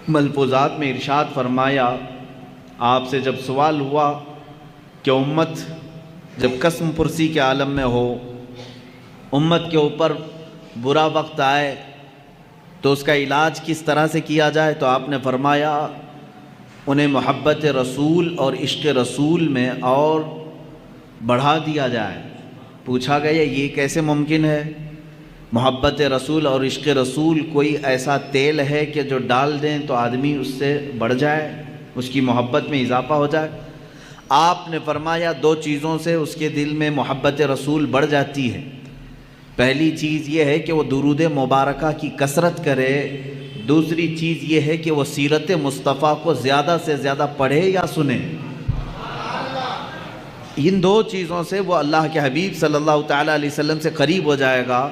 ملفوظات میں ارشاد فرمایا، آپ سے جب سوال ہوا کہ امت جب قسم پرسی کے عالم میں ہو، امت کے اوپر برا وقت آئے تو اس کا علاج کس طرح سے کیا جائے، تو آپ نے فرمایا انہیں محبت رسول اور عشق رسول میں اور بڑھا دیا جائے۔ پوچھا گیا یہ کیسے ممکن ہے؟ محبت رسول اور عشق رسول کوئی ایسا تیل ہے کہ جو ڈال دیں تو آدمی اس سے بڑھ جائے، اس کی محبت میں اضافہ ہو جائے؟ آپ نے فرمایا دو چیزوں سے اس کے دل میں محبت رسول بڑھ جاتی ہے۔ پہلی چیز یہ ہے کہ وہ درود مبارکہ کی کثرت کرے، دوسری چیز یہ ہے کہ وہ سیرت مصطفیٰ کو زیادہ سے زیادہ پڑھے یا سنے۔ ان دو چیزوں سے وہ اللہ کے حبیب صلی اللہ تعالیٰ علیہ وسلم سے قریب ہو جائے گا،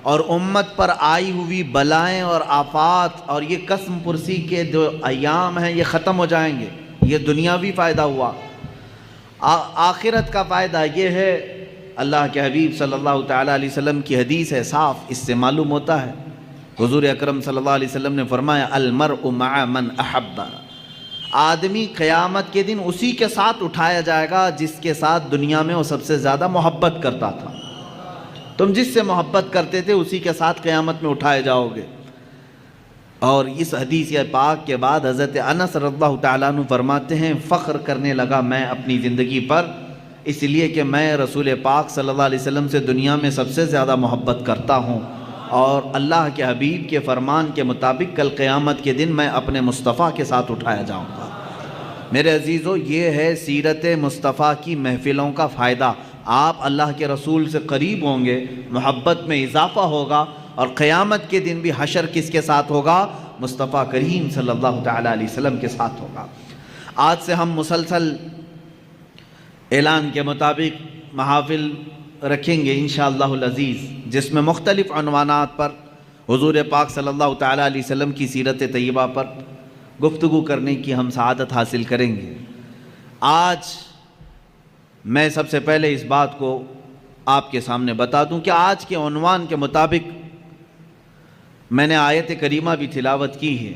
اور امت پر آئی ہوئی بلائیں اور آفات اور یہ قسم پرسی کے جو ایام ہیں یہ ختم ہو جائیں گے۔ یہ دنیاوی فائدہ ہوا۔ آخرت کا فائدہ یہ ہے، اللہ کے حبیب صلی اللہ تعالیٰ علیہ وسلم کی حدیث ہے صاف، اس سے معلوم ہوتا ہے۔ حضور اکرم صلی اللہ علیہ وسلم نے فرمایا المرء مع من احب، آدمی قیامت کے دن اسی کے ساتھ اٹھایا جائے گا جس کے ساتھ دنیا میں وہ سب سے زیادہ محبت کرتا تھا۔ تم جس سے محبت کرتے تھے اسی کے ساتھ قیامت میں اٹھائے جاؤ گے۔ اور اس حدیث پاک کے بعد حضرت انس رضی اللہ تعالیٰ عنہ فرماتے ہیں فخر کرنے لگا میں اپنی زندگی پر، اس لیے کہ میں رسول پاک صلی اللہ علیہ وسلم سے دنیا میں سب سے زیادہ محبت کرتا ہوں، اور اللہ کے حبیب کے فرمان کے مطابق کل قیامت کے دن میں اپنے مصطفیٰ کے ساتھ اٹھایا جاؤں گا۔ میرے عزیزو، یہ ہے سیرت مصطفیٰ کی محفلوں کا فائدہ۔ آپ اللہ کے رسول سے قریب ہوں گے، محبت میں اضافہ ہوگا، اور قیامت کے دن بھی حشر کس کے ساتھ ہوگا؟ مصطفیٰ کریم صلی اللہ تعالیٰ علیہ وسلم کے ساتھ ہوگا۔ آج سے ہم مسلسل اعلان کے مطابق محافل رکھیں گے انشاءاللہ العزیز، جس میں مختلف عنوانات پر حضور پاک صلی اللہ تعالیٰ علیہ وسلم کی سیرت طیبہ پر گفتگو کرنے کی ہم سعادت حاصل کریں گے۔ آج میں سب سے پہلے اس بات کو آپ کے سامنے بتا دوں کہ آج کے عنوان کے مطابق میں نے آیت کریمہ بھی تلاوت کی ہے۔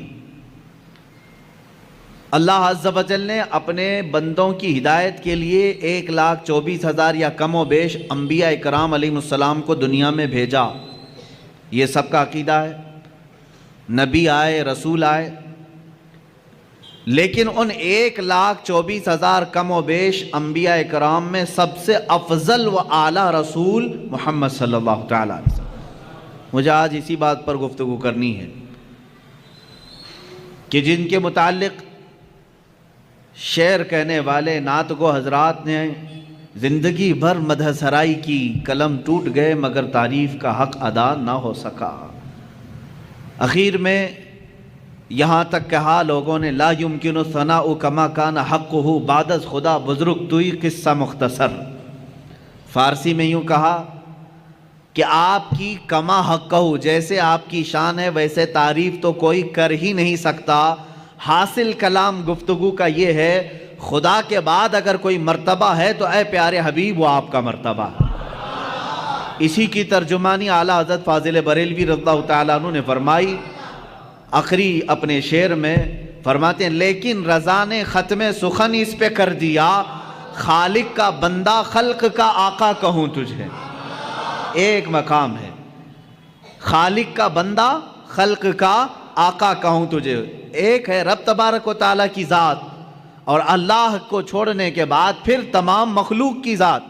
اللہ عز و جل نے اپنے بندوں کی ہدایت کے لیے 1,24,000 یا کم و بیش انبیاء کرام علیہ السلام کو دنیا میں بھیجا۔ یہ سب کا عقیدہ ہے، نبی آئے، رسول آئے، لیکن ان 1,24,000 کم و بیش انبیاء کرام میں سب سے افضل و اعلیٰ رسول محمد صلی اللہ تعالیٰ علیہ وسلم۔ مجھے آج اسی بات پر گفتگو کرنی ہے کہ جن کے متعلق شعر کہنے والے نعت گو حضرات نے زندگی بھر مدح سرائی کی، قلم ٹوٹ گئے مگر تعریف کا حق ادا نہ ہو سکا۔ اخیر میں یہاں تک کہا لوگوں نے لا یمکن ثناء کما کان حقہ بعد از خدا بزرگ توئی قصہ مختصر۔ فارسی میں یوں کہا کہ آپ کی کما حقہ، جیسے آپ کی شان ہے ویسے تعریف تو کوئی کر ہی نہیں سکتا۔ حاصل کلام گفتگو کا یہ ہے خدا کے بعد اگر کوئی مرتبہ ہے تو اے پیارے حبیب وہ آپ کا مرتبہ ہے۔ اسی کی ترجمانی اعلیٰ حضرت فاضل بریلوی رضی اللہ تعالیٰ عنہ نے فرمائی آخری اپنے شعر میں، فرماتے ہیں لیکن رضا نے ختم سخن اس پہ کر دیا، خالق کا بندہ خلق کا آقا کہوں تجھے۔ ایک مقام ہے خالق کا بندہ خلق کا آقا کہوں تجھے، ایک ہے رب تبارک و تعالیٰ کی ذات، اور اللہ کو چھوڑنے کے بعد پھر تمام مخلوق کی ذات۔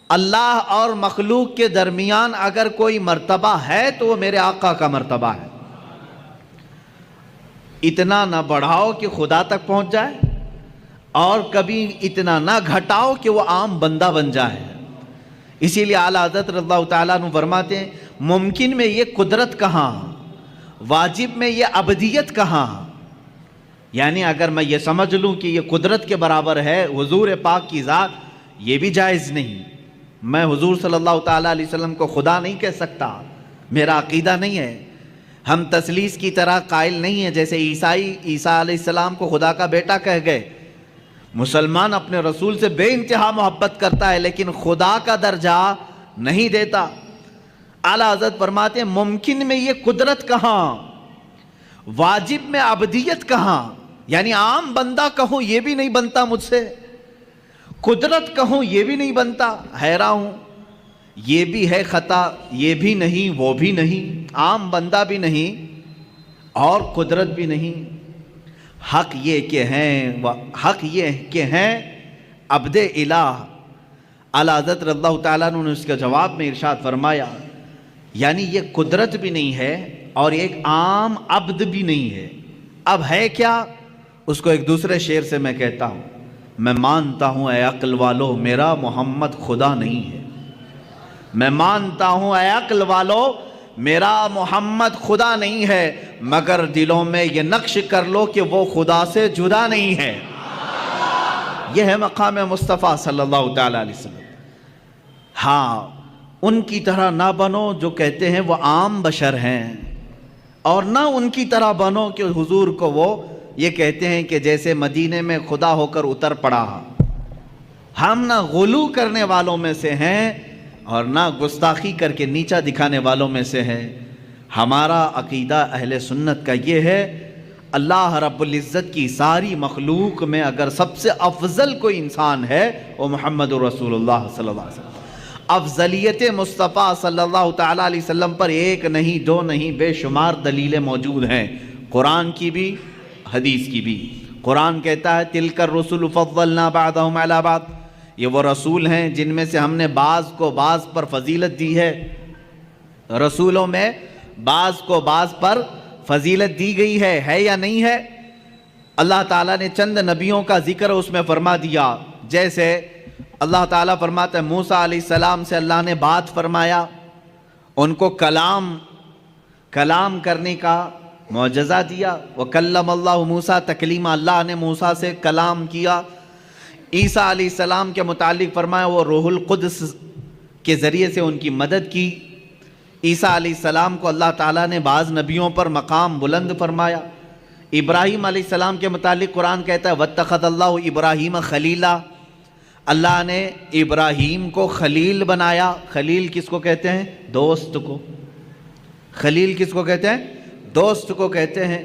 اللہ اور مخلوق کے درمیان اگر کوئی مرتبہ ہے تو وہ میرے آقا کا مرتبہ ہے۔ اتنا نہ بڑھاؤ کہ خدا تک پہنچ جائے، اور کبھی اتنا نہ گھٹاؤ کہ وہ عام بندہ بن جائے۔ اسی لیے اعلیٰ حضرت رضی اللہ تعالیٰ عنہ فرماتے ہیں ممکن میں یہ قدرت کہاں، واجب میں یہ عبدیت کہاں۔ یعنی اگر میں یہ سمجھ لوں کہ یہ قدرت کے برابر ہے حضور پاک کی ذات، یہ بھی جائز نہیں۔ میں حضور صلی اللہ تعالیٰ علیہ وسلم کو خدا نہیں کہہ سکتا، میرا عقیدہ نہیں ہے۔ ہم تثلیث کی طرح قائل نہیں ہیں، جیسے عیسیٰ علیہ السلام کو خدا کا بیٹا کہہ گئے۔ مسلمان اپنے رسول سے بے انتہا محبت کرتا ہے لیکن خدا کا درجہ نہیں دیتا۔ اعلیٰ حضرت فرماتے ہیں ممکن میں یہ قدرت کہاں، واجب میں عبدیت کہاں؟ یعنی عام بندہ کہوں یہ بھی نہیں بنتا مجھ سے، قدرت کہوں یہ بھی نہیں بنتا، حیران ہوں، یہ بھی ہے خطا، یہ بھی نہیں، وہ بھی نہیں، عام بندہ بھی نہیں اور قدرت بھی نہیں۔ حق یہ کہ ہیں عبد الہ۔ اعلیٰ حضرت رضی اللہ تعالیٰ عنہ نے اس کے جواب میں ارشاد فرمایا، یعنی یہ قدرت بھی نہیں ہے اور ایک عام عبد بھی نہیں ہے، اب ہے کیا؟ اس کو ایک دوسرے شعر سے میں کہتا ہوں، میں مانتا ہوں اے عقل والو میرا محمد خدا نہیں ہے، میں مانتا ہوں اے عقل والو میرا محمد خدا نہیں ہے، مگر دلوں میں یہ نقش کر لو کہ وہ خدا سے جدا نہیں ہے۔ یہ ہے مقام مصطفیٰ صلی اللہ تعالیٰ علیہ وسلم۔ ہاں، ان کی طرح نہ بنو جو کہتے ہیں وہ عام بشر ہیں، اور نہ ان کی طرح بنو کہ حضور کو وہ یہ کہتے ہیں کہ جیسے مدینے میں خدا ہو کر اتر پڑا۔ ہم نہ غلو کرنے والوں میں سے ہیں اور نہ گستاخی کر کے نیچا دکھانے والوں میں سے ہیں۔ ہمارا عقیدہ اہل سنت کا یہ ہے، اللہ رب العزت کی ساری مخلوق میں اگر سب سے افضل کوئی انسان ہے وہ محمد رسول اللہ صلی اللہ علیہ وسلم۔ افضلیت مصطفیٰ صلی اللہ تعالیٰ علیہ وسلم پر ایک نہیں دو نہیں بے شمار دلیلیں موجود ہیں، قرآن کی بھی حدیث کی بھی۔ قرآن کہتا ہے تِلْكَ الرُّسُلُ فَضَّلْنَا بَعْضَهُمْ عَلَى بَعْضٍ، یہ وہ رسول ہیں جن میں سے ہم نے بعض کو بعض پر فضیلت دی ہے۔ رسولوں میں بعض کو بعض پر فضیلت دی گئی ہے یا نہیں ہے؟ اللہ تعالیٰ نے چند نبیوں کا ذکر اس میں فرما دیا، جیسے اللہ تعالیٰ فرماتا ہے موسیٰ علیہ السلام سے اللہ نے بات فرمایا، ان کو کلام کرنے کا معجزہ دیا، وَكَلَّمَ اللَّهُ مُوسَىٰ تَكْلِيمًا، اللہ نے موسیٰ سے کلام کیا۔ عیسیٰ علیہ السلام کے متعلق فرمایا وہ روح القدس کے ذریعے سے ان کی مدد کی۔ عیسیٰ علیہ السلام کو اللہ تعالیٰ نے بعض نبیوں پر مقام بلند فرمایا۔ ابراہیم علیہ السلام کے متعلق قرآن کہتا ہے وَاتَّخَذَ اللَّهُ إِبْرَاهِيمَ خَلِيلًا، اللہ نے ابراہیم کو خلیل بنایا۔ خلیل کس کو کہتے ہیں؟ دوست کو۔ خلیل کس کو کہتے ہیں؟ دوست کو کہتے ہیں۔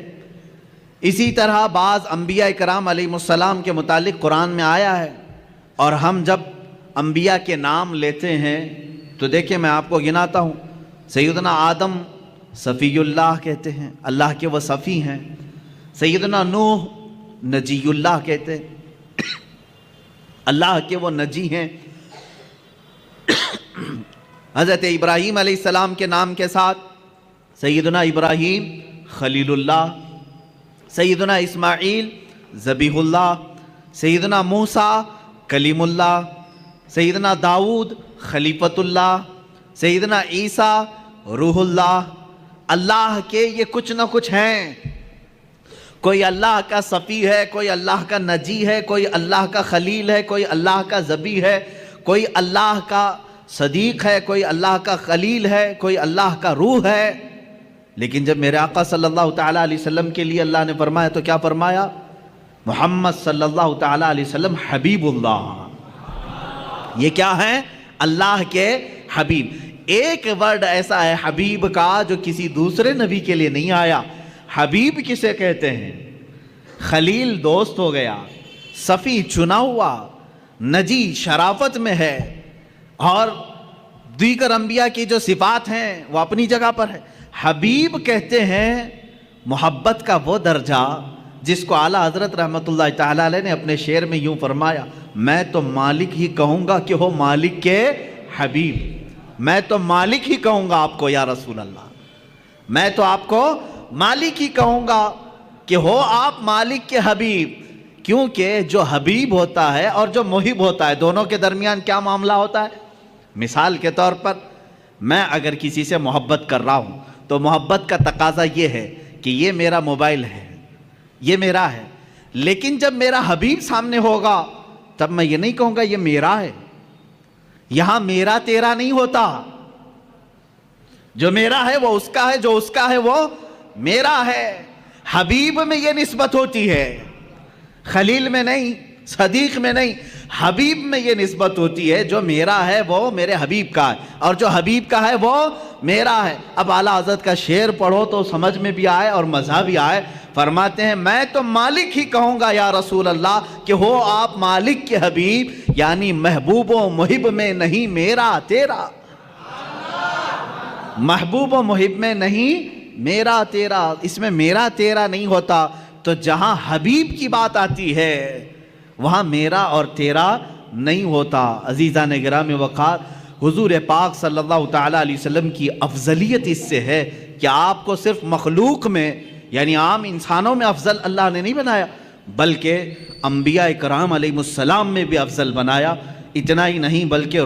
اسی طرح بعض انبیاء کرام علیہ السلام کے متعلق قرآن میں آیا ہے، اور ہم جب انبیاء کے نام لیتے ہیں تو دیکھیں میں آپ کو گناتا ہوں، سیدنا آدم صفی اللہ کہتے ہیں، اللہ کے وہ صفی ہیں۔ سیدنا نوح نجی اللہ کہتے ہیں، اللہ کے وہ نجی ہیں۔ حضرت ابراہیم علیہ السلام کے نام کے ساتھ سیدنا ابراہیم خلیل اللہ، سیدنا اسماعیل ذبیح اللہ، سیدنا موسیٰ کلیم اللہ، سیدنا داؤد خلیفۃ اللہ، سیدنا عیسیٰ روح اللہ۔ اللہ کے یہ کچھ نہ کچھ ہیں، کوئی اللہ کا صفی ہے، کوئی اللہ کا نجی ہے، کوئی اللہ کا خلیل ہے، کوئی اللہ کا ذبیح ہے، کوئی اللہ کا صدیق ہے، کوئی اللہ کا خلیل ہے، کوئی اللہ کا روح ہے۔ لیکن جب میرے آقا صلی اللہ تعالیٰ علیہ وسلم کے لیے اللہ نے فرمایا تو کیا فرمایا؟ محمد صلی اللہ تعالیٰ علیہ وسلم حبیب اللہ۔ یہ کیا ہے؟ اللہ کے حبیب۔ ایک ورڈ ایسا ہے حبیب کا جو کسی دوسرے نبی کے لیے نہیں آیا۔ حبیب کسے کہتے ہیں؟ خلیل دوست ہو گیا، صفی چنا ہوا، نجی شرافت میں ہے، اور دیگر انبیاء کی جو صفات ہیں وہ اپنی جگہ پر ہے۔ حبیب کہتے ہیں محبت کا وہ درجہ جس کو اعلیٰ حضرت رحمۃ اللہ تعالیٰ علیہ نے اپنے شعر میں یوں فرمایا، میں تو مالک ہی کہوں گا کہ ہو مالک کے حبیب، میں تو مالک ہی کہوں گا آپ کو یا رسول اللہ، میں تو آپ کو مالک ہی کہوں گا کہ ہو آپ مالک کے حبیب۔ کیونکہ جو حبیب ہوتا ہے اور جو محب ہوتا ہے دونوں کے درمیان کیا معاملہ ہوتا ہے؟ مثال کے طور پر میں اگر کسی سے محبت کر رہا ہوں تو محبت کا تقاضا یہ ہے کہ یہ میرا موبائل ہے، یہ میرا ہے، لیکن جب میرا حبیب سامنے ہوگا تب میں یہ نہیں کہوں گا یہ میرا ہے۔ یہاں میرا تیرا نہیں ہوتا، جو میرا ہے وہ اس کا ہے، جو اس کا ہے وہ میرا ہے۔ حبیب میں یہ نسبت ہوتی ہے، خلیل میں نہیں۔ صدیق میں نہیں، حبیب میں یہ نسبت ہوتی ہے، جو میرا ہے وہ میرے حبیب کا ہے، اور جو حبیب کا ہے وہ میرا ہے۔ اب اعلیٰ حضرت کا شعر پڑھو تو سمجھ میں بھی آئے اور مزہ بھی آئے۔ فرماتے ہیں میں تو مالک ہی کہوں گا یا رسول اللہ، کہ ہو آپ مالک کے حبیب، یعنی محبوب و محب میں نہیں میرا تیرا، محبوب و محب میں نہیں میرا تیرا، اس میں میرا تیرا نہیں ہوتا۔ تو جہاں حبیب کی بات آتی ہے وہاں میرا اور تیرا نہیں ہوتا۔ عزیزان گرامی وقار، حضور پاک صلی اللہ تعالیٰ علیہ وسلم کی افضلیت اس سے ہے کہ آپ کو صرف مخلوق میں یعنی عام انسانوں میں افضل اللہ نے نہیں بنایا، بلکہ انبیاء کرام علیہ السلام میں بھی افضل بنایا۔ اتنا ہی نہیں بلکہ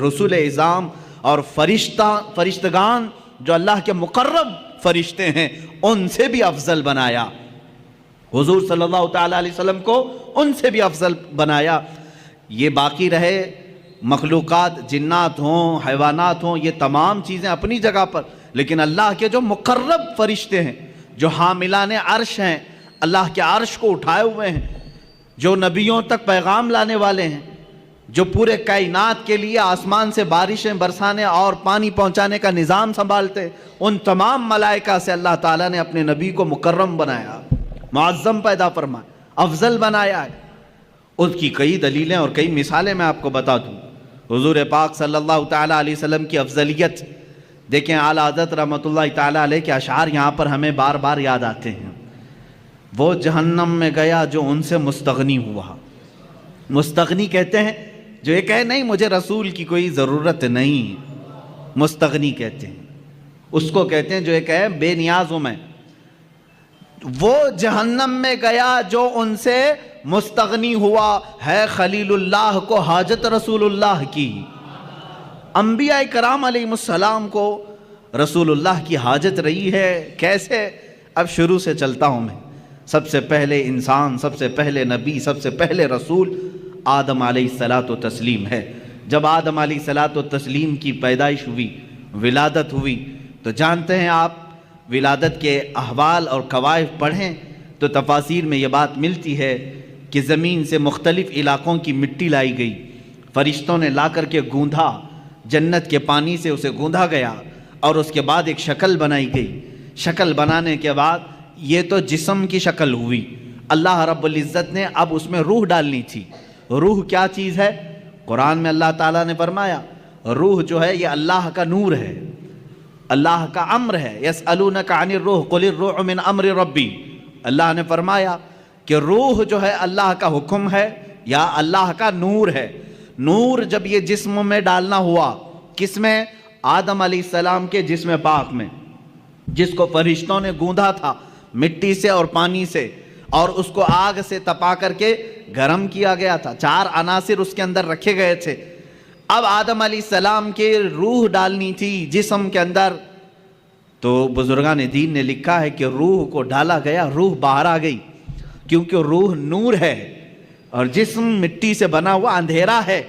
رسول اعظام اور فرشتگان جو اللہ کے مقرب فرشتے ہیں ان سے بھی افضل بنایا۔ حضور صلی اللہ تعالیٰ علیہ وسلم کو ان سے بھی افضل بنایا۔ یہ باقی رہے مخلوقات، جنات ہوں، حیوانات ہوں، یہ تمام چیزیں اپنی جگہ پر، لیکن اللہ کے جو مقرب فرشتے ہیں، جو حاملان عرش ہیں، اللہ کے عرش کو اٹھائے ہوئے ہیں، جو نبیوں تک پیغام لانے والے ہیں، جو پورے کائنات کے لیے آسمان سے بارشیں برسانے اور پانی پہنچانے کا نظام سنبھالتے، ان تمام ملائکہ سے اللہ تعالیٰ نے اپنے نبی کو مکرم بنایا، معظم پیدا فرمایا، افضل بنایا ہے۔ اس کی کئی دلیلیں اور کئی مثالیں میں آپ کو بتا دوں۔ حضور پاک صلی اللہ تعالیٰ علیہ وسلم کی افضلیت دیکھیں، اعلیٰ حضرت رحمۃ اللہ تعالیٰ علیہ کے اشعار یہاں پر ہمیں بار بار یاد آتے ہیں۔ وہ جہنم میں گیا جو ان سے مستغنی ہوا۔ مستغنی کہتے ہیں جو یہ کہے نہیں مجھے رسول کی کوئی ضرورت نہیں، مستغنی کہتے ہیں اس کو، کہتے ہیں جو یہ کہے بے نیاز ہوں میں۔ وہ جہنم میں گیا جو ان سے مستغنی ہوا، ہے خلیل اللہ کو حاجت رسول اللہ کی۔ انبیاء کرام علیہ السلام کو رسول اللہ کی حاجت رہی ہے۔ کیسے؟ اب شروع سے چلتا ہوں میں۔ سب سے پہلے انسان، سب سے پہلے نبی، سب سے پہلے رسول آدم علیہ الصلاۃ والتسلیم ہے۔ جب آدم علیہ الصلاۃ والتسلیم کی پیدائش ہوئی، ولادت ہوئی، تو جانتے ہیں آپ ولادت کے احوال اور قوائف پڑھیں تو تفاسیر میں یہ بات ملتی ہے کہ زمین سے مختلف علاقوں کی مٹی لائی گئی، فرشتوں نے لا کر کے گوندھا، جنت کے پانی سے اسے گوندھا گیا، اور اس کے بعد ایک شکل بنائی گئی۔ شکل بنانے کے بعد یہ تو جسم کی شکل ہوئی، اللہ رب العزت نے اب اس میں روح ڈالنی تھی۔ روح کیا چیز ہے؟ قرآن میں اللہ تعالیٰ نے فرمایا روح جو ہے یہ اللہ کا نور ہے، اللہ کا امر ہے۔ یسألونک عن الروح قل الروح من امر ربی، اللہ نے فرمایا کہ روح جو ہے اللہ کا حکم ہے یا اللہ کا نور ہے۔ نور جب یہ جسم میں ڈالنا ہوا، کس میں؟ آدم علیہ السلام کے جسم پاک میں، جس کو فرشتوں نے گوندھا تھا مٹی سے اور پانی سے، اور اس کو آگ سے تپا کر کے گرم کیا گیا تھا، 4 عناصر اس کے اندر رکھے گئے تھے۔ اب آدم علیہ السلام کے روح ڈالنی تھی جسم کے اندر، تو بزرگان دین نے لکھا ہے کہ روح کو ڈالا گیا، روح باہر آ گئی، کیونکہ روح نور ہے اور جسم مٹی سے بنا ہوا اندھیرا ہے۔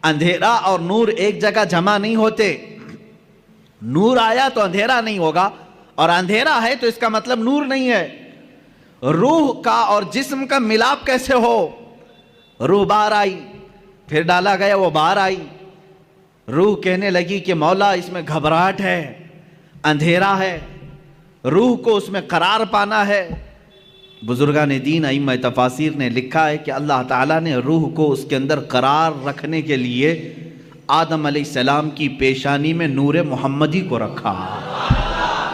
اندھیرا اور نور ایک جگہ جمع نہیں ہوتے، نور آیا تو اندھیرا نہیں ہوگا، اور اندھیرا ہے تو اس کا مطلب نور نہیں ہے۔ روح کا اور جسم کا ملاپ کیسے ہو؟ روح باہر آئی، پھر ڈالا گیا، وہ باہر آئی، روح کہنے لگی کہ مولا اس میں گھبراہٹ ہے، اندھیرا ہے، روح کو اس میں قرار پانا ہے۔ بزرگان دین ائمہ تفاسیر نے لکھا ہے کہ اللہ تعالیٰ نے روح کو اس کے اندر قرار رکھنے کے لیے آدم علیہ السلام کی پیشانی میں نور محمدی کو رکھا،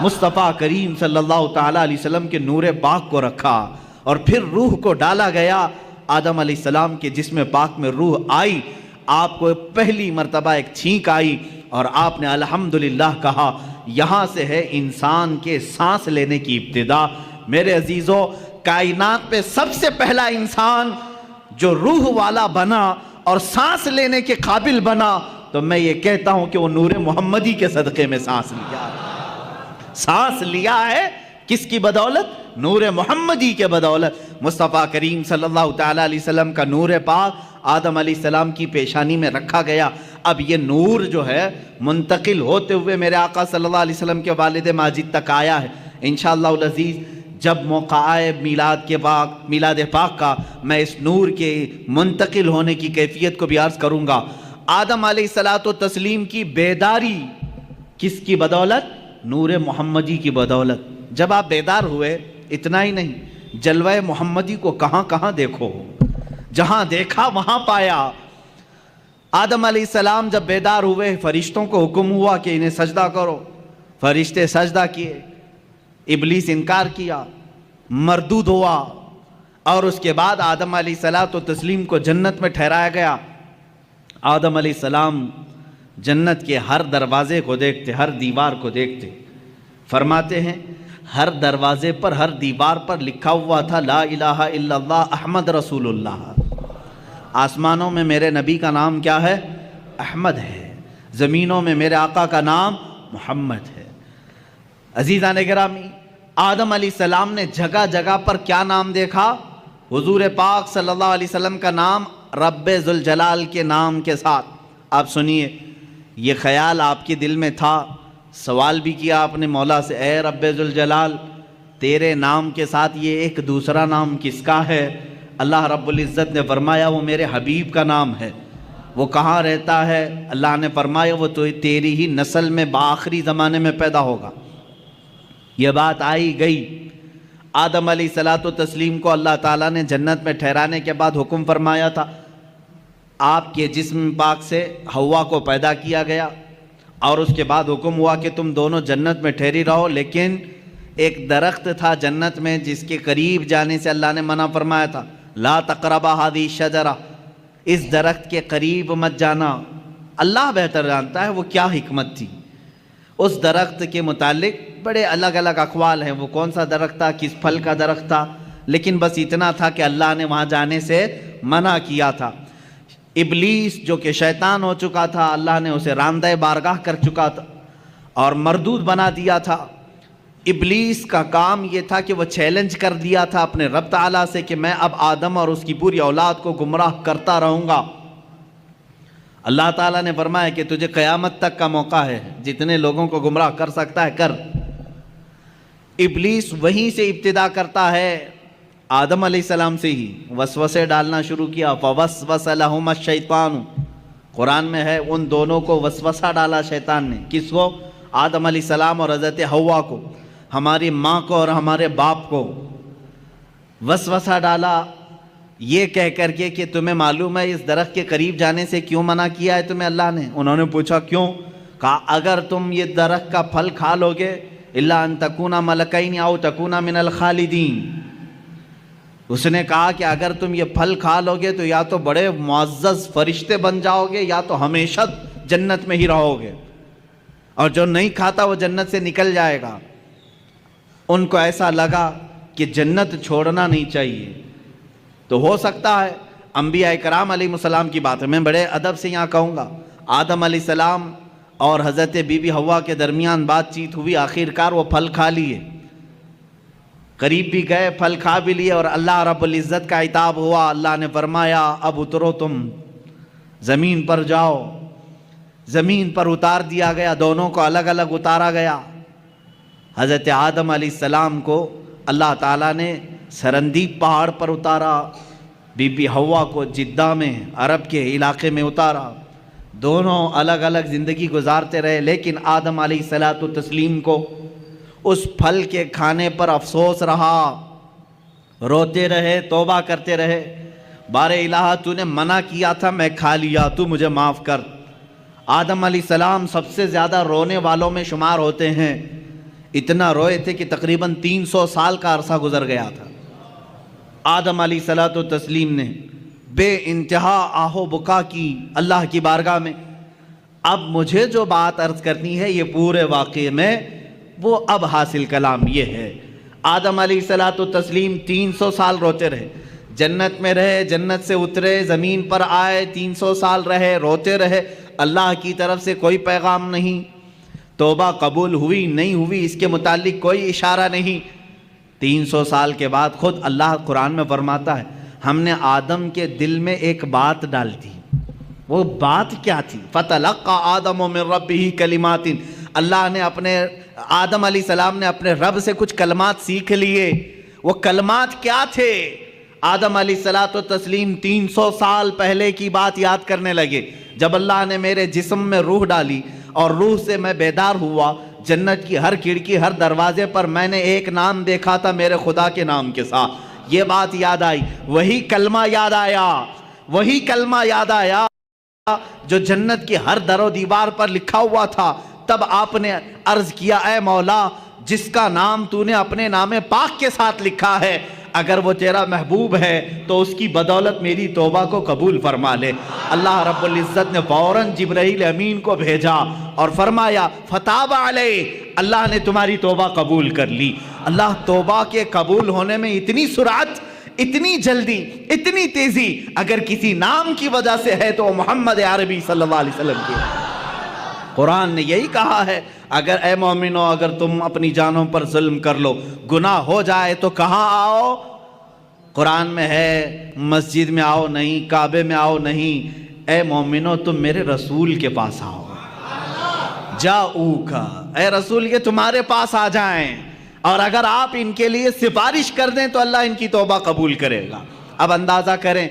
مصطفیٰ کریم صلی اللہ تعالیٰ علیہ وسلم کے نور پاک کو رکھا، اور پھر روح کو ڈالا گیا۔ آدم علیہ السلام کے جسم پاک میں روح آئی، آپ کو پہلی مرتبہ ایک چھینک آئی، اور آپ نے الحمدللہ کہا، یہاں سے ہے انسان کے سانس لینے کی ابتدا۔ میرے عزیزو، کائنات پہ سب سے پہلا انسان جو روح والا بنا اور سانس لینے کے قابل بنا، تو میں یہ کہتا ہوں کہ وہ نور محمدی کے صدقے میں سانس لیا، سانس لیا ہے۔ کس کی بدولت؟ نور محمدی کے بدولت۔ مصطفیٰ کریم صلی اللہ تعالیٰ علیہ وسلم کا نور پاک آدم علیہ السلام کی پیشانی میں رکھا گیا۔ اب یہ نور جو ہے منتقل ہوتے ہوئے میرے آقا صلی اللہ علیہ وسلم کے والد ماجد تک آیا ہے۔ انشاءاللہ العزیز جب موقع آئے میلاد پاک کا، میں اس نور کے منتقل ہونے کی کیفیت کو بھی عرض کروں گا۔ آدم علیہ الصلوۃ والتسلیم کی بیداری کس کی بدولت؟ نور محمدی کی بدولت۔ جب آپ بیدار ہوئے، اتنا ہی نہیں، جلوہ محمدی کو کہاں کہاں دیکھو، جہاں دیکھا وہاں پایا۔ آدم علیہ السلام جب بیدار ہوئے، فرشتوں کو حکم ہوا کہ انہیں سجدہ کرو، فرشتے سجدہ کیے، ابلیس انکار کیا، مردود ہوا، اور اس کے بعد آدم علیہ الصلوۃ والتسلیم کو جنت میں ٹھہرایا گیا۔ آدم علیہ السلام جنت کے ہر دروازے کو دیکھتے، ہر دیوار کو دیکھتے، فرماتے ہیں ہر دروازے پر، ہر دیوار پر لکھا ہوا تھا لا الہ الا اللہ احمد رسول اللہ۔ آسمانوں میں میرے نبی کا نام کیا ہے؟ احمد ہے، زمینوں میں میرے آقا کا نام محمد ہے۔ عزیزان گرامی، آدم علیہ السلام نے جگہ جگہ پر کیا نام دیکھا؟ حضور پاک صلی اللہ علیہ وسلم کا نام رب ذوالجلال کے نام کے ساتھ۔ آپ سنیے، یہ خیال آپ کے دل میں تھا، سوال بھی کیا آپ نے مولا سے، اے رب ذوالجلال، تیرے نام کے ساتھ یہ ایک دوسرا نام کس کا ہے؟ اللہ رب العزت نے فرمایا وہ میرے حبیب کا نام ہے۔ وہ کہاں رہتا ہے؟ اللہ نے فرمایا وہ تو تیری ہی نسل میں بآخری زمانے میں پیدا ہوگا۔ یہ بات آئی گئی۔ آدم علیہ الصلوۃ والتسلیم کو اللہ تعالیٰ نے جنت میں ٹھہرانے کے بعد حکم فرمایا تھا، آپ کے جسم پاک سے حوا کو پیدا کیا گیا، اور اس کے بعد حکم ہوا کہ تم دونوں جنت میں ٹھہری رہو، لیکن ایک درخت تھا جنت میں جس کے قریب جانے سے اللہ نے منع فرمایا تھا، لا تقربا هذه الشجرہ، اس درخت کے قریب مت جانا۔ اللہ بہتر جانتا ہے وہ کیا حکمت تھی۔ اس درخت کے متعلق بڑے الگ الگ اقوال ہیں، وہ کون سا درخت تھا، کس پھل کا درخت تھا، لیکن بس اتنا تھا کہ اللہ نے وہاں جانے سے منع کیا تھا۔ ابلیس جو کہ شیطان ہو چکا تھا، اللہ نے اسے راندہ بارگاہ کر چکا تھا اور مردود بنا دیا تھا۔ ابلیس کا کام یہ تھا کہ وہ چیلنج کر دیا تھا اپنے رب تعالیٰ سے کہ میں اب آدم اور اس کی پوری اولاد کو گمراہ کرتا رہوں گا۔ اللہ تعالیٰ نے فرمایا کہ تجھے قیامت تک کا موقع ہے، جتنے لوگوں کو گمراہ کر سکتا ہے کر۔ ابلیس وہیں سے ابتدا کرتا ہے، آدم علیہ السلام سے ہی وسوسے ڈالنا شروع کیا۔ فوسوس لہما الشیطان، قرآن میں ہے ان دونوں کو وسوسہ ڈالا شیطان نے۔ کس کو؟ آدم علیہ السلام اور حضرت حوا کو، ہماری ماں کو اور ہمارے باپ کو وسوسہ ڈالا، یہ کہہ کر کے کہ تمہیں معلوم ہے اس درخت کے قریب جانے سے کیوں منع کیا ہے تمہیں اللہ نے؟ انہوں نے پوچھا کیوں؟ کہا اگر تم یہ درخت کا پھل کھا لو گے الا ان تکونا ملکین او تکونا من الخالدین، اس نے کہا کہ اگر تم یہ پھل کھا لو گے تو یا تو بڑے معزز فرشتے بن جاؤ گے یا تو ہمیشہ جنت میں ہی رہو گے، اور جو نہیں کھاتا وہ جنت سے نکل جائے گا۔ ان کو ایسا لگا کہ جنت چھوڑنا نہیں چاہیے۔ تو ہو سکتا ہے انبیاء کرام علیہ السلام کی بات ہے، میں بڑے ادب سے یہاں کہوں گا، آدم علیہ السلام اور حضرت بی بی حوا کے درمیان بات چیت ہوئی، آخر کار وہ پھل کھا لیے، قریب بھی گئے، پھل کھا بھی لیے، اور اللہ رب العزت کا عتاب ہوا۔ اللہ نے فرمایا اب اترو، تم زمین پر جاؤ۔ زمین پر اتار دیا گیا، دونوں کو الگ الگ اتارا گیا۔ حضرت آدم علیہ السلام کو اللہ تعالیٰ نے سرندیب پہاڑ پر اتارا، بی بی حوا کو جدہ میں عرب کے علاقے میں اتارا، دونوں الگ الگ زندگی گزارتے رہے، لیکن آدم علیہ الصلوۃ والتسلیم کو اس پھل کے کھانے پر افسوس رہا، روتے رہے، توبہ کرتے رہے، بار الہ تو نے منع کیا تھا میں کھا لیا، تو مجھے معاف کر۔ آدم علیہ السلام سب سے زیادہ رونے والوں میں شمار ہوتے ہیں، اتنا روئے تھے کہ تقریباً 300 سال کا عرصہ گزر گیا تھا۔ آدم علیہ الصلوۃ والتسلیم نے بے انتہا آہو بکا کی اللہ کی بارگاہ میں۔ اب مجھے جو بات عرض کرنی ہے یہ پورے واقعے میں وہ اب حاصل کلام یہ ہے، آدم علیہ الصلوۃ والتسلیم 300 سال روتے رہے، جنت میں رہے، جنت سے اترے، زمین پر آئے، 300 سال رہے، روتے رہے، اللہ کی طرف سے کوئی پیغام نہیں، توبہ قبول ہوئی نہیں ہوئی اس کے متعلق کوئی اشارہ نہیں۔ 300 سال کے بعد خود اللہ قرآن میں فرماتا ہے ہم نے آدم کے دل میں ایک بات ڈال دی۔ وہ بات کیا تھی؟ فَتَلَقَّى آدَمُ مِن رَبِّهِ كَلِمَاتٍ، اللہ نے آدم علیہ السلام نے اپنے رب سے کچھ کلمات سیکھ لیے۔ وہ کلمات کیا تھے؟ آدم علیہ الصلوۃ والتسلیم 300 سال پہلے کی بات یاد کرنے لگے، جب اللہ نے میرے جسم میں روح ڈالی اور روح سے میں بیدار ہوا، جنت کی ہر کھڑکی ہر دروازے پر میں نے ایک نام دیکھا تھا میرے خدا کے نام کے ساتھ۔ یہ بات یاد آئی، وہی کلمہ یاد آیا، وہی کلمہ یاد آیا جو جنت کی ہر در و دیوار پر لکھا ہوا تھا۔ تب آپ نے عرض کیا، اے مولا، جس کا نام تو نے اپنے نام پاک کے ساتھ لکھا ہے، اگر وہ تیرا محبوب ہے تو اس کی بدولت میری توبہ کو قبول فرما لے۔ اللہ رب العزت نے فوراً جبرائیل امین کو بھیجا اور فرمایا فتاب علیہ، اللہ نے تمہاری توبہ قبول کر لی۔ اللہ توبہ کے قبول ہونے میں اتنی سرعت، اتنی جلدی، اتنی تیزی اگر کسی نام کی وجہ سے ہے تو محمد عربی صلی اللہ علیہ وسلم کی۔ قرآن نے یہی کہا ہے، اگر اے مومنو اگر تم اپنی جانوں پر ظلم کر لو، گناہ ہو جائے تو کہاں آؤ؟ قرآن میں ہے مسجد میں آؤ نہیں، کعبے میں آؤ نہیں، اے مومنو تم میرے رسول کے پاس آؤ۔ جاؤکا، اے رسول یہ تمہارے پاس آ جائیں، اور اگر آپ ان کے لیے سفارش کر دیں تو اللہ ان کی توبہ قبول کرے گا۔ اب اندازہ کریں،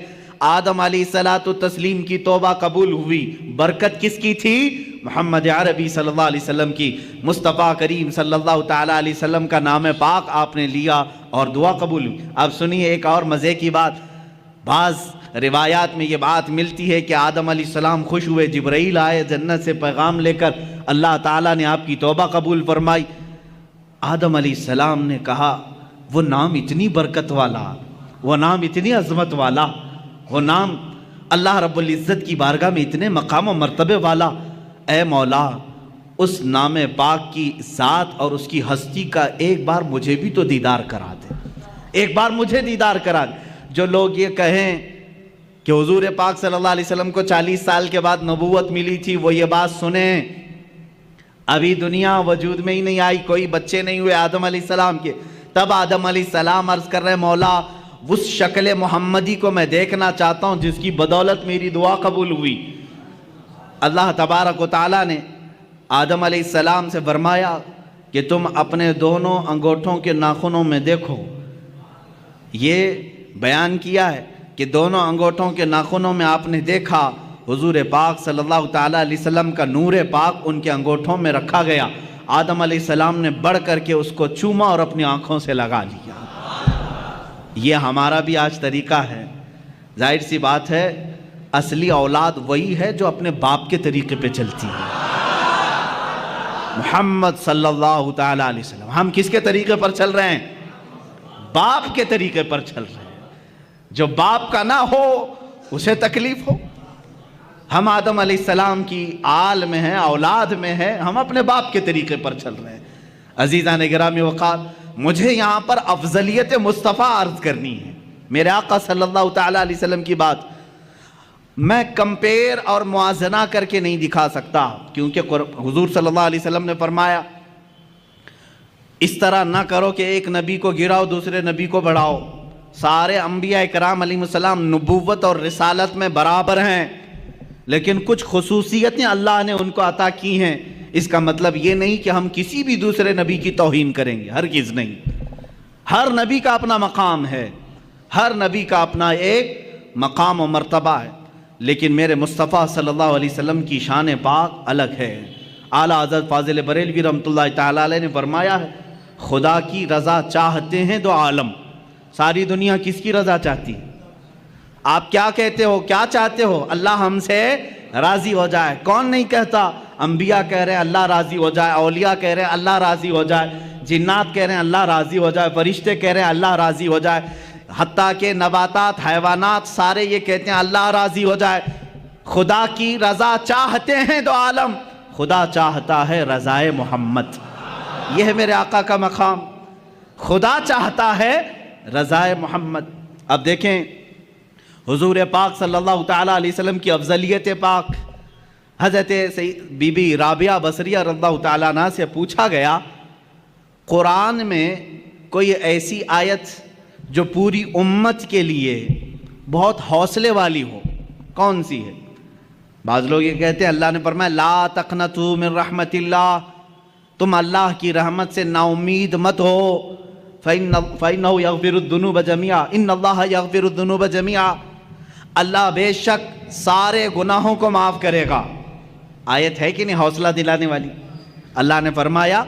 آدم علیہ الصلوۃ والتسلیم کی توبہ قبول ہوئی، برکت کس کی تھی؟ محمد عربی صلی اللہ علیہ وسلم کی۔ مصطفیٰ کریم صلی اللہ تعالیٰ علیہ وسلم کا نام پاک آپ نے لیا اور دعا قبول ہوئی۔ اب سنیے ایک اور مزے کی بات، بعض روایات میں یہ بات ملتی ہے کہ آدم علیہ السلام خوش ہوئے، جبرائیل آئے جنت سے پیغام لے کر، اللہ تعالیٰ نے آپ کی توبہ قبول فرمائی۔ آدم علیہ السلام نے کہا وہ نام اتنی برکت والا، وہ نام اتنی عظمت والا، وہ نام اللہ رب العزت کی بارگاہ میں اتنے مقام و مرتبے والا، اے مولا اس نام پاک کی ذات اور اس کی ہستی کا ایک بار مجھے بھی تو دیدار کرا دے، ایک بار مجھے دیدار کرا دے۔ جو لوگ یہ کہیں کہ حضور پاک صلی اللہ علیہ وسلم کو 40 سال کے بعد نبوت ملی تھی، وہ یہ بات سنیں، ابھی دنیا وجود میں ہی نہیں آئی، کوئی بچے نہیں ہوئے آدم علیہ السلام کے، تب آدم علیہ السلام عرض کر رہے مولا اس شکل محمدی کو میں دیکھنا چاہتا ہوں جس کی بدولت میری دعا قبول ہوئی۔ اللہ تبارک و تعالیٰ نے آدم علیہ السلام سے فرمایا کہ تم اپنے دونوں انگوٹھوں کے ناخنوں میں دیکھو۔ یہ بیان کیا ہے کہ دونوں انگوٹھوں کے ناخنوں میں آپ نے دیکھا حضور پاک صلی اللہ تعالیٰ علیہ وسلم کا نور پاک ان کے انگوٹھوں میں رکھا گیا۔ آدم علیہ السلام نے بڑھ کر کے اس کو چوما اور اپنی آنکھوں سے لگا لیا۔ یہ ہمارا بھی آج طریقہ ہے۔ ظاہر سی بات ہے اصلی اولاد وہی ہے جو اپنے باپ کے طریقے پہ چلتی ہے۔ محمد صلی اللہ تعالیٰ علیہ وسلم، ہم کس کے طریقے پر چل رہے ہیں؟ باپ کے طریقے پر چل رہے ہیں۔ جو باپ کا نہ ہو اسے تکلیف ہو۔ ہم آدم علیہ السلام کی آل میں ہیں، اولاد میں ہیں، ہم اپنے باپ کے طریقے پر چل رہے ہیں۔ عزیزان گرامی وقار، مجھے یہاں پر افضلیت مصطفیٰ عرض کرنی ہے، میرے آقا صلی اللہ تعالیٰ علیہ وسلم کی بات میں کمپیر اور موازنہ کر کے نہیں دکھا سکتا، کیونکہ حضور صلی اللہ علیہ وسلم نے فرمایا اس طرح نہ کرو کہ ایک نبی کو گراؤ دوسرے نبی کو بڑھاؤ۔ سارے انبیاء کرام علیہ السلام نبوت اور رسالت میں برابر ہیں، لیکن کچھ خصوصیتیں اللہ نے ان کو عطا کی ہیں۔ اس کا مطلب یہ نہیں کہ ہم کسی بھی دوسرے نبی کی توہین کریں گے، ہرگز نہیں۔ ہر نبی کا اپنا مقام ہے، ہر نبی کا اپنا ایک مقام و مرتبہ ہے، لیکن میرے مصطفیٰ صلی اللہ علیہ وسلم کی شان پاک الگ ہے۔ اعلیٰ حضرت فاضل بریلوی رحمۃ اللہ تعالیٰ علیہ نے فرمایا ہے خدا کی رضا چاہتے ہیں دو عالم۔ ساری دنیا کس کی رضا چاہتی ہے؟ آپ کیا کہتے ہو، کیا چاہتے ہو؟ اللہ ہم سے راضی ہو جائے۔ کون نہیں کہتا؟ انبیاء کہہ رہے ہیں اللہ راضی ہو جائے، اولیاء کہہ رہے ہیں اللہ راضی ہو جائے، جنات کہہ رہے ہیں اللہ راضی ہو جائے، فرشتے کہہ رہے ہیں اللہ راضی ہو جائے، حتیٰ کہ نباتات، حیوانات سارے یہ کہتے ہیں اللہ راضی ہو جائے۔ خدا کی رضا چاہتے ہیں دو عالم، خدا چاہتا ہے رضائے محمد۔ یہ ہے میرے آقا کا مقام، خدا چاہتا ہے رضائے محمد۔ اب دیکھیں حضور پاک صلی اللہ تعالیٰ علیہ وسلم کی افضلیت پاک، حضرت بی بی رابعہ بصریہ رضی اللہ تعالیٰ عنہ سے پوچھا گیا قرآن میں کوئی ایسی آیت جو پوری امت کے لیے بہت حوصلے والی ہو، کون سی ہے؟ بعض لوگ یہ کہتے ہیں اللہ نے فرمایا لا تقنطوا من رحمت اللہ، تم اللہ کی رحمت سے نا امید مت ہو، فَإِنَّهُ يَغْفِرُ الذُّنُوبَ جَمِيعًا إِنَّ اللَّهَ يَغْفِرُ الذُّنُوبَ جَمِيعًا، اللہ بے شک سارے گناہوں کو معاف کرے گا۔ آیت ہے کہ نہیں حوصلہ دلانے والی؟ اللہ نے فرمایا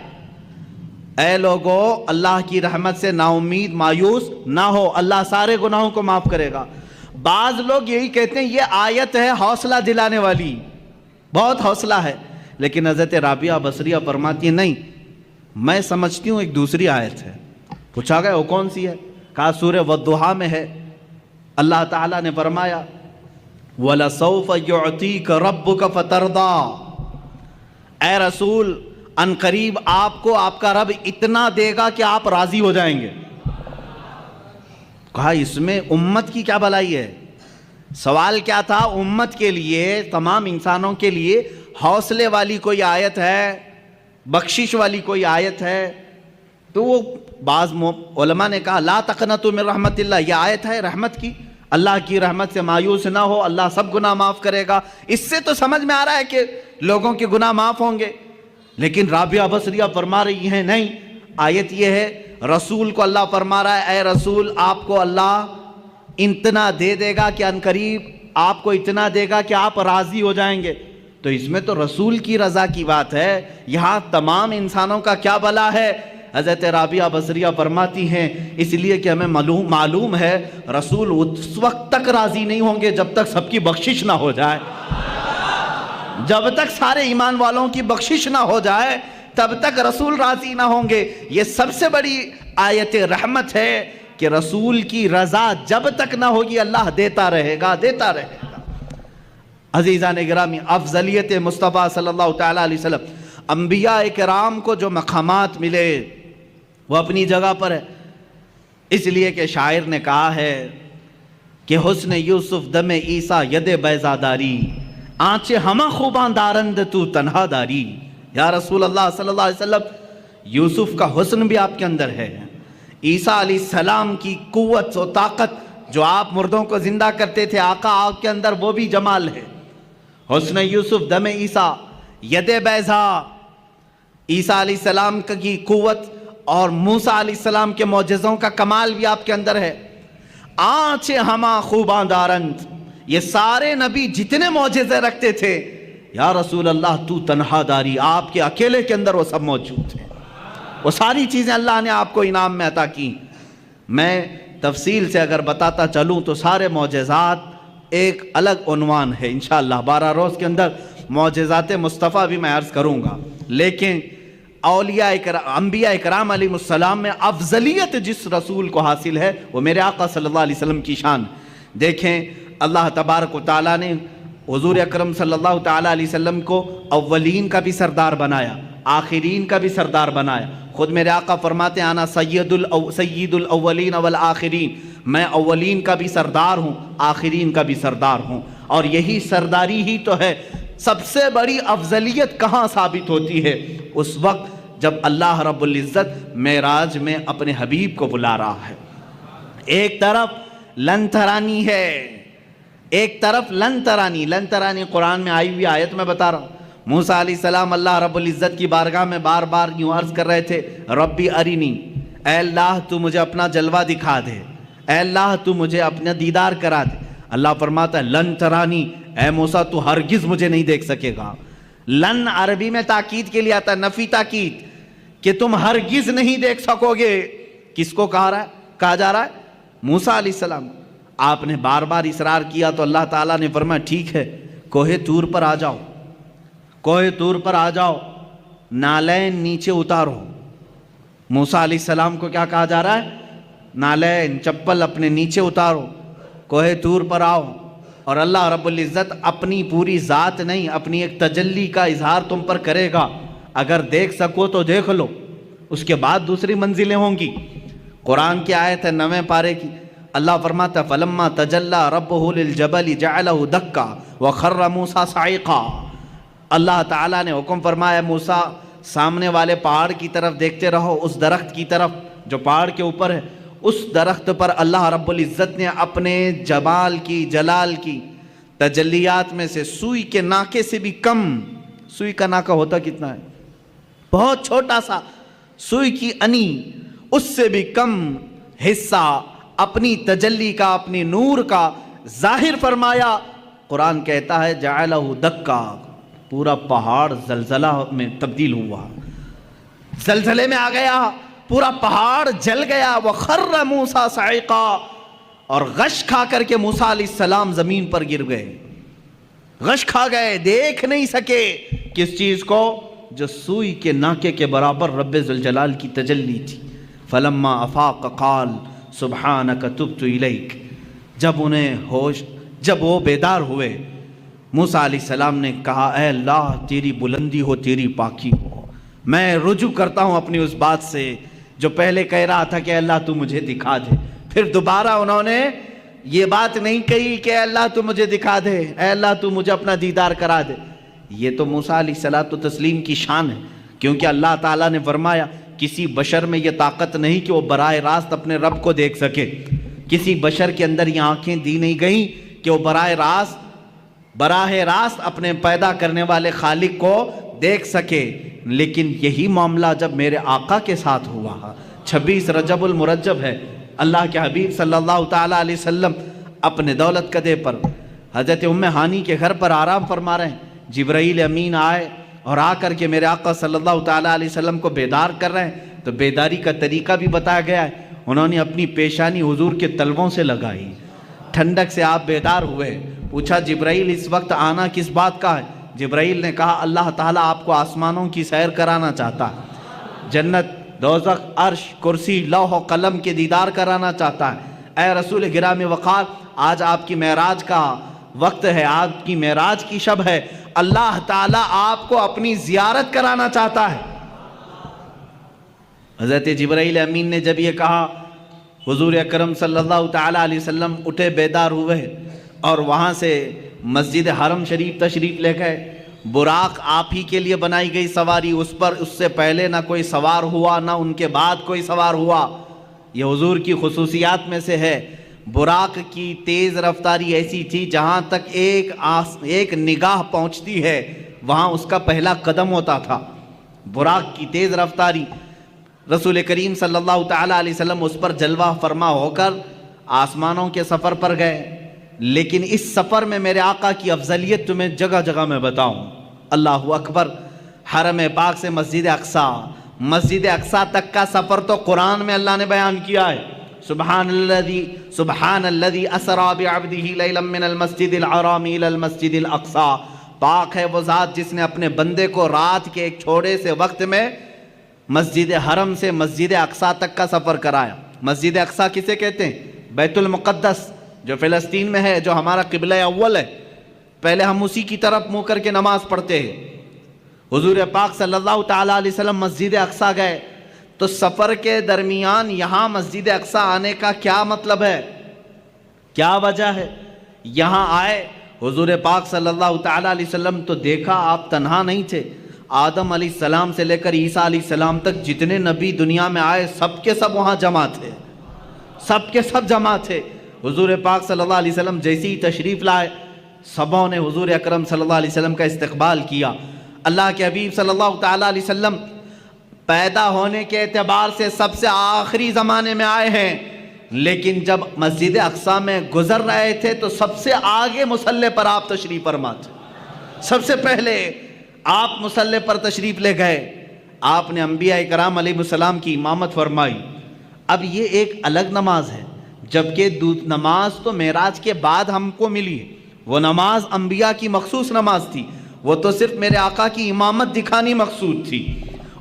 اے لوگو اللہ کی رحمت سے نا امید مایوس نہ ہو، اللہ سارے گناہوں کو معاف کرے گا۔ بعض لوگ یہی کہتے ہیں یہ آیت ہے حوصلہ دلانے والی، بہت حوصلہ ہے، لیکن حضرت رابعہ بصریہ فرماتی ہیں نہیں، میں سمجھتی ہوں ایک دوسری آیت ہے۔ پوچھا گیا وہ کون سی ہے؟ کہا سورہ والضحیٰ میں ہے، اللہ تعالیٰ نے فرمایا وَلَسَوْفَ يُعْطِيكَ رَبُّكَ فَتَرْضَىٰ، اے رسول ان قریب آپ کو آپ کا رب اتنا دے گا کہ آپ راضی ہو جائیں گے۔ کہا اس میں امت کی کیا بھلائی ہے؟ سوال کیا تھا؟ امت کے لیے، تمام انسانوں کے لیے حوصلے والی کوئی آیت ہے، بخشش والی کوئی آیت ہے؟ تو وہ بعض علماء نے کہا لا تقنطوا من رحمت اللہ، یہ آیت ہے رحمت کی، اللہ کی رحمت سے مایوس نہ ہو، اللہ سب گناہ معاف کرے گا۔ اس سے تو سمجھ میں آ رہا ہے کہ لوگوں کے گناہ معاف ہوں گے، لیکن رابعہ بصریہ فرما رہی ہیں نہیں، آیت یہ ہے رسول کو اللہ فرما رہا ہے اے رسول آپ کو اللہ اتنا دے دے گا کہ ان قریب آپ کو اتنا دے گا کہ آپ راضی ہو جائیں گے۔ تو اس میں تو رسول کی رضا کی بات ہے، یہاں تمام انسانوں کا کیا بھلا ہے؟ حضرت رابعہ بصریہ فرماتی ہیں اس لیے کہ ہمیں معلوم ہے رسول اس وقت تک راضی نہیں ہوں گے جب تک سب کی بخشش نہ ہو جائے، جب تک سارے ایمان والوں کی بخشش نہ ہو جائے تب تک رسول راضی نہ ہوں گے۔ یہ سب سے بڑی آیت رحمت ہے کہ رسول کی رضا جب تک نہ ہوگی اللہ دیتا رہے گا، دیتا رہے گا۔ عزیزان گرامی، افضلیت مصطفیٰ صلی اللہ تعالیٰ علیہ وسلم، انبیاء کرام کو جو مقامات ملے وہ اپنی جگہ پر ہے، اس لیے کہ شاعر نے کہا ہے کہ حسن یوسف دم عیسیٰ ید بیضاداری، آنچے ہمہ خوباں دارند تو تنہا داری۔ یا رسول اللہ صلی اللہ علیہ وسلم، یوسف کا حسن بھی آپ کے اندر ہے، عیسیٰ علیہ السلام کی قوت و طاقت جو آپ مردوں کو زندہ کرتے تھے آقا آپ کے اندر وہ بھی جمال ہے۔ حسن یوسف دم عیسیٰ ید بیضا، عیسیٰ علیہ السلام کی قوت اور موسیٰ علیہ السلام کے معجزوں کا کمال بھی آپ کے اندر ہے۔ آنچے ہما خوباں دارند، یہ سارے نبی جتنے معجزے رکھتے تھے یا رسول اللہ تو تنہا داری، آپ کے اکیلے کے اندر وہ سب موجود ہیں، وہ ساری چیزیں اللہ نے آپ کو انعام میں عطا کی۔ میں تفصیل سے اگر بتاتا چلوں تو سارے معجزات ایک الگ عنوان ہے، انشاءاللہ 12 روز کے اندر معجزات مصطفیٰ بھی میں عرض کروں گا، لیکن اولیاء انبیاء اکرام علیہ السلام میں افضلیت جس رسول کو حاصل ہے وہ میرے آقا صلی اللہ علیہ وسلم کی شان۔ دیکھیں اللہ تبارک و تعالیٰ نے حضور اکرم صلی اللہ تعالیٰ علیہ وسلم کو اولین کا بھی سردار بنایا، آخرین کا بھی سردار بنایا۔ خود میرے آقا فرماتے ہیں انا سید الاولین والآخرین، میں اولین کا بھی سردار ہوں، آخرین کا بھی سردار ہوں، اور یہی سرداری ہی تو ہے۔ سب سے بڑی افضلیت کہاں ثابت ہوتی ہے؟ اس وقت جب اللہ رب العزت معراج میں اپنے حبیب کو بلا رہا ہے، ایک طرف لن ترانی ہے، ایک طرف لن ترانی قرآن میں آئی ہوئی آیت میں بتا رہا ہوں۔ موسیٰ علیہ السلام اللہ رب العزت کی بارگاہ میں بار بار یوں عرض کر رہے تھے ربی ارینی، اے اللہ تو مجھے اپنا جلوہ دکھا دے، اے اللہ تو مجھے اپنا دیدار کرا دے۔ اللہ فرماتا ہے لن ترانی، اے موسیٰ تو ہرگز مجھے نہیں دیکھ سکے گا۔ لن عربی میں تاکید کے لیے آتا ہے، نفی تاکید، کہ تم ہرگز نہیں دیکھ سکو گے۔ کس کو کہا جا رہا ہے؟ موسیٰ علیہ السلام۔ آپ نے بار بار اصرار کیا تو اللہ تعالیٰ نے فرمایا ٹھیک ہے، کوہ طور پر آ جاؤ، کوہ طور پر آ جاؤ، نالین نیچے اتارو۔ موسیٰ علیہ السلام کو کیا کہا جا رہا ہے؟ نالین، چپل اپنے نیچے اتارو، کوہ طور پر آؤ، اور اللہ رب العزت اپنی پوری ذات نہیں اپنی ایک تجلی کا اظہار تم پر کرے گا۔ اگر دیکھ سکو تو دیکھ لو، اس کے بعد دوسری منزلیں ہوں گی۔ قرآن کی آیت ہے 9ویں پارے کی، اللہ فرماتا ہے فَلَمَّا تَجَلَّى رَبُّهُ لِلْجَبَلِ جَعَلَهُ دَكَّا وَخَرَّ مُوسَىٰ صَعِقًا۔ اللہ تعالیٰ نے حکم فرمایا موسیٰ سامنے والے پہاڑ کی طرف دیکھتے رہو، اس درخت کی طرف جو پہاڑ کے اوپر ہے، اس درخت پر اللہ رب العزت نے اپنے جمال کی، جلال کی تجلیات میں سے سوئی کے ناکے سے بھی کم، سوئی کا ناکہ ہوتا کتنا ہے؟ بہت چھوٹا سا، سوئی کی انی، اس سے بھی کم حصہ اپنی تجلی کا، اپنی نور کا ظاہر فرمایا۔ قرآن کہتا ہے جعلہ دکا، پورا پہاڑ زلزلہ میں تبدیل ہوا، زلزلے میں آ گیا، پورا پہاڑ جل گیا۔ وَخَرَّ مُوسَىٰ صَعِقًا، اور غش کھا کر کے موسیٰ علیہ السلام زمین پر گر گئے، غش کھا گئے، دیکھ نہیں سکے کس چیز کو؟ جو سوئی کے ناکے کے برابر رب ذوالجلال کی تجلی تھی۔ فَلَمَّا أَفَاقَ قَالَ سُبْحَانَكَ تُبْتُ إِلَيْكَ، جب وہ بیدار ہوئے، موسیٰ علیہ السلام نے کہا اے اللہ تیری بلندی ہو، تیری پاکی ہو، میں رجوع کرتا ہوں اپنی اس بات سے جو پہلے کہہ رہا تھا کہ اللہ تو مجھے دکھا دے۔ پھر دوبارہ انہوں نے یہ بات نہیں کہی کہ اے اللہ تو مجھے دکھا دے، اے اللہ تو مجھے اپنا دیدار کرا دے۔ یہ تو موسیٰ علیہ الصلوۃ والتسلیم کی شان ہے، کیونکہ اللہ تعالیٰ نے فرمایا کسی بشر میں یہ طاقت نہیں کہ وہ براہ راست اپنے رب کو دیکھ سکے، کسی بشر کے اندر یہ آنکھیں دی نہیں گئیں کہ وہ براہ راست اپنے پیدا کرنے والے خالق کو دیکھ سکے۔ لیکن یہی معاملہ جب میرے آقا کے ساتھ ہوا، 26 رجب المرجب ہے، اللہ کے حبیب صلی اللہ تعالیٰ علیہ وسلم اپنے دولت قدے پر حضرت ام ہانی کے گھر پر آرام فرما رہے ہیں، جبرائیل امین آئے اور آ کر کے میرے آقا صلی اللہ تعالیٰ علیہ وسلم کو بیدار کر رہے ہیں۔ تو بیداری کا طریقہ بھی بتایا گیا ہے، انہوں نے اپنی پیشانی حضور کے تلووں سے لگائی، ٹھنڈک سے آپ بیدار ہوئے۔ پوچھا جبرائیل اس وقت آنا کس بات کا ہے؟ جبرائیل نے کہا اللہ تعالیٰ آپ کو آسمانوں کی سیر کرانا چاہتا ہے، جنت، دوزخ، عرش، کرسی، لوح و قلم کے دیدار کرانا چاہتا ہے۔ اے رسول گرامی وقار، آج آپ کی معراج کا وقت ہے، آج کی معراج کی شب ہے، اللہ تعالیٰ آپ کو اپنی زیارت کرانا چاہتا ہے۔ حضرت جبرائیل امین نے جب یہ کہا، حضور اکرم صلی اللہ تعالیٰ علیہ وسلم اٹھے، بیدار ہوئے اور وہاں سے مسجد حرم شریف تشریف لے گئے۔ براق آپ ہی کے لیے بنائی گئی سواری، اس پر اس سے پہلے نہ کوئی سوار ہوا، نہ ان کے بعد کوئی سوار ہوا۔ یہ حضور کی خصوصیات میں سے ہے۔ براق کی تیز رفتاری ایسی تھی جہاں تک ایک نگاہ پہنچتی ہے وہاں اس کا پہلا قدم ہوتا تھا۔ براق کی تیز رفتاری، رسول کریم صلی اللہ تعالیٰ علیہ وسلم اس پر جلوہ فرما ہو کر آسمانوں کے سفر پر گئے۔ لیکن اس سفر میں میرے آقا کی افضلیت تمہیں جگہ جگہ میں بتاؤں۔ اللہ اکبر، حرم پاک سے مسجد اقصی تک کا سفر تو قرآن میں اللہ نے بیان کیا ہے۔ سبحان الذی اسری بعبدہ لیلا من المسجد الحرام الی المسجد الاقصی، پاک ہے وہ ذات جس نے اپنے بندے کو رات کے ایک چھوٹے سے وقت میں مسجد حرم سے مسجد اقصی تک کا سفر کرایا۔ مسجد اقصی کسے کہتے ہیں؟ بیت المقدس جو فلسطین میں ہے، جو ہمارا قبلہ اول ہے، پہلے ہم اسی کی طرف منہ کر کے نماز پڑھتے ہیں۔ حضور پاک صلی اللہ تعالیٰ علیہ وسلم مسجد اقصی گئے، تو سفر کے درمیان یہاں مسجد اقصی آنے کا کیا مطلب ہے، کیا وجہ ہے؟ یہاں آئے حضور پاک صلی اللہ تعالیٰ علیہ وسلم تو دیکھا آپ تنہا نہیں تھے، آدم علیہ السلام سے لے کر عیسیٰ علیہ السلام تک جتنے نبی دنیا میں آئے سب کے سب وہاں جمع تھے، سب کے سب جمع تھے۔ حضور پاک صلی اللہ علیہ وسلم جیسی ہی تشریف لائے، سبوں نے حضور اکرم صلی اللہ علیہ وسلم کا استقبال کیا۔ اللہ کے حبیب صلی اللہ تعالیٰ علیہ وسلم پیدا ہونے کے اعتبار سے سب سے آخری زمانے میں آئے ہیں، لیکن جب مسجد اقصی میں گزر رہے تھے تو سب سے آگے مصلی پر آپ تشریف فرما تھے، سب سے پہلے آپ مصلی پر تشریف لے گئے، آپ نے انبیاء کرام علیہ السلام کی امامت فرمائی۔ اب یہ ایک الگ نماز ہے، جبکہ نماز تو معراج کے بعد ہم کو ملی ہے، وہ نماز انبیاء کی مخصوص نماز تھی، وہ تو صرف میرے آقا کی امامت دکھانی مقصود تھی۔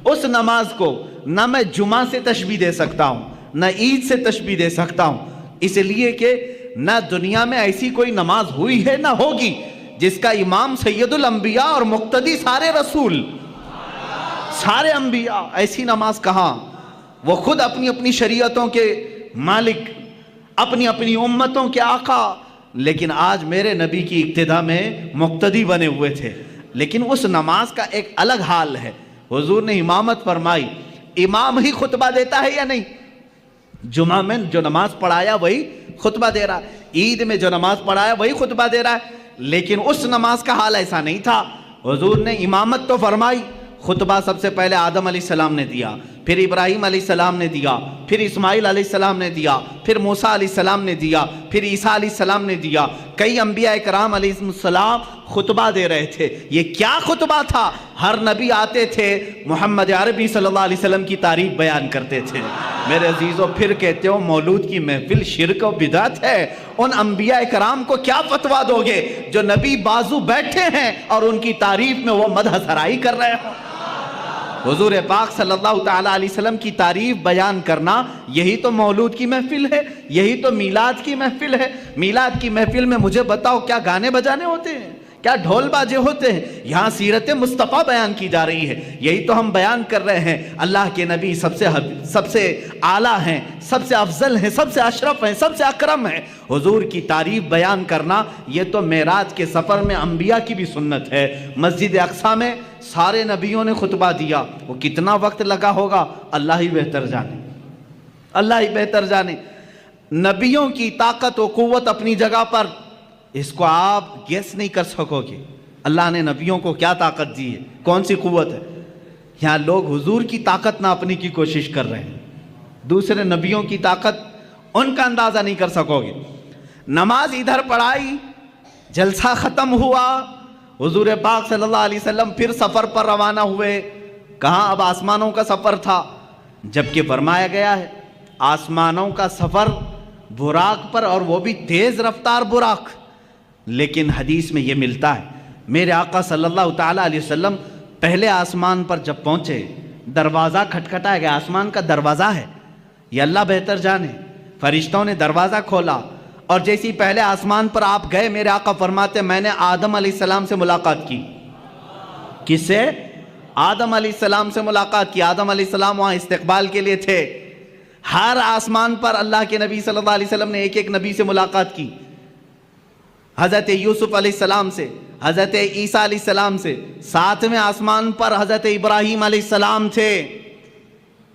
اس نماز کو نہ میں جمعہ سے تشبیہ دے سکتا ہوں، نہ عید سے تشبیہ دے سکتا ہوں، اس لیے کہ نہ دنیا میں ایسی کوئی نماز ہوئی ہے نہ ہوگی جس کا امام سید الانبیاء اور مقتدی سارے رسول، سارے انبیاء۔ ایسی نماز کہاں؟ وہ خود اپنی اپنی شریعتوں کے مالک، اپنی اپنی امتوں کے آقا، لیکن آج میرے نبی کی اقتداء میں مقتدی بنے ہوئے تھے۔ لیکن اس نماز کا ایک الگ حال ہے، حضور نے امامت فرمائی، امام ہی خطبہ دیتا ہے یا نہیں؟ جمعہ میں جو نماز پڑھایا وہی خطبہ دے رہا ہے، عید میں جو نماز پڑھایا وہی خطبہ دے رہا ہے، لیکن اس نماز کا حال ایسا نہیں تھا۔ حضور نے امامت تو فرمائی، خطبہ سب سے پہلے آدم علیہ السلام نے دیا، پھر ابراہیم علیہ السلام نے دیا، پھر اسماعیل علیہ السلام نے دیا، پھر موسیٰ علیہ السلام نے دیا، پھر عیسیٰ علیہ السلام نے دیا۔ کئی انبیاء کرام علیہ السلام خطبہ دے رہے تھے۔ یہ کیا خطبہ تھا؟ ہر نبی آتے تھے، محمد عربی صلی اللہ علیہ وسلم کی تعریف بیان کرتے تھے۔ میرے عزیزوں، پھر کہتے ہو مولود کی محفل شرک و بدعت ہے۔ ان انبیاء کرام کو کیا فتویٰ دو گے جو نبی بازو بیٹھے ہیں اور ان کی تعریف میں وہ مدح سرائی کر رہے ہوں؟ حضور پاک صلی اللہ تعالیٰ علیہ وسلم کی تعریف بیان کرنا، یہی تو مولود کی محفل ہے، یہی تو میلاد کی محفل ہے۔ میلاد کی محفل میں مجھے بتاؤ کیا گانے بجانے ہوتے ہیں؟ کیا ڈھول باجے ہوتے ہیں؟ یہاں سیرت مصطفیٰ بیان کی جا رہی ہے۔ یہی تو ہم بیان کر رہے ہیں، اللہ کے نبی سب سے اعلیٰ ہیں، سب سے افضل ہیں، سب سے اشرف ہیں، سب سے اکرم ہیں۔ حضور کی تعریف بیان کرنا، یہ تو معراج کے سفر میں انبیاء کی بھی سنت ہے۔ مسجد اقصیٰ میں سارے نبیوں نے خطبہ دیا، وہ کتنا وقت لگا ہوگا اللہ ہی بہتر جانے، اللہ ہی بہتر جانے۔ نبیوں کی طاقت و قوت اپنی جگہ پر، اس کو آپ گیس نہیں کر سکو گے۔ اللہ نے نبیوں کو کیا طاقت دی ہے، کون سی قوت ہے؟ یہاں لوگ حضور کی طاقت ناپنے کی کوشش کر رہے ہیں، دوسرے نبیوں کی طاقت ان کا اندازہ نہیں کر سکو گے۔ نماز ادھر پڑھائی، جلسہ ختم ہوا، حضور پاک صلی اللہ علیہ وسلم پھر سفر پر روانہ ہوئے۔ کہاں؟ اب آسمانوں کا سفر تھا، جبکہ فرمایا گیا ہے آسمانوں کا سفر براق پر، اور وہ بھی تیز رفتار براق۔ لیکن حدیث میں یہ ملتا ہے، میرے آقا صلی اللہ تعالیٰ علیہ وسلم پہلے آسمان پر جب پہنچے، دروازہ کھٹکھٹایا گیا، آسمان کا دروازہ ہے، یہ اللہ بہتر جانے۔ فرشتوں نے دروازہ کھولا، اور جیسی پہلے آسمان پر آپ گئے، میرے آقا فرماتے میں نے آدم علیہ السلام سے ملاقات کی۔ کس سے؟ آدم علیہ السلام سے ملاقات کی۔ آدم علیہ السلام وہاں استقبال کے لیے تھے۔ ہر آسمان پر اللہ کے نبی صلی اللہ علیہ وسلم نے ایک ایک نبی سے ملاقات کی، حضرت یوسف علیہ السلام سے، حضرت عیسیٰ علیہ السلام سے، ساتویں آسمان پر حضرت ابراہیم علیہ السلام تھے۔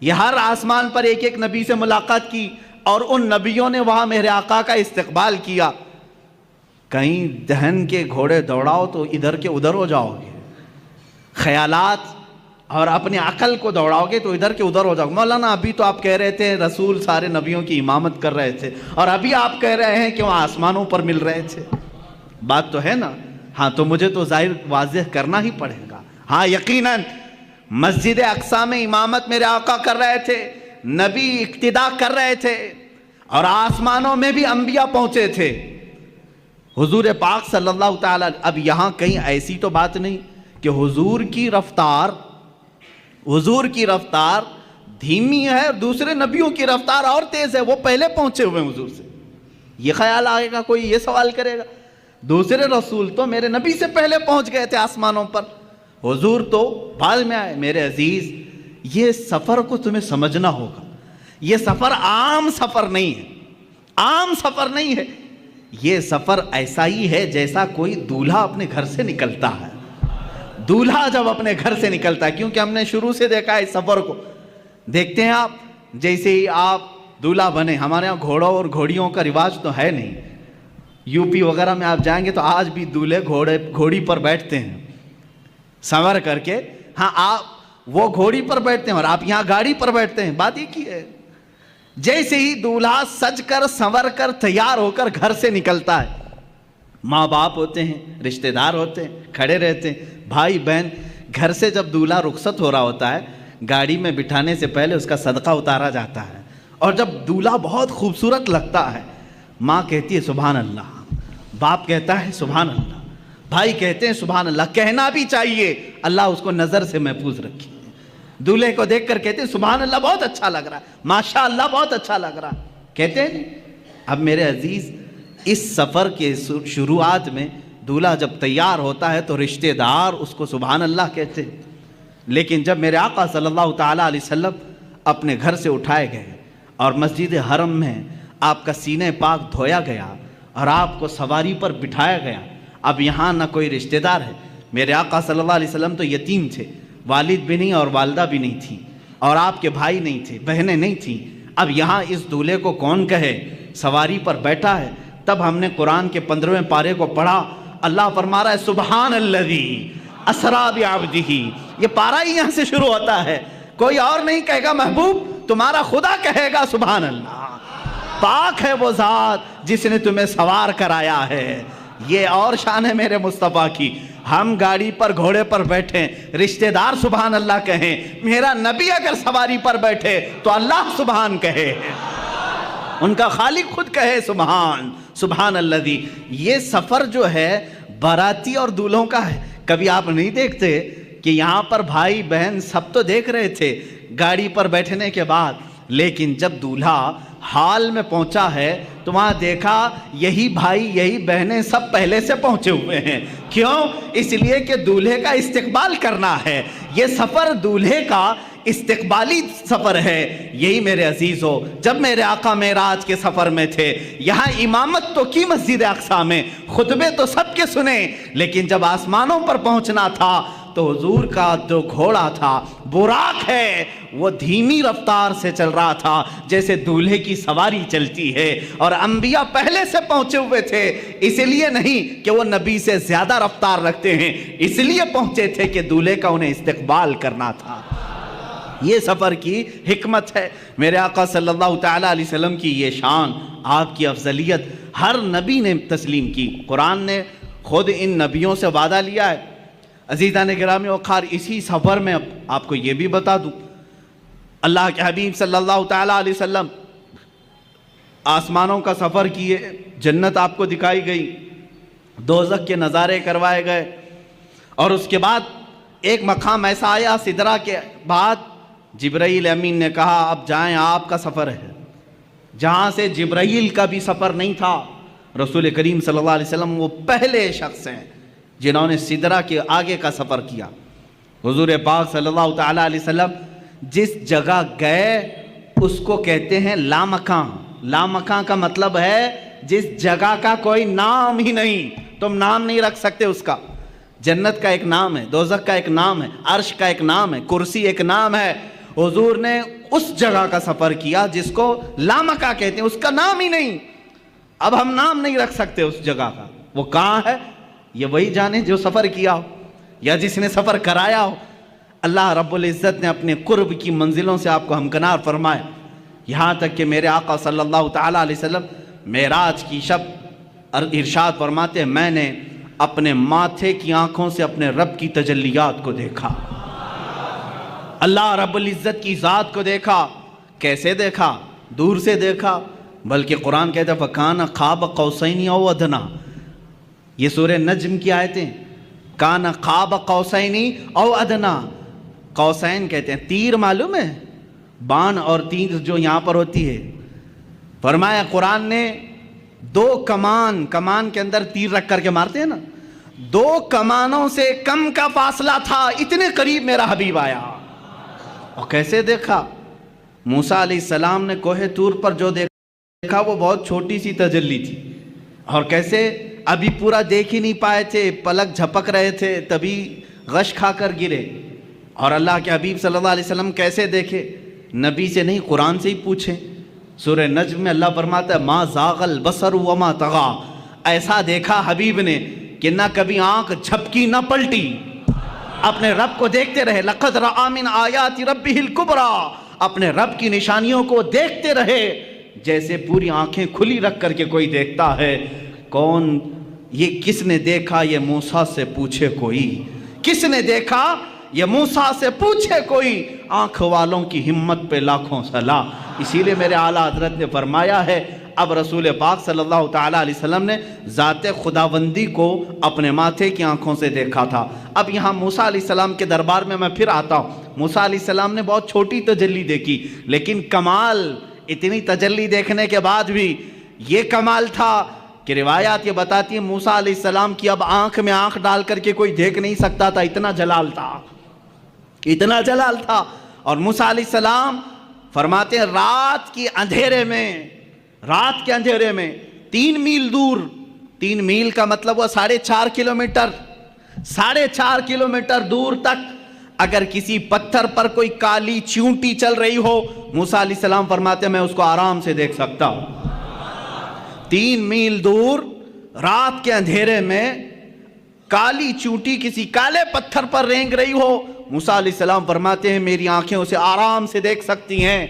یہ ہر آسمان پر ایک ایک نبی سے ملاقات کی، اور ان نبیوں نے وہاں میرے آقا کا استقبال کیا۔ کہیں دہن کے گھوڑے دوڑاؤ تو ادھر کے ادھر ہو جاؤ گے، خیالات اور اپنے عقل کو دوڑاؤ گے تو ادھر کے ادھر ہو جاؤ گے۔ مولانا ابھی تو آپ کہہ رہے تھے رسول سارے نبیوں کی امامت کر رہے تھے، اور ابھی آپ کہہ رہے ہیں کہ وہ آسمانوں پر مل رہے تھے۔ بات تو ہے نا؟ ہاں، تو مجھے تو ظاہر واضح کرنا ہی پڑے گا۔ ہاں یقیناً مسجد اقصیٰ میں امامت میرے آقا کر رہے تھے، نبی اقتداء کر رہے تھے، اور آسمانوں میں بھی انبیاء پہنچے تھے۔ حضور پاک صلی اللہ تعالیٰ، اب یہاں کہیں ایسی تو بات نہیں کہ حضور کی رفتار دھیمی ہے اور دوسرے نبیوں کی رفتار اور تیز ہے، وہ پہلے پہنچے ہوئے حضور سے۔ یہ خیال آئے گا، کوئی یہ سوال کرے گا دوسرے رسول تو میرے نبی سے پہلے پہنچ گئے تھے آسمانوں پر، حضور تو بعد میں آئے۔ میرے عزیز، یہ سفر کو تمہیں سمجھنا ہوگا۔ یہ سفر عام سفر نہیں ہے، عام سفر نہیں ہے۔ یہ سفر ایسا ہی ہے جیسا کوئی دولہا اپنے گھر سے نکلتا ہے۔ دولہا جب اپنے گھر سے نکلتا ہے، کیونکہ ہم نے شروع سے دیکھا ہے اس سفر کو۔ دیکھتے ہیں آپ، جیسے ہی آپ دولہا بنے، ہمارے ہاں گھوڑوں اور گھوڑیوں کا رواج تو ہے نہیں، یو پی وغیرہ میں آپ جائیں گے تو آج بھی دولہے گھوڑی پر بیٹھتے ہیں سنور کر کے۔ ہاں، آپ وہ گھوڑی پر بیٹھتے ہیں اور آپ یہاں گاڑی پر بیٹھتے ہیں، بات ایک ہی ہے۔ جیسے ہی دولہا سج کر سنور کر تیار ہو کر گھر سے نکلتا ہے، ماں باپ ہوتے ہیں، رشتہ دار ہوتے ہیں، کھڑے رہتے ہیں، بھائی بہن۔ گھر سے جب دولہا رخصت ہو رہا ہوتا ہے، گاڑی میں بٹھانے سے پہلے اس کا صدقہ اتارا جاتا ہے، اور جب دولہا بہت خوبصورت لگتا ہے، ماں کہتی ہے سبحان اللہ، باپ کہتا ہے سبحان اللہ، بھائی کہتے ہیں سبحان اللہ۔ کہنا بھی چاہیے، اللہ اس کو نظر سے محفوظ رکھے۔ دولہے کو دیکھ کر کہتے ہیں سبحان اللہ، بہت اچھا لگ رہا ہے، ماشاء اللہ بہت اچھا لگ رہا ہے، کہتے ہیں۔ اب میرے عزیز، اس سفر کے شروعات میں دولہا جب تیار ہوتا ہے تو رشتہ دار اس کو سبحان اللہ کہتے ہیں، لیکن جب میرے آقا صلی اللہ تعالیٰ علیہ وسلم اپنے گھر سے اٹھائے گئے اور مسجد حرم میں آپ کا سینہ پاک دھویا گیا اور آپ کو سواری پر بٹھایا گیا، اب یہاں نہ کوئی رشتہ دار ہے۔ میرے آقا صلی اللہ علیہ وسلم تو یتیم تھے، والد بھی نہیں اور والدہ بھی نہیں تھی، اور آپ کے بھائی نہیں تھے، بہنیں نہیں تھیں۔ اب یہاں اس دولہے کو کون کہے، سواری پر بیٹھا ہے۔ تب ہم نے قرآن کے 15ویں پارے کو پڑھا، اللہ فرما رہا ہے سبحان الذی اسریٰ بعبدہ۔ یہ پارہ ہی یہاں سے شروع ہوتا ہے۔ کوئی اور نہیں کہے گا محبوب، تمہارا خدا کہے گا سبحان اللہ، پاک ہے وہ ذات جس نے تمہیں سوار کرایا ہے۔ یہ اور شان ہے میرے مصطفیٰ کی۔ ہم گاڑی پر گھوڑے پر بیٹھیں، رشتہ دار سبحان اللہ کہیں، میرا نبی اگر سواری پر بیٹھے تو اللہ سبحان کہے، ان کا خالق خود کہے سبحان سبحان الذی۔ یہ سفر جو ہے باراتی اور دولہوں کا ہے۔ کبھی آپ نہیں دیکھتے کہ یہاں پر بھائی بہن سب تو دیکھ رہے تھے گاڑی پر بیٹھنے کے بعد، لیکن جب دولہا حال میں پہنچا ہے تو وہاں دیکھا یہی بھائی یہی بہنیں سب پہلے سے پہنچے ہوئے ہیں۔ کیوں؟ اس لیے کہ دولہے کا استقبال کرنا ہے۔ یہ سفر دولہے کا استقبالی سفر ہے۔ یہی میرے عزیزو، جب میرے آقا معراج کے سفر میں تھے، یہاں امامت تو کی مسجد اقصیٰ میں، خطبے تو سب کے سنے، لیکن جب آسمانوں پر پہنچنا تھا تو حضور کا جو گھوڑا تھا براق ہے، وہ دھیمی رفتار سے چل رہا تھا جیسے دولہے کی سواری چلتی ہے، اور انبیاء پہلے سے پہنچے ہوئے تھے۔ اس لیے نہیں کہ وہ نبی سے زیادہ رفتار رکھتے ہیں، اس لیے پہنچے تھے کہ دولہے کا انہیں استقبال کرنا تھا۔ یہ سفر کی حکمت ہے۔ میرے آقا صلی اللہ تعالیٰ علیہ وسلم کی یہ شان، آپ کی افضلیت ہر نبی نے تسلیم کی۔ قرآن نے خود ان نبیوں سے وعدہ لیا ہے۔ عزیزان گرامی وقار، اسی سفر میں آپ کو یہ بھی بتا دوں، اللہ کے حبیب صلی اللہ تعالیٰ علیہ وسلم آسمانوں کا سفر کیے، جنت آپ کو دکھائی گئی، دوزخ کے نظارے کروائے گئے، اور اس کے بعد ایک مقام ایسا آیا سدرہ کے بعد جبرائیل امین نے کہا اب جائیں، آپ کا سفر ہے، جہاں سے جبرائیل کا بھی سفر نہیں تھا۔ رسول کریم صلی اللہ علیہ وسلم وہ پہلے شخص ہیں جنہوں نے سدرہ کے آگے کا سفر کیا۔ حضور پاک صلی اللہ تعالیٰ علیہ وسلم جس جگہ گئے اس کو کہتے ہیں لامکان۔ لامکان کا مطلب ہے جس جگہ کا کوئی نام ہی نہیں، تم نام نہیں رکھ سکتے اس کا۔ جنت کا ایک نام ہے، دوزخ کا ایک نام ہے، عرش کا ایک نام ہے، کرسی ایک نام ہے۔ حضور نے اس جگہ کا سفر کیا جس کو لامکان کہتے ہیں، اس کا نام ہی نہیں۔ اب ہم نام نہیں رکھ سکتے اس جگہ کا، وہ کہاں ہے یہ وہی جانے جو سفر کیا ہو یا جس نے سفر کرایا ہو۔ اللہ رب العزت نے اپنے قرب کی منزلوں سے آپ کو ہمکنار فرمائے، یہاں تک کہ میرے آقا صلی اللہ تعالیٰ علیہ وسلم معراج کی شب ارشاد فرماتے ہیں میں نے اپنے ماتھے کی آنکھوں سے اپنے رب کی تجلیات کو دیکھا، اللہ رب العزت کی ذات کو دیکھا۔ کیسے دیکھا؟ دور سے دیکھا، بلکہ قرآن کہتا ہے فَكَانَ قَابَ قَوْسَيْنِ أَوْ أَدْنَىٰ۔ یہ سورہ نجم کی آیتیں، کان قاب قوسین او ادنا۔ قوسین کہتے ہیں تیر، معلوم ہے بان اور تیر جو یہاں پر ہوتی ہے۔ فرمایا قرآن نے دو کمان کے اندر تیر رکھ کر کے مارتے ہیں نا، دو کمانوں سے کم کا فاصلہ تھا، اتنے قریب میرا حبیب آیا۔ اور کیسے دیکھا؟ موسیٰ علیہ السلام نے کوہ طور پر جو دیکھا وہ بہت چھوٹی سی تجلی تھی، اور کیسے ابھی پورا دیکھ ہی نہیں پائے تھے، پلک جھپک رہے تھے، تبھی غش کھا کر گرے۔ اور اللہ کے حبیب صلی اللہ علیہ وسلم کیسے دیکھے؟ نبی سے نہیں، قرآن سے ہی پوچھیں۔ سورہ نجم میں اللہ فرماتا ہے ما زاغ البصر وما طغا، ایسا دیکھا حبیب نے کہ نہ کبھی آنکھ جھپکی نہ پلٹی، اپنے رب کو دیکھتے رہے۔ لقد رأى من آیات ربہ الکبریٰ، اپنے رب کی نشانیوں کو دیکھتے رہے جیسے پوری آنکھیں کھلی رکھ کر کے کوئی دیکھتا ہے۔ کون یہ؟ کس نے دیکھا؟ یہ موسیٰ سے پوچھے کوئی۔ کس نے دیکھا؟ یہ موسیٰ سے پوچھے کوئی۔ آنکھ والوں کی ہمت پہ لاکھوں سلام۔ اسی لیے میرے اعلیٰ حضرت نے فرمایا ہے اب رسول پاک صلی اللہ تعالیٰ علیہ وسلم نے ذات خداوندی کو اپنے ماتھے کی آنکھوں سے دیکھا تھا۔ اب یہاں موسیٰ علیہ السلام کے دربار میں پھر آتا ہوں۔ موسیٰ علیہ السلام نے بہت چھوٹی تجلی دیکھی، لیکن کمال اتنی تجلی دیکھنے کے بعد بھی یہ کمال تھا کہ روایات یہ بتاتی ہیں موسیٰ علیہ السلام کی اب آنکھ میں آنکھ ڈال کر کے کوئی دیکھ نہیں سکتا تھا، اتنا جلال تھا، اتنا جلال تھا۔ اور موسیٰ علیہ السلام فرماتے ہیں رات کے اندھیرے میں 3 میل دور، 3 میل کا مطلب وہ 4.5 کلومیٹر، 4.5 کلومیٹر دور تک اگر کسی پتھر پر کوئی کالی چیونٹی چل رہی ہو، موسیٰ علیہ السلام فرماتے ہیں میں اس کو آرام سے دیکھ سکتا ہوں۔ 3 میل دور رات کے اندھیرے میں کالی چونٹی کسی کالے پتھر پر رینگ رہی ہو، موسیٰ علیہ السلام فرماتے ہیں میری آنکھیں اسے آرام سے دیکھ سکتی ہیں۔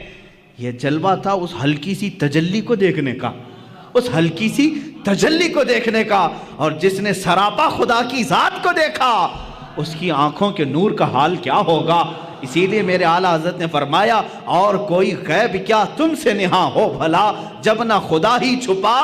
یہ جلوہ تھا اس ہلکی سی تجلی کو دیکھنے کا، اس ہلکی سی تجلی کو دیکھنے کا، اور جس نے سراپا خدا کی ذات کو دیکھا اس کی آنکھوں کے نور کا حال کیا ہوگا۔ اسی لیے میرے اعلیٰ حضرت نے فرمایا اور کوئی غیب کیا تم سے نہاں ہو بھلا، جب نہ خدا ہی چھپا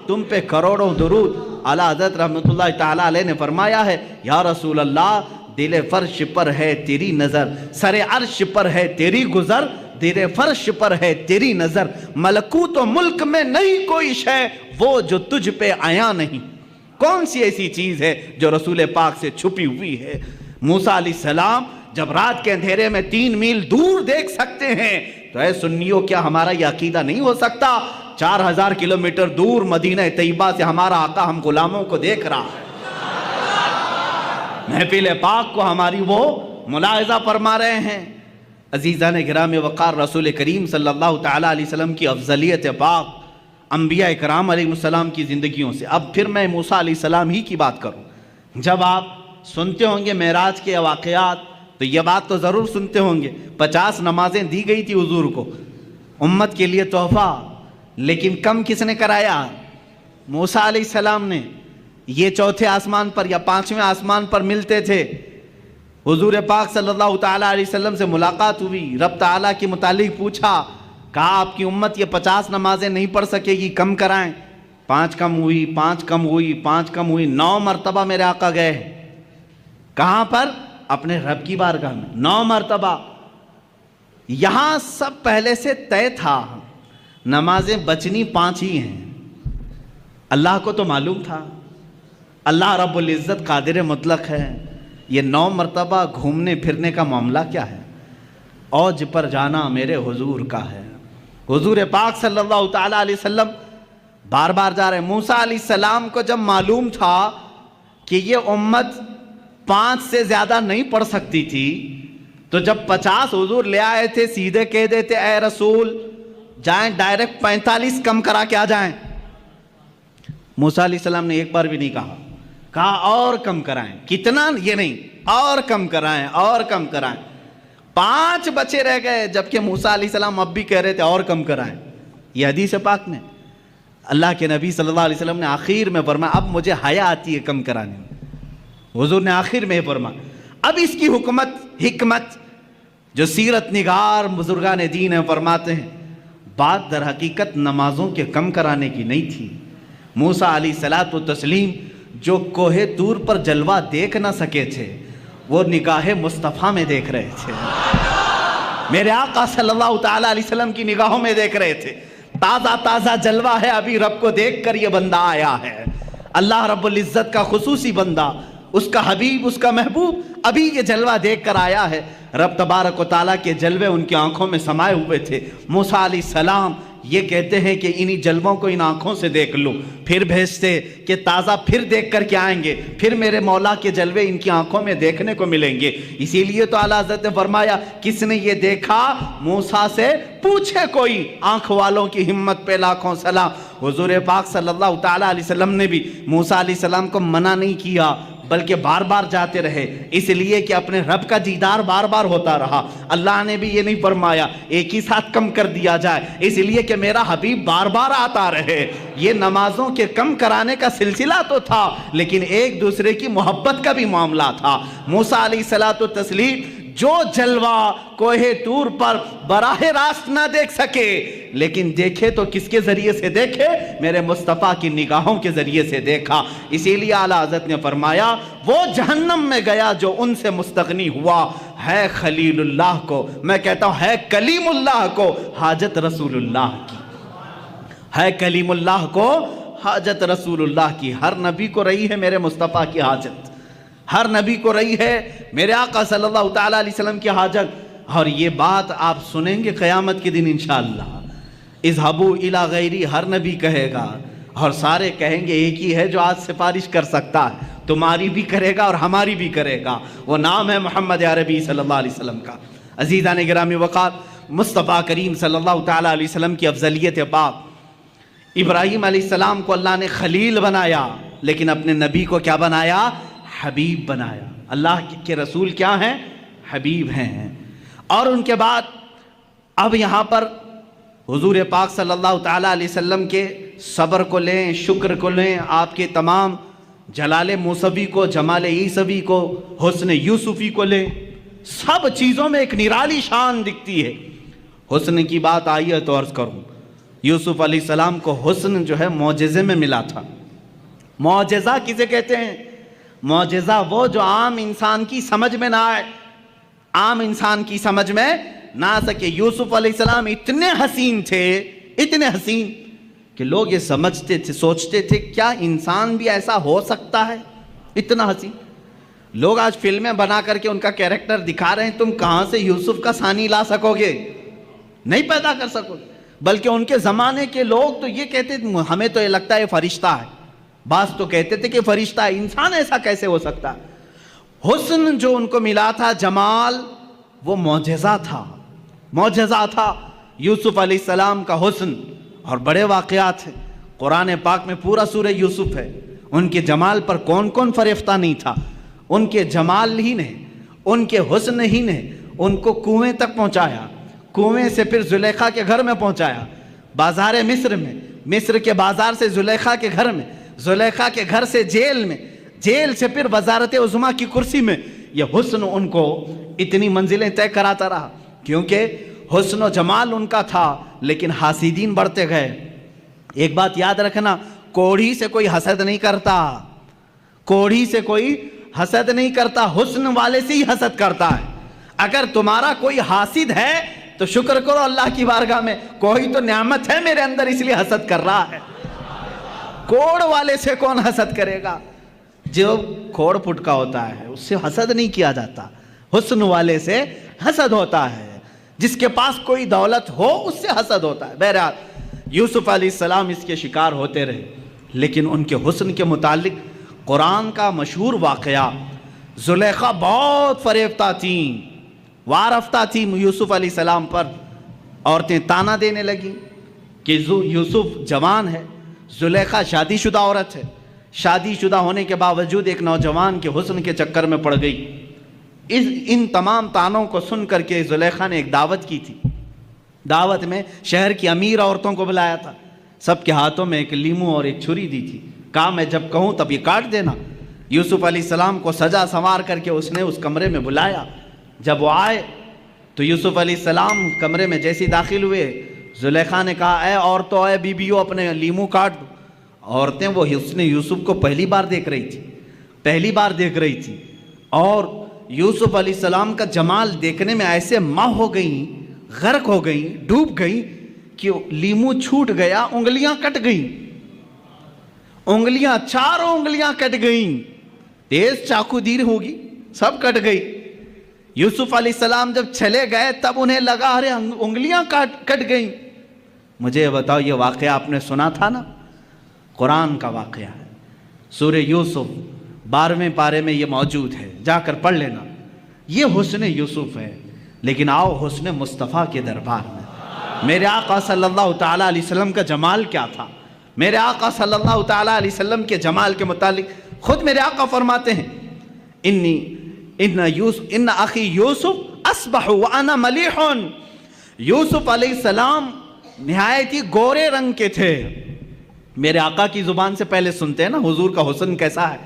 تم پہ کروڑوں درود۔ اعلیٰ حضرت رحمۃ اللہ تعالی علیہ نے فرمایا ہے یا رسول اللہ دل فرش پر ہے تیری نظر، سر عرش پر ہے تیری گزر، دل فرش پر ہے تیری نظر، ملکوت و ملک میں نہیں کوئی شے وہ جو تجھ پہ آیا نہیں۔ کون سی ایسی چیز ہے جو رسول پاک سے چھپی ہوئی ہے؟ موسیٰ علیہ السلام جب رات کے اندھیرے میں 3 میل دور دیکھ سکتے ہیں تو اے سنیوں کیا ہمارا یہ عقیدہ نہیں ہو سکتا 4000 کلومیٹر دور مدینہ طیبہ سے ہمارا آقا ہم غلاموں کو دیکھ رہا ہے، محفل پاک کو ہماری وہ ملاحظہ فرما رہے ہیں۔ عزیزان گرام وقار، رسول کریم صلی اللہ تعالیٰ علیہ وسلم کی افضلیت پاک انبیاء کرام علیہ السلام کی زندگیوں سے۔ اب پھر میں موسیٰ علیہ السلام ہی کی بات کروں۔ جب آپ سنتے ہوں گے معراج کے واقعات تو یہ بات تو ضرور سنتے ہوں گے 50 نمازیں دی گئی تھی حضور کو امت کے لیے تحفہ، لیکن کم کس نے کرایا؟ موسیٰ علیہ السلام نے۔ یہ 4تھے آسمان پر یا 5ویں آسمان پر ملتے تھے، حضور پاک صلی اللہ تعالیٰ علیہ وسلم سے ملاقات ہوئی، رب تعالیٰ کے متعلق پوچھا، کہا آپ کی امت یہ 50 نمازیں نہیں پڑھ سکے گی، کم کرائیں۔ 5 کم ہوئی، 5 کم ہوئی، 5 کم ہوئی، 9 مرتبہ میرے آقا گئے۔ کہاں پر؟ اپنے رب کی بارگاہ میں 9 مرتبہ۔ یہاں سب پہلے سے طے تھا، نمازیں بچنی 5 ہی ہیں۔ اللہ کو تو معلوم تھا، اللہ رب العزت قادر مطلق ہے، یہ 9 مرتبہ گھومنے پھرنے کا معاملہ کیا ہے؟ اوج پر جانا میرے حضور کا ہے۔ حضور پاک صلی اللہ تعالیٰ علیہ وسلم بار بار جا رہے ہیں۔ موسیٰ علیہ السلام کو جب معلوم تھا کہ یہ امت 5 سے زیادہ نہیں پڑھ سکتی تھی تو جب 50 حضور لے آئے تھے سیدھے کہہ دیتے اے رسول جائیں ڈائریکٹ 45 کم کرا کے آ جائیں۔ موسیٰ علیہ السلام نے ایک بار بھی نہیں کہا اور کم کرائیں، کتنا یہ نہیں، اور کم کرائیں، اور کم کرائیں۔ 5 بچے رہ گئے جبکہ موسیٰ علیہ السلام اب بھی کہہ رہے تھے اور کم کرائیں۔ یہ حدیث پاک میں اللہ کے نبی صلی اللہ علیہ وسلم نے آخر میں فرمایا اب مجھے حیا آتی ہے کم کرانے میں۔ حضور نے آخر میں فرمایا اب اس کی حکمت جو سیرت نگار بزرگان دین ہیں فرماتے ہیں بات در حقیقت نمازوں کے کم کرانے کی نہیں تھی۔ موسیٰ علیہ الصلوۃ والتسلیم جو کوہ طور پر جلوہ دیکھ نہ سکے تھے وہ نگاہ مصطفیٰ میں دیکھ رہے تھے، میرے آقا صلی اللہ تعالیٰ علیہ وسلم کی نگاہوں میں دیکھ رہے تھے۔ تازہ تازہ جلوہ ہے، ابھی رب کو دیکھ کر یہ بندہ آیا ہے، اللہ رب العزت کا خصوصی بندہ، اس کا حبیب، اس کا محبوب ابھی یہ جلوہ دیکھ کر آیا ہے۔ رب تبارک و تعالیٰ کے جلوے ان کی آنکھوں میں سمائے ہوئے تھے۔ موسیٰ علیہ السلام یہ کہتے ہیں کہ انہی جلووں کو ان آنکھوں سے دیکھ لو، پھر بھیجتے کہ تازہ پھر دیکھ کر کے آئیں گے، پھر میرے مولا کے جلوے ان کی آنکھوں میں دیکھنے کو ملیں گے۔ اسی لیے تو اعلیٰ حضرت نے فرمایا کس نے یہ دیکھا موسیٰ سے پوچھے کوئی، آنکھ والوں کی ہمت پہ لاکھوں سلام۔ حضور پاک صلی اللہ تعالیٰ علیہ وسلم نے بھی موسیٰ علیہ السلام کو منع نہیں کیا بلکہ بار بار جاتے رہے، اس لیے کہ اپنے رب کا دیدار بار بار ہوتا رہا۔ اللہ نے بھی یہ نہیں فرمایا ایک ہی ساتھ کم کر دیا جائے، اس لیے کہ میرا حبیب بار بار آتا رہے۔ یہ نمازوں کے کم کرانے کا سلسلہ تو تھا لیکن ایک دوسرے کی محبت کا بھی معاملہ تھا۔ موسیٰ علیہ الصلوۃ والتسلیم جو جلوہ کوہ طور پر براہ راست نہ دیکھ سکے لیکن دیکھے تو کس کے ذریعے سے دیکھے؟ میرے مصطفیٰ کی نگاہوں کے ذریعے سے دیکھا۔ اسی لیے اعلیٰ حضرت نے فرمایا وہ جہنم میں گیا جو ان سے مستغنی ہوا، ہے خلیل اللہ کو، میں کہتا ہوں ہے کلیم اللہ کو حاجت رسول اللہ کی، ہے کلیم اللہ کو حاجت رسول اللہ کی۔ ہر نبی کو رہی ہے میرے مصطفیٰ کی حاجت، ہر نبی کو رہی ہے میرے آقا صلی اللہ تعالیٰ علیہ وسلم کی حاجت، اور یہ بات آپ سنیں گے قیامت کے دن انشاءاللہ۔ اذهبوا الی غیری ہر نبی کہے گا اور سارے کہیں گے ایک ہی ہے جو آج سفارش کر سکتا ہے، تمہاری بھی کرے گا اور ہماری بھی کرے گا، وہ نام ہے محمد عربی صلی اللہ علیہ وسلم کا۔ عزیزان گرامی وقار، مصطفیٰ کریم صلی اللہ تعالیٰ علیہ وسلم کی افضلیت پاک، ابراہیم علیہ السلام کو اللہ نے خلیل بنایا لیکن اپنے نبی کو کیا بنایا؟ حبیب بنایا۔ اللہ کے رسول کیا ہیں؟ حبیب ہیں۔ اور ان کے بعد اب یہاں پر حضور پاک صلی اللہ تعالیٰ علیہ وسلم کے صبر کو لیں، شکر کو لیں، آپ کے تمام جلال موسوی کو، جمال عیسوی کو، حسن یوسفی کو لیں، سب چیزوں میں ایک نرالی شان دکھتی ہے۔ حسن کی بات آئی ہے تو عرض کروں، یوسف علیہ السلام کو حسن جو ہے معجزے میں ملا تھا۔ معجزہ کسے کہتے ہیں؟ معجزہ وہ جو عام انسان کی سمجھ میں نہ آئے، عام انسان کی سمجھ میں نہ آ سکے۔ یوسف علیہ السلام اتنے حسین تھے، اتنے حسین کہ لوگ یہ سمجھتے تھے، سوچتے تھے کیا انسان بھی ایسا ہو سکتا ہے؟ اتنا حسین۔ لوگ آج فلمیں بنا کر کے ان کا کیریکٹر دکھا رہے ہیں، تم کہاں سے یوسف کا ثانی لا سکو گے؟ نہیں پیدا کر سکو گے۔ بلکہ ان کے زمانے کے لوگ تو یہ کہتے تھے، ہمیں تو یہ لگتا ہے فرشتہ ہے، بعض تو کہتے تھے کہ فرشتہ ہے، انسان ایسا کیسے ہو سکتا ہے؟ حسن جو ان کو ملا تھا، جمال، وہ معجزہ تھا، معجزہ تھا یوسف علیہ السلام کا حسن۔ اور بڑے واقعات ہیں قرآن پاک میں، پورا سورہ یوسف ہے۔ ان کے جمال پر کون کون فریفتہ نہیں تھا؟ ان کے جمال ہی نے، ان کے حسن ہی نے ان کو کنویں تک پہنچایا، کنویں سے پھر زلیخا کے گھر میں پہنچایا، بازار مصر میں، مصر کے بازار سے زلیخا کے گھر میں، زلیخا کے گھر سے جیل میں، جیل سے پھر وزارت عظمیٰ کی کرسی میں۔ یہ حسن ان کو اتنی منزلیں طے کراتا رہا، کیونکہ حسن و جمال ان کا تھا، لیکن حاسدین بڑھتے گئے۔ ایک بات یاد رکھنا، کوڑھی سے کوئی حسد نہیں کرتا، کوڑھی سے کوئی حسد نہیں کرتا، حسن والے سے ہی حسد کرتا ہے۔ اگر تمہارا کوئی حاسد ہے تو شکر کرو اللہ کی بارگاہ میں، کوئی تو نعمت ہے میرے اندر اس لیے حسد کر رہا ہے۔ کوڑ والے سے کون حسد کرے گا؟ جو کھوڑ پھٹکا ہوتا ہے اس سے حسد نہیں کیا جاتا، حسن والے سے حسد ہوتا ہے۔ جس کے پاس کوئی دولت ہو اس سے حسد ہوتا ہے۔ بہرحال یوسف علیہ السلام اس کے شکار ہوتے رہے، لیکن ان کے حسن کے متعلق قرآن کا مشہور واقعہ، زلیخا بہت فریفتہ تھیں، وارفتہ تھیں یوسف علیہ السلام پر۔ عورتیں تانا دینے لگیں کہ یوسف جوان ہے، زلیخا شادی شدہ عورت ہے، شادی شدہ ہونے کے باوجود ایک نوجوان کے حسن کے چکر میں پڑ گئی۔ ان تمام تانوں کو سن کر کے زلیخا نے ایک دعوت کی تھی۔ دعوت میں شہر کی امیر عورتوں کو بلایا تھا، سب کے ہاتھوں میں ایک لیمو اور ایک چھری دی تھی، کہا میں جب کہوں تب یہ کاٹ دینا۔ یوسف علیہ السلام کو سجا سنوار کر کے اس نے اس کمرے میں بلایا۔ جب وہ آئے تو یوسف علیہ السلام کمرے میں جیسے داخل ہوئے، زلیخا نے کہا اے عورتوں، اے بیبیوں، اپنے لیمو کاٹ دو۔ عورتیں وہ حسن یوسف کو پہلی بار دیکھ رہی تھی، پہلی بار دیکھ رہی تھی، اور یوسف علیہ السلام کا جمال دیکھنے میں ایسے ماہ ہو گئیں، غرق ہو گئیں، ڈوب گئیں کہ لیمو چھوٹ گیا، انگلیاں کٹ گئیں، انگلیاں، چاروں انگلیاں کٹ گئیں، تیز چاقو دیر ہوگی، سب کٹ گئی۔ یوسف علیہ السلام جب چلے گئے تب انہیں لگا ارے انگلیاں کٹ گئیں۔ مجھے یہ بتاؤ، یہ واقعہ آپ نے سنا تھا نا؟ قرآن کا واقعہ ہے، سورہ یوسف 12ویں پارے میں یہ موجود ہے، جا کر پڑھ لینا۔ یہ حسن یوسف ہے۔ لیکن آؤ حسن مصطفیٰ کے دربار میں، میرے آقا صلی اللہ تعالیٰ علیہ وسلم کا جمال کیا تھا؟ میرے آقا صلی اللہ تعالیٰ علیہ وسلم کے جمال کے متعلق خود میرے آقا فرماتے ہیں، ان اخی یوسف اصبح وانا ملیح۔ یوسف علیہ السلام نہایت ہی گورے رنگ کے تھے۔ میرے آقا کی زبان سے پہلے سنتے ہیں نا حضور کا حسن کیسا ہے۔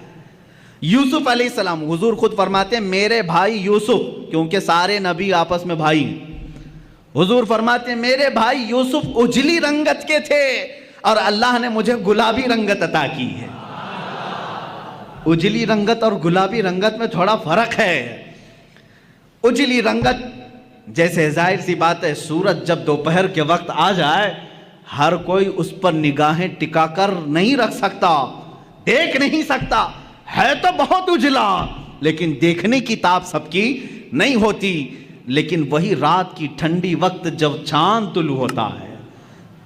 یوسف علیہ السلام، حضور خود فرماتے ہیں میرے بھائی یوسف، کیونکہ سارے نبی آپس میں بھائی ہیں۔ حضور فرماتے ہیں میرے بھائی یوسف اجلی رنگت کے تھے اور اللہ نے مجھے گلابی رنگت عطا کی ہے۔ اجلی رنگت اور گلابی رنگت میں تھوڑا فرق ہے۔ اجلی رنگت جیسے ظاہر سی بات ہے، سورج جب دوپہر کے وقت آ جائے ہر کوئی اس پر نگاہیں ٹکا کر نہیں رکھ سکتا، دیکھ نہیں سکتا، ہے تو بہت اجلا لیکن دیکھنے کی تاب سب کی نہیں ہوتی۔ لیکن وہی رات کی ٹھنڈی وقت جب چاند طلوع ہوتا ہے،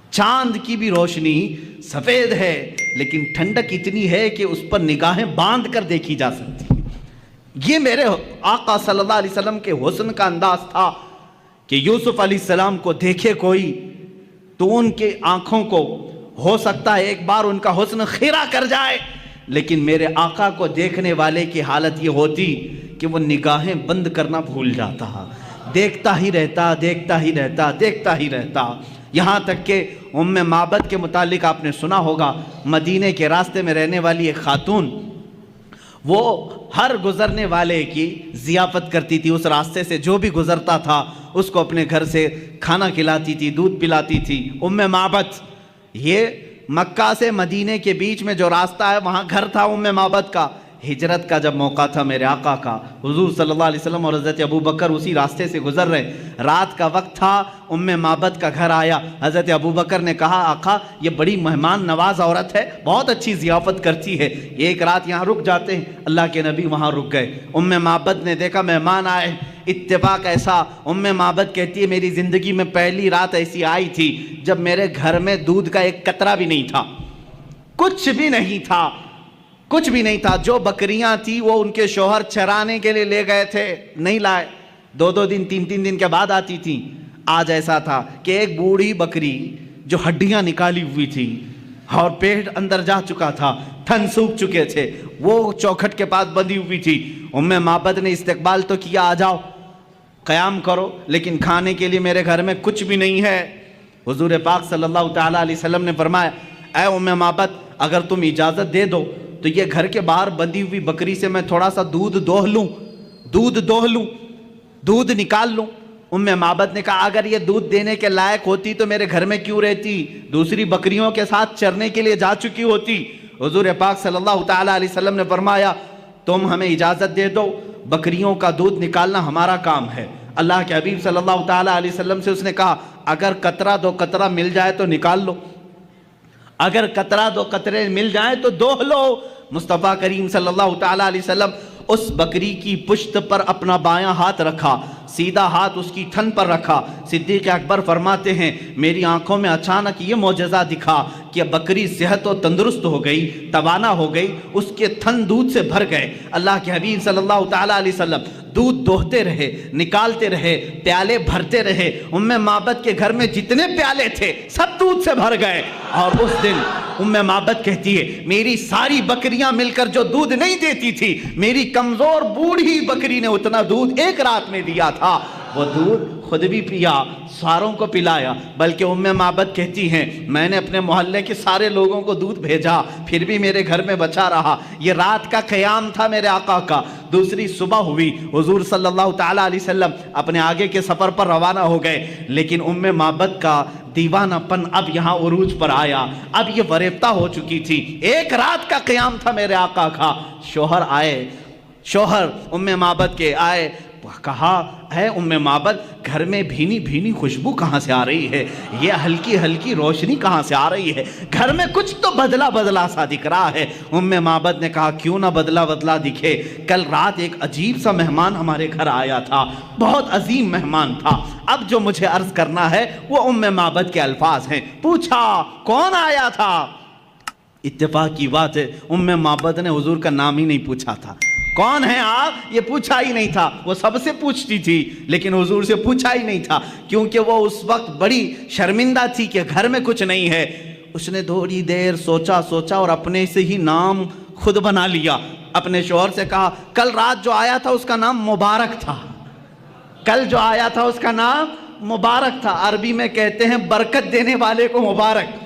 چاند کی بھی روشنی سفید ہے لیکن ٹھنڈک اتنی ہے کہ اس پر نگاہیں باندھ کر دیکھی جا سکتی۔ یہ میرے آقا صلی اللہ علیہ وسلم کے حسن کا انداز تھا کہ یوسف علیہ السلام کو دیکھے کوئی تو ان کے آنکھوں کو ہو سکتا ہے ایک بار ان کا حسن خیرہ کر جائے، لیکن میرے آقا کو دیکھنے والے کی حالت یہ ہوتی کہ وہ نگاہیں بند کرنا بھول جاتا، دیکھتا ہی رہتا، دیکھتا ہی رہتا، دیکھتا ہی رہتا۔ یہاں تک کہ ام معبد کے متعلق آپ نے سنا ہوگا، مدینے کے راستے میں رہنے والی ایک خاتون، وہ ہر گزرنے والے کی ضیافت کرتی تھی، اس راستے سے جو بھی گزرتا تھا اس کو اپنے گھر سے کھانا کھلاتی تھی، دودھ پلاتی تھی۔ ام معبد، یہ مکہ سے مدینے کے بیچ میں جو راستہ ہے وہاں گھر تھا ام معبد کا۔ ہجرت کا جب موقع تھا میرے آقا کا، حضور صلی اللہ علیہ وسلم اور حضرت ابوبکر اسی راستے سے گزر رہے، رات کا وقت تھا، ام معبد کا گھر آیا۔ حضرت ابوبکر نے کہا آقا یہ بڑی مہمان نواز عورت ہے، بہت اچھی ضیافت کرتی ہے، ایک رات یہاں رک جاتے ہیں۔ اللہ کے نبی وہاں رک گئے۔ ام معبد نے دیکھا مہمان آئے، اتفاق ایسا، ام معبد کہتی ہے میری زندگی میں پہلی رات ایسی آئی تھی جب میرے گھر میں دودھ کا ایک قطرہ بھی نہیں تھا، کچھ بھی نہیں تھا، کچھ بھی نہیں تھا۔ جو بکریاں تھی وہ ان کے شوہر چرانے کے لیے لے گئے تھے، نہیں لائے، 2 دن 3 دن کے بعد آتی تھی۔ آج ایسا تھا کہ ایک بوڑھی بکری جو ہڈیاں نکالی ہوئی تھی اور پیٹ اندر جا چکا تھا، تھن سوکھ چکے تھے، وہ چوکھٹ کے پاس بندھی ہوئی تھی۔ ام معبد نے استقبال تو کیا، آ جاؤ قیام کرو، لیکن کھانے کے لیے میرے گھر میں کچھ بھی نہیں ہے۔ حضور پاک صلی اللہ تعالیٰ علیہ وسلم نے فرمایا اے ام معبد اگر تم اجازت دے دو تو یہ گھر کے باہر بندھی ہوئی بکری سے میں تھوڑا سا دودھ دوہ لوں، دودھ نکال لوں۔ ام معبد نے کہا اگر یہ دودھ دینے کے لائق ہوتی تو میرے گھر میں کیوں رہتی، دوسری بکریوں کے ساتھ چرنے کے لیے جا چکی ہوتی۔ حضور پاک صلی اللہ تعالیٰ علیہ وسلم نے فرمایا تم ہمیں اجازت دے دو، بکریوں کا دودھ نکالنا ہمارا کام ہے۔ اللہ کے حبیب صلی اللہ تعالیٰ علیہ وسلم سے اس نے کہا اگر قطرہ 2 قطرہ مل جائے تو نکال لو، اگر قطرہ 2 قطرے مل جائیں تو دوہ لو۔ مصطفیٰ کریم صلی اللہ تعالیٰ علیہ وسلم اس بکری کی پشت پر اپنا بایاں ہاتھ رکھا، سیدھا ہاتھ اس کی تھن پر رکھا۔ صدیق اکبر فرماتے ہیں میری آنکھوں میں اچانک یہ معجزہ دکھا کہ بکری صحت و تندرست ہو گئی، توانا ہو گئی، اس کے تھن دودھ سے بھر گئے۔ اللہ کے حبیب صلی اللہ تعالیٰ علیہ وسلم دودھ دوہتے رہے، نکالتے رہے، پیالے بھرتے رہے۔ ام معبد کے گھر میں جتنے پیالے تھے سب دودھ سے بھر گئے۔ اور اس دن ام معبد کہتی ہے میری ساری بکریاں مل کر جو دودھ نہیں دیتی تھی، میری کمزور بوڑھی بکری نے اتنا دودھ ایک رات میں دیا تھا۔ وہ دودھ خود بھی پیا، ساروں کو پلایا، بلکہ ام معبد کہتی ہیں میں نے اپنے محلے کے سارے لوگوں کو دودھ بھیجا، پھر بھی میرے گھر میں بچا رہا۔ یہ رات کا قیام تھا میرے آقا کا۔ دوسری صبح ہوئی، حضور صلی اللہ تعالیٰ علیہ وسلم اپنے آگے کے سفر پر روانہ ہو گئے، لیکن ام معبد کا دیوانہ پن اب یہاں عروج پر آیا، اب یہ فریفتہ ہو چکی تھی۔ ایک رات کا قیام تھا میرے آقا کا۔ شوہر آئے، شوہر ام معبد کے آئے، کہا اے ام معبد گھر میں بھینی بھینی خوشبو کہاں سے آ رہی ہے، یہ ہلکی ہلکی روشنی کہاں سے آ رہی ہے، گھر میں کچھ تو بدلا بدلا سا دکھ رہا ہے۔ ام معبد نے کہا کیوں نہ بدلا بدلا دکھے، کل رات ایک عجیب سا مہمان ہمارے گھر آیا تھا، بہت عظیم مہمان تھا۔ اب جو مجھے عرض کرنا ہے وہ ام معبد کے الفاظ ہیں۔ پوچھا کون آیا تھا؟ اتفاق کی بات ہے ام معبد نے حضور کا نام ہی نہیں پوچھا تھا، کون ہیں آپ یہ پوچھا ہی نہیں تھا۔ وہ سب سے پوچھتی تھی لیکن حضور سے پوچھا ہی نہیں تھا، کیونکہ وہ اس وقت بڑی شرمندہ تھی کہ گھر میں کچھ نہیں ہے۔ اس نے تھوڑی دیر سوچا اور اپنے سے ہی نام خود بنا لیا۔ اپنے شوہر سے کہا کل رات جو آیا تھا اس کا نام مبارک تھا، کل جو آیا تھا اس کا نام مبارک تھا۔ عربی میں کہتے ہیں برکت دینے والے کو مبارک،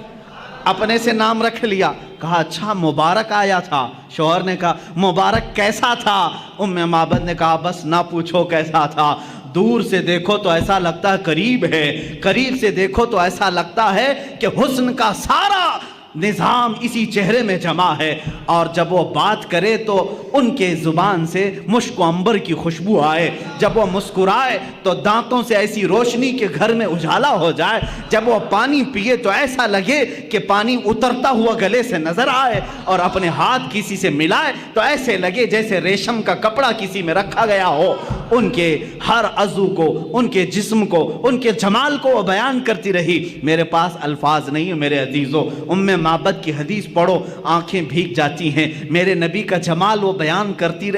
اپنے سے نام رکھ لیا۔ کہا اچھا مبارک آیا تھا؟ شوہر نے کہا مبارک کیسا تھا؟ ام معبد نے کہا بس نہ پوچھو کیسا تھا، دور سے دیکھو تو ایسا لگتا ہے قریب ہے، قریب سے دیکھو تو ایسا لگتا ہے کہ حسن کا سارا نظام اسی چہرے میں جمع ہے، اور جب وہ بات کرے تو ان کے زبان سے مشک و عنبر کی خوشبو آئے، جب وہ مسکرائے تو دانتوں سے ایسی روشنی کہ گھر میں اجالا ہو جائے، جب وہ پانی پیے تو ایسا لگے کہ پانی اترتا ہوا گلے سے نظر آئے، اور اپنے ہاتھ کسی سے ملائے تو ایسے لگے جیسے ریشم کا کپڑا کسی میں رکھا گیا ہو۔ ان کے ہر عضو کو، ان کے جسم کو، ان کے جمال کو وہ بیان کرتی رہی۔ میرے پاس الفاظ نہیں ہیں میرے عزیزوں، ام معبد کی حدیث پڑھو آنکھیں بھیگ جاتی ہیں۔ میرے نبی کا جمال وہ بیان کرتی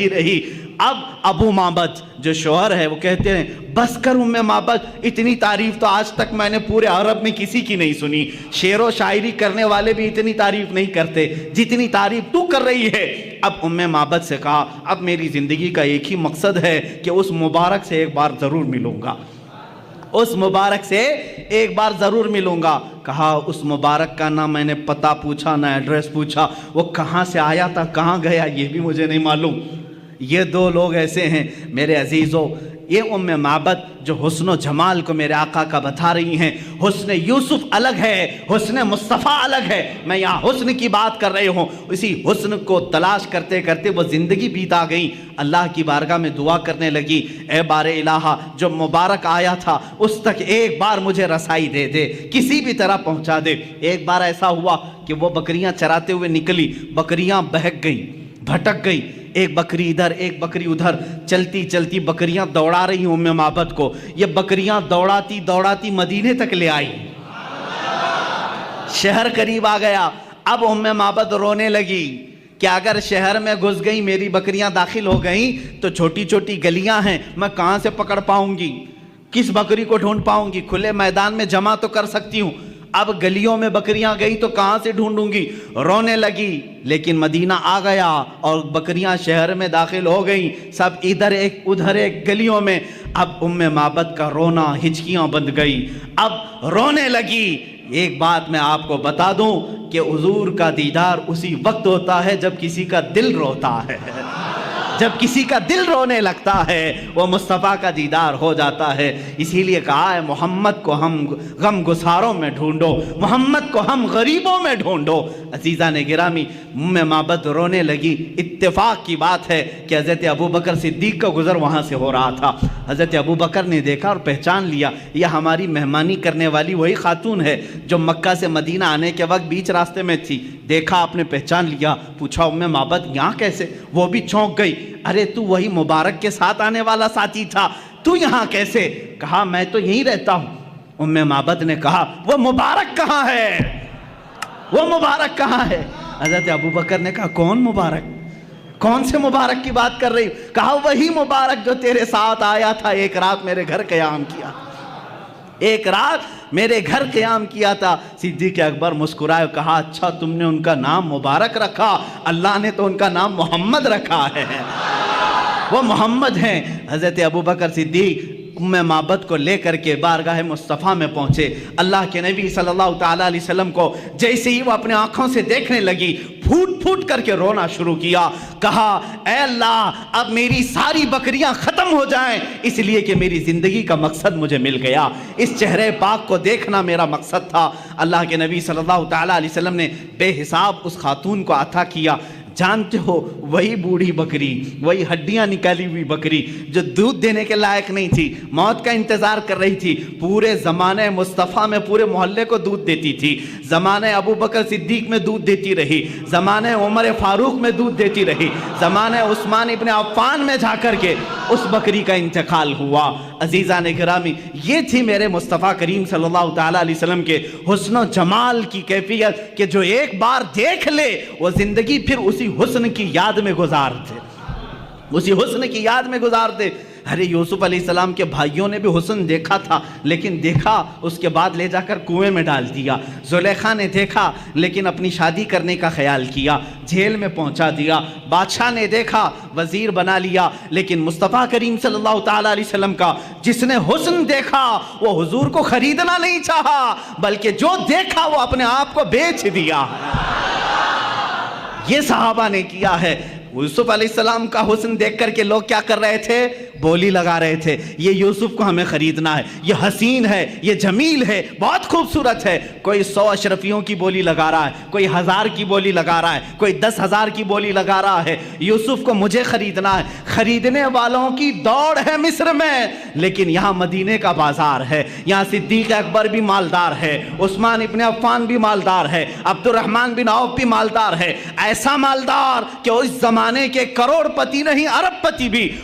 رہی۔ اب ابو معبد جو شوہر ہے وہ کہتے ہیں بس کر ام معبد، اتنی تعریف تو آج تک میں نے پورے عرب میں کسی کی نہیں سنی، شعر و شاعری کرنے والے بھی اتنی تعریف نہیں کرتے جتنی تعریف تو کر رہی ہے۔ اب ام معبد سے کہا اب میری زندگی کا ایک ہی مقصد ہے کہ اس مبارک سے ایک بار ضرور ملوں گا، اس مبارک سے ایک بار ضرور ملوں گا۔ کہا اس مبارک کا نہ میں نے پتہ پوچھا نہ ایڈریس پوچھا، وہ کہاں سے آیا تھا کہاں گیا یہ بھی مجھے نہیں معلوم۔ یہ دو لوگ ایسے ہیں میرے عزیزوں، یہ ام معبد جو حسن و جمال کو میرے آقا کا بتا رہی ہیں، حسن یوسف الگ ہے، حسن مصطفیٰ الگ ہے، میں یہاں حسن کی بات کر رہی ہوں۔ اسی حسن کو تلاش کرتے کرتے وہ زندگی بیتا گئی، اللہ کی بارگاہ میں دعا کرنے لگی، اے بار الہا جو مبارک آیا تھا اس تک ایک بار مجھے رسائی دے دے، کسی بھی طرح پہنچا دے۔ ایک بار ایسا ہوا کہ وہ بکریاں چراتے ہوئے نکلی، بکریاں بہک گئیں، بھٹک گئی، ایک بکری ادھر ایک بکری ادھر، چلتی چلتی بکریاں دوڑا رہی ام معبد کو، یہ بکریاں دوڑاتی دوڑاتی مدینے تک لے آئی، شہر قریب آ گیا۔ اب ام معبد رونے لگی کہ اگر شہر میں گھس گئی میری بکریاں داخل ہو گئیں تو چھوٹی چھوٹی گلیاں ہیں، میں کہاں سے پکڑ پاؤں گی، کس بکری کو ڈھونڈ پاؤں گی، کھلے میدان میں جمع تو کر سکتی ہوں، اب گلیوں میں بکریاں گئی تو کہاں سے ڈھونڈوں گی، رونے لگی۔ لیکن مدینہ آ گیا اور بکریاں شہر میں داخل ہو گئیں، سب ادھر ایک ادھر ایک گلیوں میں۔ اب ام معبد کا رونا ہچکیاں بند گئی، اب رونے لگی۔ ایک بات میں آپ کو بتا دوں کہ حضور کا دیدار اسی وقت ہوتا ہے جب کسی کا دل روتا ہے، جب کسی کا دل رونے لگتا ہے وہ مصطفیٰ کا دیدار ہو جاتا ہے۔ اسی لیے کہا ہے محمد کو ہم غم گساروں میں ڈھونڈو، محمد کو ہم غریبوں میں ڈھونڈو۔ عزیزان گرامی، ام معبد رونے لگی۔ اتفاق کی بات ہے کہ حضرت ابوبکر صدیق کا گزر وہاں سے ہو رہا تھا، حضرت ابوبکر نے دیکھا اور پہچان لیا یہ ہماری مہمانی کرنے والی وہی خاتون ہے جو مکہ سے مدینہ آنے کے وقت بیچ راستے میں تھی۔ دیکھا آپ نے پہچان لیا، پوچھا ام معبد یہاں کیسے؟ وہ بھی چونک گئی، ارے تو وہی مبارک کے ساتھ آنے والا ساتھی تھا، تو یہاں کیسے؟ کہا میں تو یہیں رہتا ہوں۔ ام معبد نے کہا وہ مبارک کہاں ہے، وہ مبارک کہاں ہے؟ حضرت ابوبکر نے کہا کون مبارک، کون سے مبارک کی بات کر رہی؟ کہا وہی مبارک جو تیرے ساتھ آیا تھا، ایک رات میرے گھر قیام کیا، ایک رات میرے گھر قیام کیا تھا۔ صدیق اکبر مسکرائے، کہا اچھا تم نے ان کا نام مبارک رکھا، اللہ نے تو ان کا نام محمد رکھا ہے، وہ محمد ہیں۔ حضرت ابوبکر صدیق ام معبد کو لے کر کے بارگاہ مصطفیٰ میں پہنچے۔ اللہ کے نبی صلی اللہ تعالیٰ علیہ وسلم کو جیسے ہی وہ اپنے آنکھوں سے دیکھنے لگی، پھوٹ پھوٹ کر کے رونا شروع کیا۔ کہا اے اللہ اب میری ساری بکریاں ختم ہو جائیں، اس لیے کہ میری زندگی کا مقصد مجھے مل گیا، اس چہرے پاک کو دیکھنا میرا مقصد تھا۔ اللہ کے نبی صلی اللہ تعالیٰ علیہ وسلم نے بے حساب اس خاتون کو عطا کیا۔ جانتے ہو وہی بوڑھی بکری، وہی ہڈیاں نکالی ہوئی بکری جو دودھ دینے کے لائق نہیں تھی، موت کا انتظار کر رہی تھی، پورے زمانے مصطفیٰ میں پورے محلے کو دودھ دیتی تھی، زمانے ابوبکر صدیق میں دودھ دیتی رہی، زمانے عمر فاروق میں دودھ دیتی رہی، زمانے عثمان ابن عفان میں جا کر کے اس بکری کا انتقال ہوا۔ عزیزان گرامی، یہ تھی میرے مصطفیٰ کریم صلی اللہ تعالیٰ علیہ وسلم کے حسن و جمال کی کیفیت کہ جو ایک بار دیکھ لے وہ زندگی پھر اسی حسن کی یاد میں گزار دے، اسی حسن کی یاد میں گزار دے۔ ارے یوسف علیہ السلام کے بھائیوں نے بھی حسن دیکھا تھا، لیکن دیکھا اس کے بعد لے جا کر کنویں میں ڈال دیا۔ زلیخا نے دیکھا لیکن اپنی شادی کرنے کا خیال کیا، جیل میں پہنچا دیا۔ بادشاہ نے دیکھا، وزیر بنا لیا، لیکن مصطفیٰ کریم صلی اللہ تعالیٰ علیہ وسلم کا جس نے حسن دیکھا وہ حضور کو خریدنا نہیں چاہا، بلکہ جو دیکھا وہ اپنے آپ کو بیچ دیا۔ یہ صحابہ نے کیا ہے۔ یوسف علیہ السلام کا حسن دیکھ کر کے لوگ کیا کر رہے تھے؟ بولی لگا رہے تھے، یہ یوسف کو ہمیں خریدنا ہے، یہ حسین ہے، یہ جمیل ہے، بہت خوبصورت ہے۔ کوئی 100 اشرفیوں کی بولی لگا رہا ہے، کوئی 1000 کی بولی لگا رہا ہے، کوئی 10,000 کی بولی لگا رہا ہے۔ یوسف کو مجھے خریدنا ہے۔ خریدنے والوں کی دوڑ ہے مصر میں، لیکن یہاں مدینے کا بازار ہے، یہاں صدیق اکبر بھی مالدار ہے، عثمان ابن عفان بھی مالدار ہے، عبد الرحمن بن عوف بھی مالدار ہے، ایسا مالدار کہ اس زمانے کے کروڑ پتی نہیں ارب پتی بھی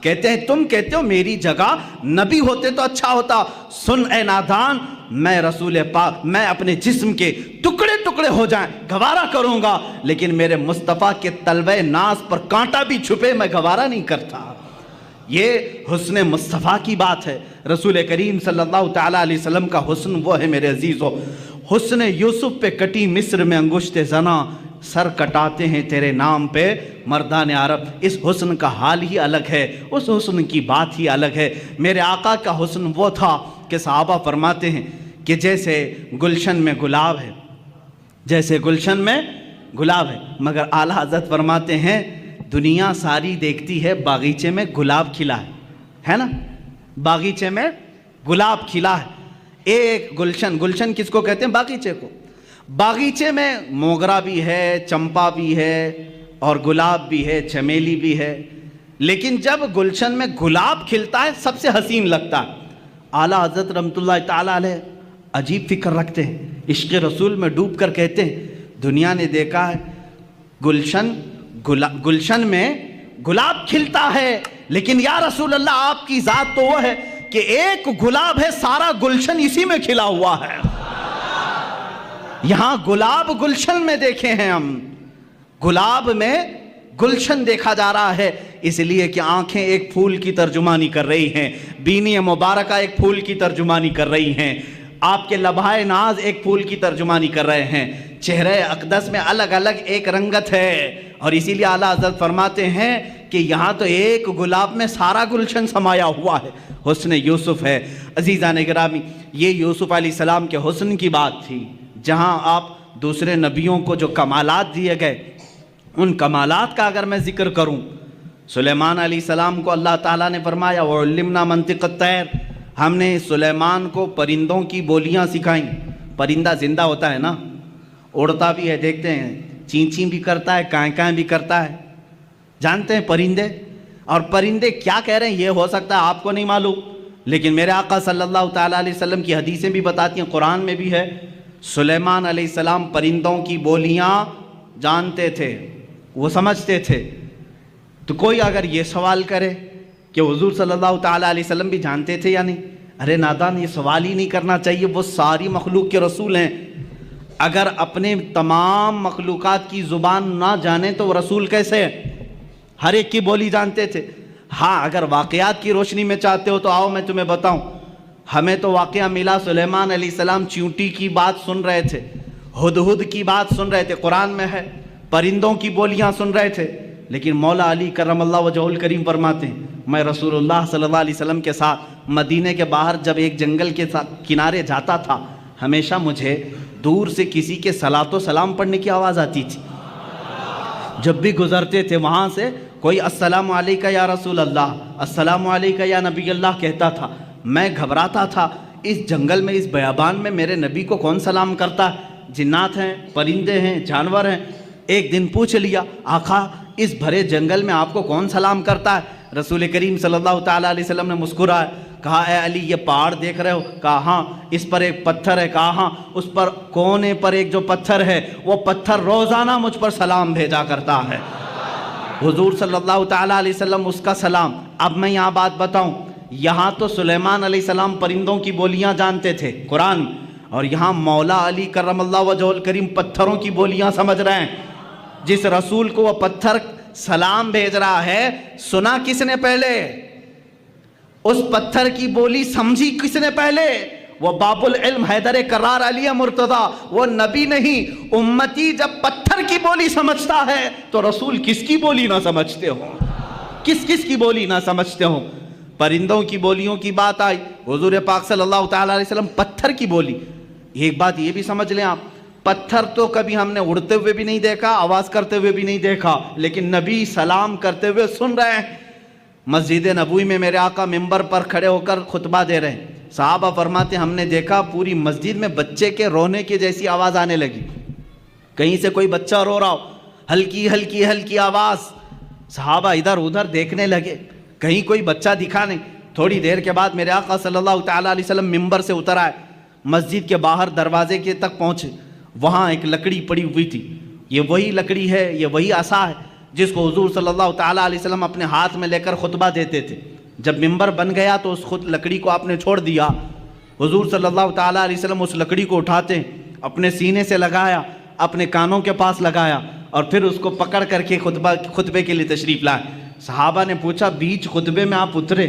کہتے ہیں تم کہتے ہو میری جگہ نبی ہوتے تو اچھا ہوتا. سن اے نادان، میں رسول پاک، میں اپنے جسم کے ٹکڑے ٹکڑے ہو جائیں گوارا کروں گا، لیکن میرے مصطفیٰ کے تلوے ناز پر کانٹا بھی چھپے میں گوارا نہیں کرتا. یہ حسن مصطفیٰ کی بات ہے. رسول کریم صلی اللہ تعالیٰ علیہ وسلم کا حسن وہ ہے میرے عزیزو. حسن یوسف پہ کٹی مصر میں انگشت زنا، سر کٹاتے ہیں تیرے نام پہ مردان عرب. اس حسن کا حال ہی الگ ہے، اس حسن کی بات ہی الگ ہے. میرے آقا کا حسن وہ تھا کہ صحابہ فرماتے ہیں کہ جیسے گلشن میں گلاب ہے، جیسے گلشن میں گلاب ہے، مگر اعلیٰ حضرت فرماتے ہیں دنیا ساری دیکھتی ہے باغیچے میں گلاب کھلا ہے نا، باغیچے میں گلاب کھلا ہے. ایک گلشن، گلشن کس کو کہتے ہیں؟ باغیچے کو. باغیچے میں موگرا بھی ہے، چمپا بھی ہے، اور گلاب بھی ہے، چمیلی بھی ہے، لیکن جب گلشن میں گلاب کھلتا ہے سب سے حسین لگتا ہے. اعلیٰ حضرت رحمۃ اللہ تعالیٰ علیہ عجیب فکر رکھتے ہیں، عشق رسول میں ڈوب کر کہتے ہیں دنیا نے دیکھا ہے گلشن میں گلاب کھلتا ہے، لیکن یا رسول اللہ آپ کی ذات تو وہ ہے کہ ایک گلاب ہے سارا گلشن اسی میں کھلا ہوا ہے. یہاں گلاب گلشن میں دیکھے ہیں ہم، گلاب میں گلشن دیکھا جا رہا ہے، اس لیے کہ آنکھیں ایک پھول کی ترجمانی کر رہی ہیں، بینی مبارکہ ایک پھول کی ترجمانی کر رہی ہیں، آپ کے لبھائے ناز ایک پھول کی ترجمانی کر رہے ہیں. چہرے اقدس میں الگ الگ ایک رنگت ہے، اور اسی لیے اعلیٰ حضرت فرماتے ہیں کہ یہاں تو ایک گلاب میں سارا گلشن سمایا ہوا ہے. حسن یوسف ہے. عزیزان گرامی، یہ یوسف علیہ السلام کے حسن کی بات تھی. جہاں آپ دوسرے نبیوں کو جو کمالات دیے گئے، ان کمالات کا اگر میں ذکر کروں، سلیمان علیہ السلام کو اللہ تعالیٰ نے فرمایا وَعُلِّمْنَا مَنطِقَ الطَّيْرِ، ہم نے سلیمان کو پرندوں کی بولیاں سکھائیں. پرندہ زندہ ہوتا ہے نا، اڑتا بھی ہے، دیکھتے ہیں چین چین بھی کرتا ہے، کائیں کائیں بھی کرتا ہے. جانتے ہیں پرندے، اور پرندے کیا کہہ رہے ہیں یہ ہو سکتا ہے آپ کو نہیں معلوم، لیکن میرے آقا صلی اللہ تعالیٰ علیہ وسلم کی حدیثیں بھی بتاتی ہیں، قرآن میں بھی ہے. سلیمان علیہ السلام پرندوں کی بولیاں جانتے تھے، وہ سمجھتے تھے. تو کوئی اگر یہ سوال کرے کہ حضور صلی اللہ تعالیٰ علیہ وسلم بھی جانتے تھے یا نہیں، ارے نادان، یہ سوال ہی نہیں کرنا چاہیے. وہ ساری مخلوق کے رسول ہیں. اگر اپنے تمام مخلوقات کی زبان نہ جانے تو وہ رسول کیسے ہیں؟ ہر ایک کی بولی جانتے تھے. ہاں اگر واقعات کی روشنی میں چاہتے ہو تو آؤ میں تمہیں بتاؤں. ہمیں تو واقعہ ملا، سلیمان علیہ السلام چیونٹی کی بات سن رہے تھے، ہدہد کی بات سن رہے تھے، قرآن میں ہے، پرندوں کی بولیاں سن رہے تھے. لیکن مولا علی کرم اللہ وجہہ الکریم فرماتے ہیں میں رسول اللہ صلی اللہ علیہ وسلم کے ساتھ مدینے کے باہر جب ایک جنگل کے کنارے جاتا تھا، ہمیشہ مجھے دور سے کسی کے صلاۃ و سلام پڑھنے کی آواز آتی تھی. جب بھی گزرتے تھے وہاں سے کوئی السلام علیکہ یا رسول اللہ، السلام علیکہ یا نبی اللہ کہتا تھا. میں گھبراتا تھا اس جنگل میں، اس بیابان میں میرے نبی کو کون سلام کرتا ہے؟ جنات ہیں، پرندے ہیں، جانور ہیں. ایک دن پوچھ لیا آقا اس بھرے جنگل میں آپ کو کون سلام کرتا ہے؟ رسول کریم صلی اللہ تعالیٰ علیہ وسلم نے مسکرائے، کہا اے علی یہ پہاڑ دیکھ رہے ہو؟ کہا ہاں. اس پر ایک پتھر ہے؟ کہا ہاں. اس پر کونے پر ایک جو پتھر ہے وہ پتھر روزانہ مجھ پر سلام بھیجا کرتا ہے. حضور صلی اللہ تعالیٰ علیہ وسلم اس کا سلام. اب میں یہاں بات بتاؤں، یہاں تو سلیمان علیہ السلام پرندوں کی بولیاں جانتے تھے قرآن، اور یہاں مولا علی کرم اللہ وجہہ الکریم پتھروں کی بولیاں سمجھ رہے ہیں. جس رسول کو وہ پتھر سلام بھیج رہا ہے، سنا کس نے پہلے؟ اس پتھر کی بولی سمجھی کس نے پہلے؟ وہ باب العلم حیدر کرار علی مرتضی، وہ نبی نہیں. امتی جب پتھر کی بولی سمجھتا ہے تو رسول کس کی بولی نہ سمجھتے ہوں؟ کس کی بولی نہ سمجھتے ہوں؟ پرندوں کی بولیوں کی بات آئی، حضور پاک صلی اللہ تعالیٰ علیہ وسلم پتھر کی بولی. ایک بات یہ بھی سمجھ لیں آپ، پتھر تو کبھی ہم نے اڑتے ہوئے بھی نہیں دیکھا، آواز کرتے ہوئے بھی نہیں دیکھا، لیکن نبی سلام کرتے ہوئے سن رہے ہیں. مسجد نبوی میں میرے آقا ممبر پر کھڑے ہو کر خطبہ دے رہے ہیں. صحابہ فرماتے ہیں ہم نے دیکھا پوری مسجد میں بچے کے رونے کی جیسی آواز آنے لگی. کہیں سے کوئی بچہ رو رہا ہو، ہلکی ہلکی ہلکی آواز. صحابہ ادھر ادھر دیکھنے لگے، کہیں کوئی بچہ دکھا نہیں. تھوڑی دیر کے بعد میرے آقا صلی اللہ تعالیٰ علیہ وسلم ممبر سے اتر آئے، مسجد کے باہر دروازے کے تک پہنچے. وہاں ایک لکڑی پڑی ہوئی تھی. یہ وہی لکڑی ہے، یہ وہی عصا ہے جس کو حضور صلی اللہ تعالیٰ علیہ وسلم اپنے ہاتھ میں لے کر خطبہ دیتے تھے. جب ممبر بن گیا تو اس لکڑی کو آپ نے چھوڑ دیا. حضور صلی اللہ تعالیٰ علیہ وسلم اس لکڑی کو اٹھاتے, اپنے سینے سے لگایا, اپنے کانوں کے پاس لگایا, اور پھر اس کو پکڑ کر کے خطبے کے لیے تشریف لائے. صحابہ نے پوچھا بیچ خطبے میں آپ اترے,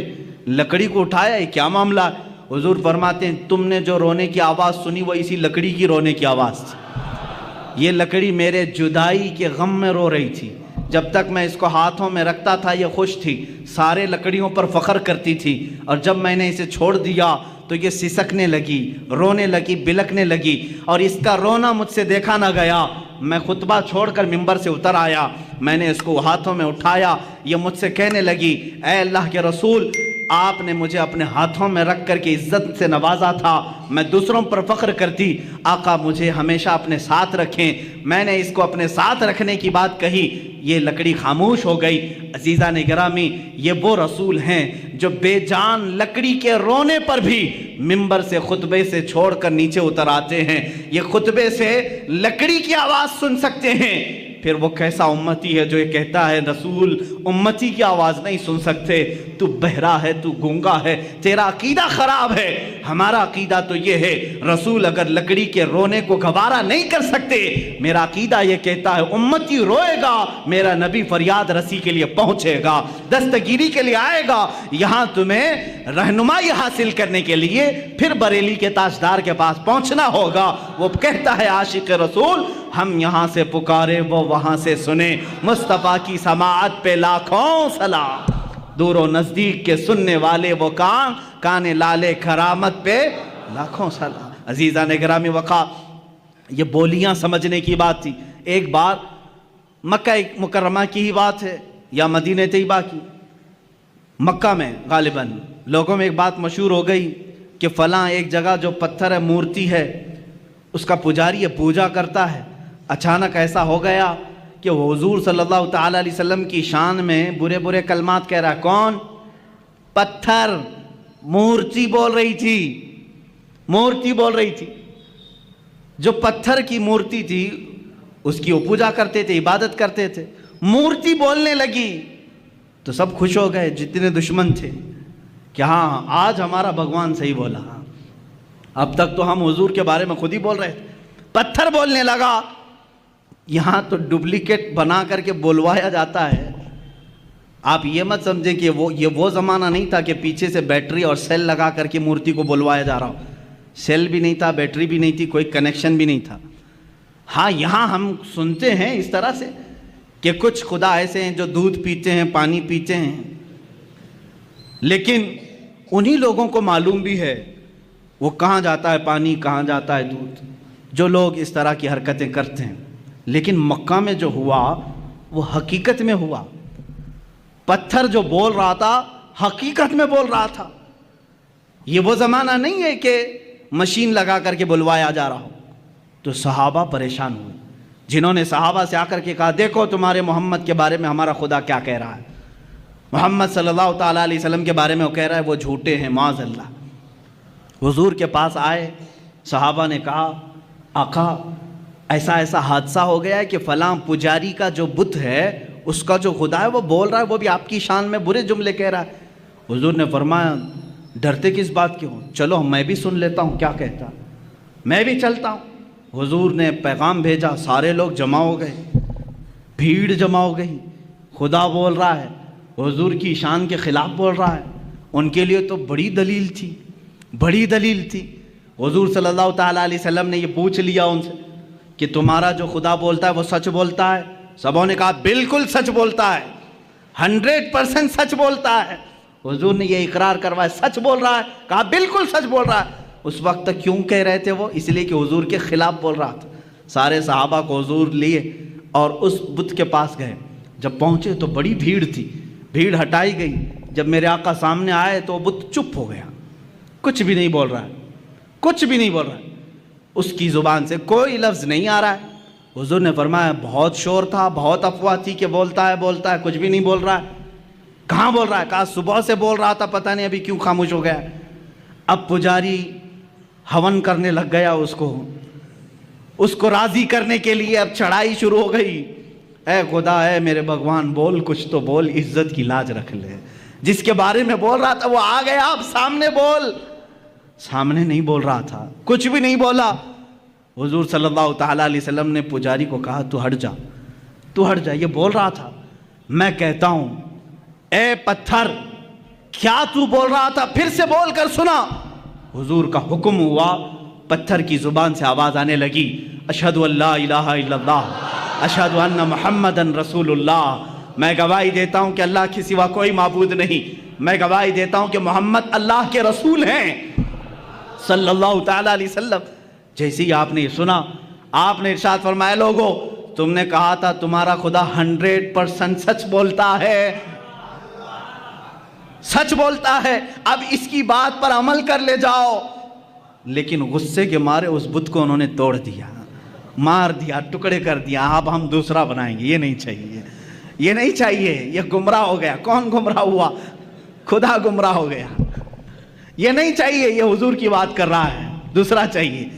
لکڑی کو اٹھایا, یہ کیا معاملہ ہے؟ حضور فرماتے ہیں تم نے جو رونے کی آواز سنی وہ اسی لکڑی کی رونے کی آواز تھی. یہ لکڑی میرے جدائی کے غم میں رو رہی تھی. جب تک میں اس کو ہاتھوں میں رکھتا تھا یہ خوش تھی, سارے لکڑیوں پر فخر کرتی تھی, اور جب میں نے اسے چھوڑ دیا تو یہ سسکنے لگی, رونے لگی, بلکنے لگی, اور اس کا رونا مجھ سے دیکھا نہ گیا. میں خطبہ چھوڑ کر ممبر سے اتر آیا, میں نے اس کو ہاتھوں میں اٹھایا, یہ مجھ سے کہنے لگی اے اللہ کے رسول, آپ نے مجھے اپنے ہاتھوں میں رکھ کر کے عزت سے نوازا تھا, میں دوسروں پر فخر کرتی, آقا مجھے ہمیشہ اپنے ساتھ رکھیں. میں نے اس کو اپنے ساتھ رکھنے کی بات کہی, یہ لکڑی خاموش ہو گئی. عزیزان گرامی, یہ وہ رسول ہیں جو بے جان لکڑی کے رونے پر بھی ممبر سے خطبے سے چھوڑ کر نیچے اتر آتے ہیں. یہ خطبے سے لکڑی کی آواز سن سکتے ہیں. پھر وہ کیسا امتی ہے جو یہ کہتا ہے رسول امتی کی آواز نہیں سن سکتے, تو بہرا ہے, تو گونگا ہے, تیرا عقیدہ خراب ہے. ہمارا عقیدہ تو یہ ہے رسول اگر لکڑی کے رونے کو گوارا نہیں کر سکتے, میرا عقیدہ یہ کہتا ہے امتی روئے گا, میرا نبی فریاد رسی کے لیے پہنچے گا, دستگیری کے لیے آئے گا. یہاں تمہیں رہنمائی حاصل کرنے کے لیے پھر بریلی کے تاجدار کے پاس پہنچنا ہوگا. وہ کہتا ہے عاشق رسول ہم یہاں سے پکارے وہ وہاں سے سنے, مصطفیٰ کی سماعت پہ لاکھوں سلام, دور و نزدیک کے سننے والے وہ کان لالے کرامت پہ لاکھوں سلام. عزیزان گرامی وقار, یہ بولیاں سمجھنے کی بات تھی. ایک بار مکہ مکرمہ کی ہی بات ہے یا مدینہ طیبہ کی, مکہ میں غالباً لوگوں میں ایک بات مشہور ہو گئی کہ فلاں ایک جگہ جو پتھر ہے مورتی ہے اس کا پجاری یہ پوجا کرتا ہے. اچانک ایسا ہو گیا کہ وہ حضور صلی اللہ تعالیٰ علیہ وسلم کی شان میں برے برے کلمات کہہ رہا ہے. کون؟ پتھر. مورتی بول رہی تھی, مورتی بول رہی تھی. جو پتھر کی مورتی تھی اس کی وہ پوجا کرتے تھے, عبادت کرتے تھے. مورتی بولنے لگی تو سب خوش ہو گئے جتنے دشمن تھے کہ ہاں آج ہمارا بھگوان صحیح بولا. اب تک تو ہم حضور کے بارے میں خود ہی بول رہے تھے, پتھر بولنے لگا. یہاں تو ڈپلیکیٹ بنا کر کے بولوایا جاتا ہے. آپ یہ مت سمجھیں کہ یہ وہ زمانہ نہیں تھا کہ پیچھے سے بیٹری اور سیل لگا کر کے مورتی کو بلوایا جا رہا ہو. سیل بھی نہیں تھا, بیٹری بھی نہیں تھی, کوئی کنیکشن بھی نہیں تھا. ہاں یہاں ہم سنتے ہیں اس طرح سے کہ کچھ خدا ایسے ہیں جو دودھ پیتے ہیں, پانی پیتے ہیں, لیکن انہی لوگوں کو معلوم بھی ہے وہ کہاں جاتا ہے پانی, کہاں جاتا ہے دودھ, جو لوگ اس طرح کی حرکتیں کرتے ہیں. لیکن مکہ میں جو ہوا وہ حقیقت میں ہوا. پتھر جو بول رہا تھا حقیقت میں بول رہا تھا. یہ وہ زمانہ نہیں ہے کہ مشین لگا کر کے بلوایا جا رہا ہو. تو صحابہ پریشان ہوئے, جنہوں نے صحابہ سے آ کر کے کہا دیکھو تمہارے محمد کے بارے میں ہمارا خدا کیا کہہ رہا ہے. محمد صلی اللہ تعالیٰ علیہ وسلم کے بارے میں وہ کہہ رہا ہے وہ جھوٹے ہیں معاذ اللہ. حضور کے پاس آئے, صحابہ نے کہا آقا ایسا ایسا حادثہ ہو گیا ہے کہ فلاں پجاری کا جو بت ہے اس کا جو خدا ہے وہ بول رہا ہے, وہ بھی آپ کی شان میں برے جملے کہہ رہا ہے. حضور نے فرمایا ڈرتے کس بات کے ہو, چلو میں بھی سن لیتا ہوں کیا کہتا, میں بھی چلتا ہوں. حضور نے پیغام بھیجا, سارے لوگ جمع ہو گئے, بھیڑ جمع ہو گئی. خدا بول رہا ہے, حضور کی شان کے خلاف بول رہا ہے. ان کے لیے تو بڑی دلیل تھی, بڑی دلیل تھی. حضور صلی اللہ تعالیٰ علیہ وسلم نے یہ پوچھ لیا ان سے کہ تمہارا جو خدا بولتا ہے وہ سچ بولتا ہے؟ سبوں نے کہا بالکل سچ بولتا ہے, 100% سچ بولتا ہے. حضور نے یہ اقرار کروایا سچ بول رہا ہے, کہا بالکل سچ بول رہا ہے. اس وقت تک کیوں کہہ رہے تھے وہ؟ اس لیے کہ حضور کے خلاف بول رہا تھا. سارے صحابہ کو حضور لیے اور اس بت کے پاس گئے. جب پہنچے تو بڑی بھیڑ تھی, بھیڑ ہٹائی گئی. جب میرے آقا سامنے آئے تو وہ بت چپ ہو گیا, کچھ بھی نہیں بول رہا ہے, کچھ بھی نہیں بول رہا ہے. اس کی زبان سے کوئی لفظ نہیں آ رہا ہے. حضور نے فرمایا بہت شور تھا, بہت افواہ تھی کہ بولتا ہے, کچھ بھی نہیں بول رہا ہے. کہاں بول رہا ہے؟ کہا صبح سے بول رہا تھا, پتہ نہیں ابھی کیوں خاموش ہو گیا. اب پجاری ہون کرنے لگ گیا, اس کو راضی کرنے کے لیے اب چڑھائی شروع ہو گئی. اے خدا اے میرے بھگوان بول کچھ تو بول، عزت کی لاج رکھ لے. جس کے بارے میں بول رہا تھا وہ آ گیا، اب سامنے بول. سامنے نہیں بول رہا تھا، کچھ بھی نہیں بولا. حضور صلی اللہ تعالیٰ علیہ وسلم نے پجاری کو کہا تو ہٹ جا، تو ہٹ جا. یہ بول رہا تھا. میں کہتا ہوں اے پتھر کیا تو بول رہا تھا؟ پھر سے بول کر سنا. حضور کا حکم ہوا، پتھر کی زبان سے آواز آنے لگی، اشہد ان لا الہ الا اللہ اشہد ان محمدن رسول اللہ. میں گواہی دیتا ہوں کہ اللہ کے سوا کوئی معبود نہیں. میں گواہی دیتا ہوں کہ محمد اللہ کے رسول ہیں صلی اللہ تعالیٰ علیہ وسلم. جیسے ہی آپ نے یہ سنا، آپ نے ارشاد فرمایا، لوگو تم نے کہا تھا تمہارا خدا 100% سچ بولتا ہے، سچ بولتا ہے، اب اس کی بات پر عمل کر لے جاؤ. لیکن غصے کے مارے اس بت کو انہوں نے توڑ دیا، مار دیا، ٹکڑے کر دیا. اب ہم دوسرا بنائیں گے. یہ نہیں چاہیے، یہ نہیں چاہیے. یہ گمراہ ہو گیا. کون گمراہ ہوا؟ خدا گمراہ ہو گیا. یہ نہیں چاہیے. یہ حضور کی بات کر رہا ہے. دوسرا چاہیے.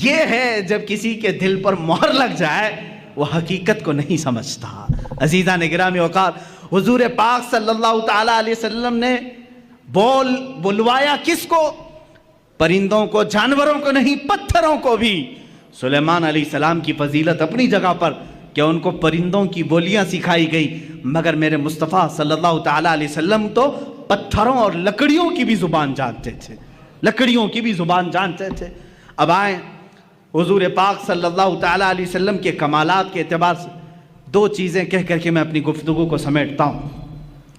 یہ ہے جب کسی کے دل پر مہر لگ جائے وہ حقیقت کو نہیں سمجھتا. عزیزان گرامی اوقات، حضور پاک صلی اللہ تعالیٰ علیہ وسلم نے بلوایا کس کو؟ پرندوں کو، جانوروں کو نہیں، پتھروں کو بھی. سلیمان علیہ السلام کی فضیلت اپنی جگہ پر کہ ان کو پرندوں کی بولیاں سکھائی گئی، مگر میرے مصطفیٰ صلی اللہ تعالیٰ علیہ وسلم تو پتھروں اور لکڑیوں کی بھی زبان جانتے تھے، لکڑیوں کی بھی زبان جانتے تھے. اب آئیں حضور پاک صلی اللہ تعالیٰ علیہ وسلم کے کمالات کے اعتبار سے دو چیزیں کہہ کر کے میں اپنی گفتگو کو سمیٹتا ہوں.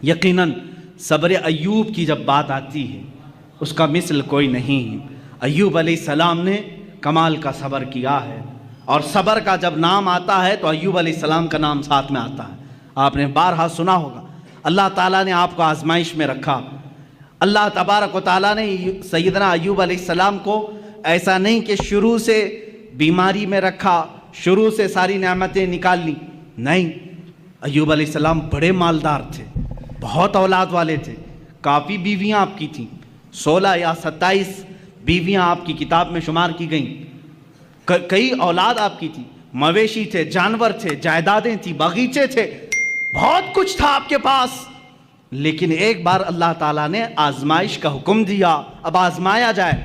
یقیناً صبر ایوب کی جب بات آتی ہے اس کا مثل کوئی نہیں. ایوب علیہ السلام نے کمال کا صبر کیا ہے، اور صبر کا جب نام آتا ہے تو ایوب علیہ السلام کا نام ساتھ میں آتا ہے. آپ نے بارہا سنا ہوگا اللہ تعالیٰ نے آپ کو آزمائش میں رکھا. اللہ تبارک و تعالیٰ نے سیدنا ایوب علیہ السلام کو ایسا نہیں کہ شروع سے بیماری میں رکھا، شروع سے ساری نعمتیں نکال لی. نہیں، ایوب علیہ السلام بڑے مالدار تھے، بہت اولاد والے تھے. کافی بیویاں آپ کی تھیں، 16 یا 27 بیویاں آپ کی کتاب میں شمار کی گئیں. کئی اولاد آپ کی تھی، مویشی تھے، جانور تھے، جائیدادیں تھیں، باغیچے تھے، بہت کچھ تھا آپ کے پاس. لیکن ایک بار اللہ تعالیٰ نے آزمائش کا حکم دیا، اب آزمایا جائے.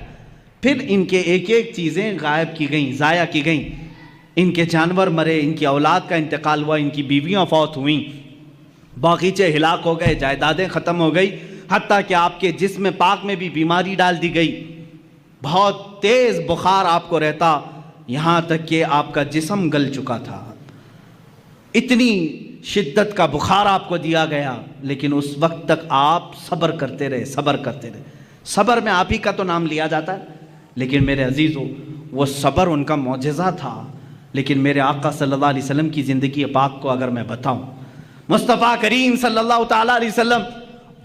پھر ان کے ایک ایک چیزیں غائب کی گئیں، ضائع کی گئیں. ان کے جانور مرے، ان کی اولاد کا انتقال ہوا، ان کی بیویاں فوت ہوئیں، باغیچے ہلاک ہو گئے، جائیدادیں ختم ہو گئی، حتیٰ کہ آپ کے جسم پاک میں بھی بیماری ڈال دی گئی. بہت تیز بخار آپ کو رہتا، یہاں تک کہ آپ کا جسم گل چکا تھا. اتنی شدت کا بخار آپ کو دیا گیا، لیکن اس وقت تک آپ صبر کرتے رہے، صبر کرتے رہے. صبر میں آپ ہی کا تو نام لیا جاتا ہے، لیکن میرے عزیزو وہ صبر ان کا معجزہ تھا. لیکن میرے آقا صلی اللہ علیہ وسلم کی زندگی پاک کو اگر میں بتاؤں، مصطفیٰ کریم صلی اللہ تعالیٰ علیہ وسلم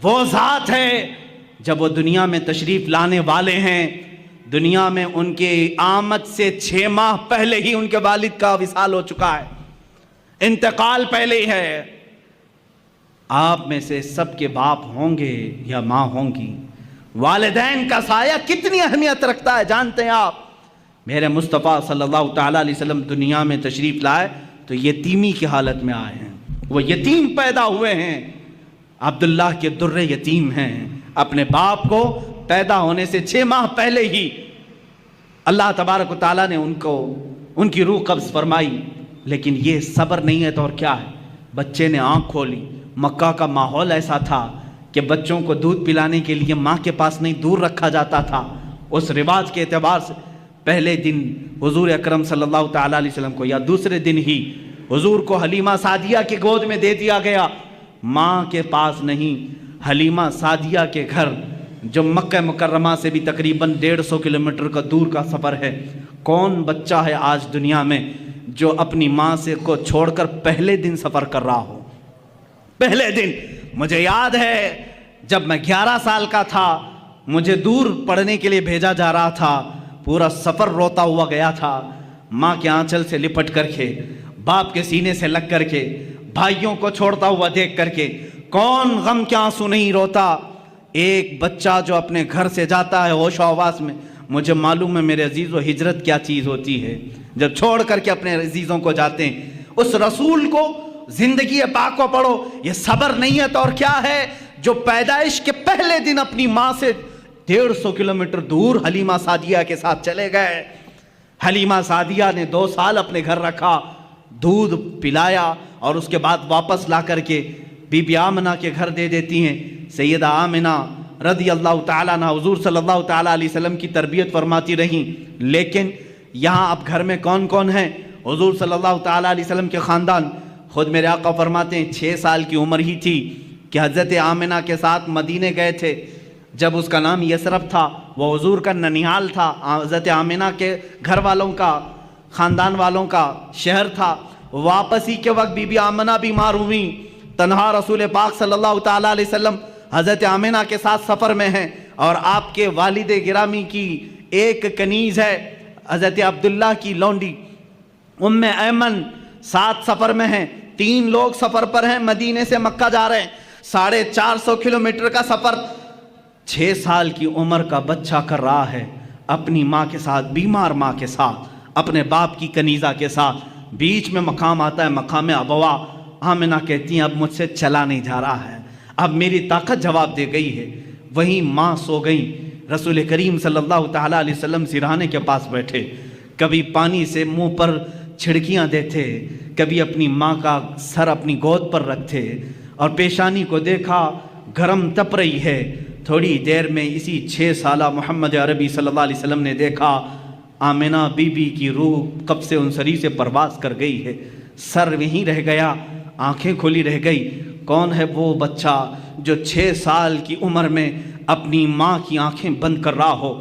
وہ ذات ہے جب وہ دنیا میں تشریف لانے والے ہیں، دنیا میں ان کے آمد سے 6 ماہ پہلے ہی ان کے والد کا وصال ہو چکا ہے، انتقال پہلے ہی ہے. آپ میں سے سب کے باپ ہوں گے یا ماں ہوں گی. والدین کا سایہ کتنی اہمیت رکھتا ہے جانتے ہیں آپ؟ میرے مصطفیٰ صلی اللہ تعالیٰ علیہ وسلم دنیا میں تشریف لائے تو یتیمی کی حالت میں آئے ہیں. وہ یتیم پیدا ہوئے ہیں، عبداللہ کے در یتیم ہیں. اپنے باپ کو پیدا ہونے سے 6 ماہ پہلے ہی اللہ تبارک و تعالیٰ نے ان کی روح قبض فرمائی. لیکن یہ صبر نہیں ہے تو اور کیا ہے؟ بچے نے آنکھ کھولی. مکہ کا ماحول ایسا تھا کہ بچوں کو دودھ پلانے کے لیے ماں کے پاس نہیں، دور رکھا جاتا تھا. اس رواج کے اعتبار سے پہلے دن حضور اکرم صلی اللہ تعالیٰ علیہ وسلم کو یا دوسرے دن ہی حضور کو حلیمہ سعدیہ کی گود میں دے دیا گیا. ماں کے پاس نہیں، حلیمہ سعدیہ کے گھر جو مکہ مکرمہ سے بھی تقریباً 150 کلومیٹر کا دور کا سفر ہے. کون بچہ ہے آج دنیا میں جو اپنی ماں سے کو چھوڑ کر پہلے دن سفر کر رہا ہو؟ پہلے دن مجھے یاد ہے جب میں 11 سال کا تھا، مجھے دور پڑھنے کے لیے بھیجا جا رہا تھا. پورا سفر روتا ہوا گیا تھا، ماں کے آنچل سے لپٹ کر کے، باپ کے سینے سے لگ کر کے، بھائیوں کو چھوڑتا ہوا دیکھ کر کے. کون غم کے آنسو نہیں روتا؟ ایک بچہ جو اپنے گھر سے جاتا ہے ہوش و حواس میں. مجھے معلوم ہے میرے عزیزو ہجرت کیا چیز ہوتی ہے. جب چھوڑ کر کے اپنے عزیزوں کو جاتے ہیں اس رسول کو، زندگی پاک کو پڑھو. یہ صبر نہیں ہے تو اور کیا ہے؟ جو پیدائش کے پہلے دن اپنی ماں سے 150 کلومیٹر دور حلیمہ سعدیہ کے ساتھ چلے گئے. حلیمہ سعدیہ نے 2 سال اپنے گھر رکھا، دودھ پلایا، اور اس کے بعد واپس لا کر کے بی بی آمنہ کے گھر دے دیتی ہیں. سیدہ آمنہ رضی اللہ تعالیٰ عنہ حضور صلی اللہ تعالیٰ علیہ وسلم کی تربیت فرماتی رہیں. لیکن یہاں اب گھر میں کون کون ہیں؟ حضور صلی اللہ تعالیٰ علیہ وسلم کے خاندان. خود میرے آقا فرماتے ہیں 6 سال کی عمر ہی تھی کہ حضرت آمنہ کے ساتھ مدینے گئے تھے. جب اس کا نام یثرب تھا، وہ حضور کا ننیال تھا، حضرت آمنہ کے گھر والوں کا، خاندان والوں کا شہر تھا. واپسی کے وقت بی بی آمنہ بیمار ہوئیں. تنہا رسول پاک صلی اللہ تعالیٰ علیہ وسلم حضرت آمنہ کے ساتھ سفر میں ہیں، اور آپ کے والد گرامی کی ایک کنیز ہے حضرت عبداللہ کی لونڈی ام ایمن، ساتھ سفر میں ہیں. 3 لوگ سفر پر ہیں، مدینے سے مکہ جا رہے ہیں. 450 کلومیٹر کا سفر 6 سال کی عمر کا بچہ کر رہا ہے اپنی ماں کے ساتھ، بیمار ماں کے ساتھ، اپنے باپ کی کنیزہ کے ساتھ. بیچ میں مقام آتا ہے، مقام ابوا. آمنہ کہتی ہیں اب مجھ سے چلا نہیں جا رہا ہے، اب میری طاقت جواب دے گئی ہے. وہیں ماں سو گئیں. رسول کریم صلی اللہ تعالیٰ علیہ وسلم سرہانے کے پاس بیٹھے، کبھی پانی سے منہ پر چھڑکیاں دیتے، کبھی اپنی ماں کا سر اپنی گود پر رکھتے، اور پیشانی کو دیکھا گرم تپ رہی ہے. تھوڑی دیر میں اسی 6 سالہ محمد عربی صلی اللہ علیہ وسلم نے دیکھا آمنہ بی بی کی روح کب سے انصری سے پرواز کر گئی ہے، سر وہیں رہ گیا، آنکھیں کھلی رہ گئی. کون ہے وہ بچہ جو 6 سال کی عمر میں اپنی ماں کی آنکھیں بند کر رہا ہو؟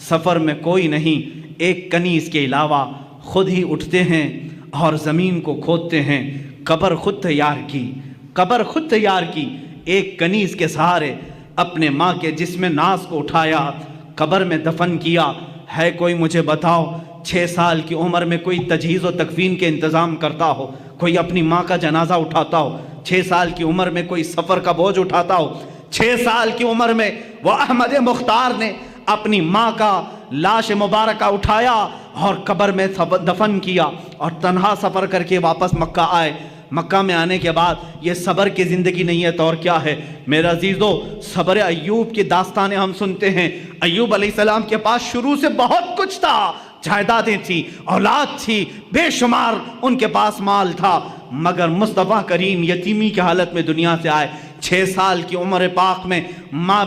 سفر میں کوئی نہیں، ایک کنیز کے علاوہ. خود ہی اٹھتے ہیں اور زمین کو کھودتے ہیں. قبر خود تیار کی، قبر خود تیار کی. ایک کنیز کے سہارے اپنے ماں کے جسم ناز کو اٹھایا، قبر میں دفن کیا. ہے کوئی مجھے بتاؤ 6 سال کی عمر میں کوئی تجہیز و تکفین کے انتظام کرتا ہو، کوئی اپنی ماں کا جنازہ اٹھاتا ہو؟ 6 سال کی عمر میں کوئی سفر کا بوجھ اٹھاتا ہو؟ 6 سال کی عمر میں وہ احمد مختار نے اپنی ماں کا لاش مبارکہ اٹھایا اور قبر میں دفن کیا، اور تنہا سفر کر کے واپس مکہ آئے. مکہ میں آنے کے بعد یہ صبر کی زندگی نہیں ہے تو اور کیا ہے؟ میرا عزیزو، صبر ایوب کی داستانیں ہم سنتے ہیں. ایوب علیہ السلام کے پاس شروع سے بہت کچھ تھا، جائیدادیں تھیں، اولاد تھی، بے شمار ان کے پاس مال تھا، مگر مصطفیٰ کریم یتیمی کی حالت میں دنیا سے آئے. 6 سال کی عمر پاک میں ماں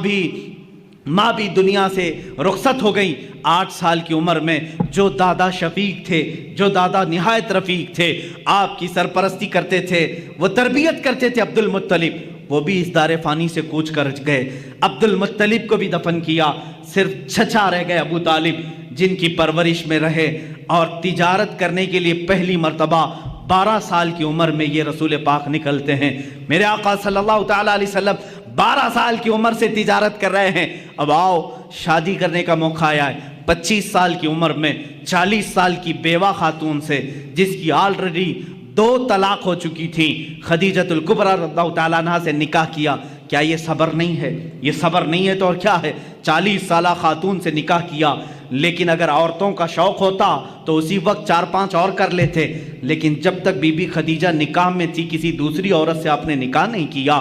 بھی دنیا سے رخصت ہو گئی. 8 سال کی عمر میں جو دادا شفیق تھے، جو دادا نہایت رفیق تھے، آپ کی سرپرستی کرتے تھے، وہ تربیت کرتے تھے، عبد المطلب، وہ بھی اس دار فانی سے کوچ کر گئے. عبد المطلب کو بھی دفن کیا. صرف چچا رہ گئے ابو طالب، جن کی پرورش میں رہے اور تجارت کرنے کے لیے پہلی مرتبہ 12 سال کی عمر میں یہ رسول پاک نکلتے ہیں. میرے آقا صلی اللہ تعالیٰ علیہ وسلم 12 سال کی عمر سے تجارت کر رہے ہیں. اب آؤ شادی کرنے کا موقع آیا ہے. 25 سال کی عمر میں 40 سال کی بیوہ خاتون سے، جس کی آلریڈی 2 طلاق ہو چکی تھی، خدیجۃ الکبریٰ رضی اللہ تعالیٰ عنہ سے نکاح کیا. کیا یہ صبر نہیں ہے؟ یہ صبر نہیں ہے تو اور کیا ہے؟ 40 سالہ خاتون سے نکاح کیا. لیکن اگر عورتوں کا شوق ہوتا تو اسی وقت 4-5 اور کر لیتے. لیکن جب تک بی بی خدیجہ نکاح میں تھی، کسی دوسری عورت سے آپ نے نکاح نہیں کیا.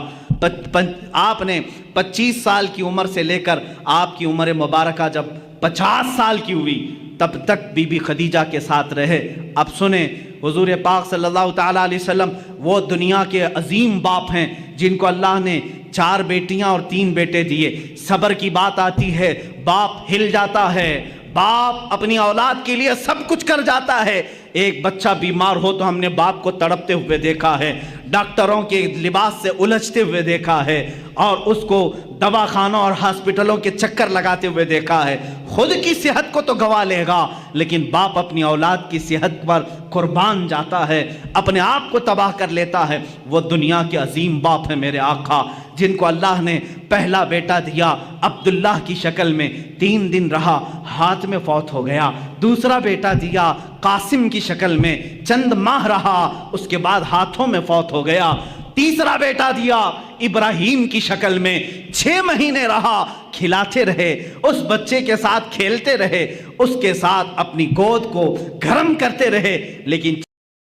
آپ نے 25 سال کی عمر سے لے کر آپ کی عمر مبارکہ جب 50 سال کی ہوئی، تب تک بی بی خدیجہ کے ساتھ رہے. اب سنیں، حضور پاک صلی اللہ تعالیٰ علیہ وسلم وہ دنیا کے عظیم باپ ہیں جن کو اللہ نے 4 بیٹیاں اور 3 بیٹے دیے. صبر کی بات آتی ہے، باپ ہل جاتا ہے، باپ اپنی اولاد کے لیے سب کچھ کر جاتا ہے. ایک بچہ بیمار ہو تو ہم نے باپ کو تڑپتے ہوئے دیکھا ہے، ڈاکٹروں کے لباس سے الجھتے ہوئے دیکھا ہے، اور اس کو دواخانوں اور ہاسپٹلوں کے چکر لگاتے ہوئے دیکھا ہے. خود کی صحت کو تو گوا لے گا، لیکن باپ اپنی اولاد کی صحت پر قربان جاتا ہے، اپنے آپ کو تباہ کر لیتا ہے. وہ دنیا کے عظیم باپ ہیں میرے آقا، جن کو اللہ نے پہلا بیٹا دیا عبداللہ کی شکل میں، 3 دن رہا، ہاتھ میں فوت ہو گیا. دوسرا بیٹا دیا قاسم کی شکل میں، چند ماہ رہا، اس کے بعد ہاتھوں میں فوت ہو گیا. تیسرا بیٹا دیا ابراہیم کی شکل میں، 6 مہینے رہا، کھلاتے رہے، اس بچے کے ساتھ کھیلتے رہے، اس کے ساتھ اپنی گود کو گرم کرتے رہے. لیکن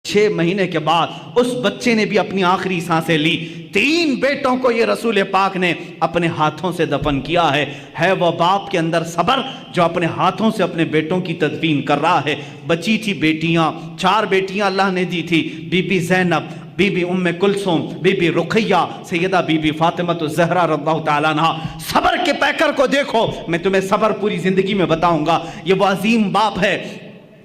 6 مہینے کے بعد اس بچے نے بھی اپنی آخری سانسیں لی۔ 3 بیٹوں کو یہ رسول پاک نے اپنے ہاتھوں سے دفن کیا ہے وہ باپ کے اندر صبر جو اپنے ہاتھوں سے اپنے بیٹوں کی تدفین کر رہا ہے۔ بچی تھی بیٹیاں، 4 بیٹیاں اللہ نے دی تھی، بی بی زینب، بی بی ام کلثوم، بی بی رقیہ، سیدہ بی بی فاطمہ الزہرا رضی اللہ تعالیٰ عنہا۔ صبر کے پیکر کو دیکھو، میں تمہیں صبر پوری زندگی میں بتاؤں گا۔ یہ وہ عظیم باپ ہے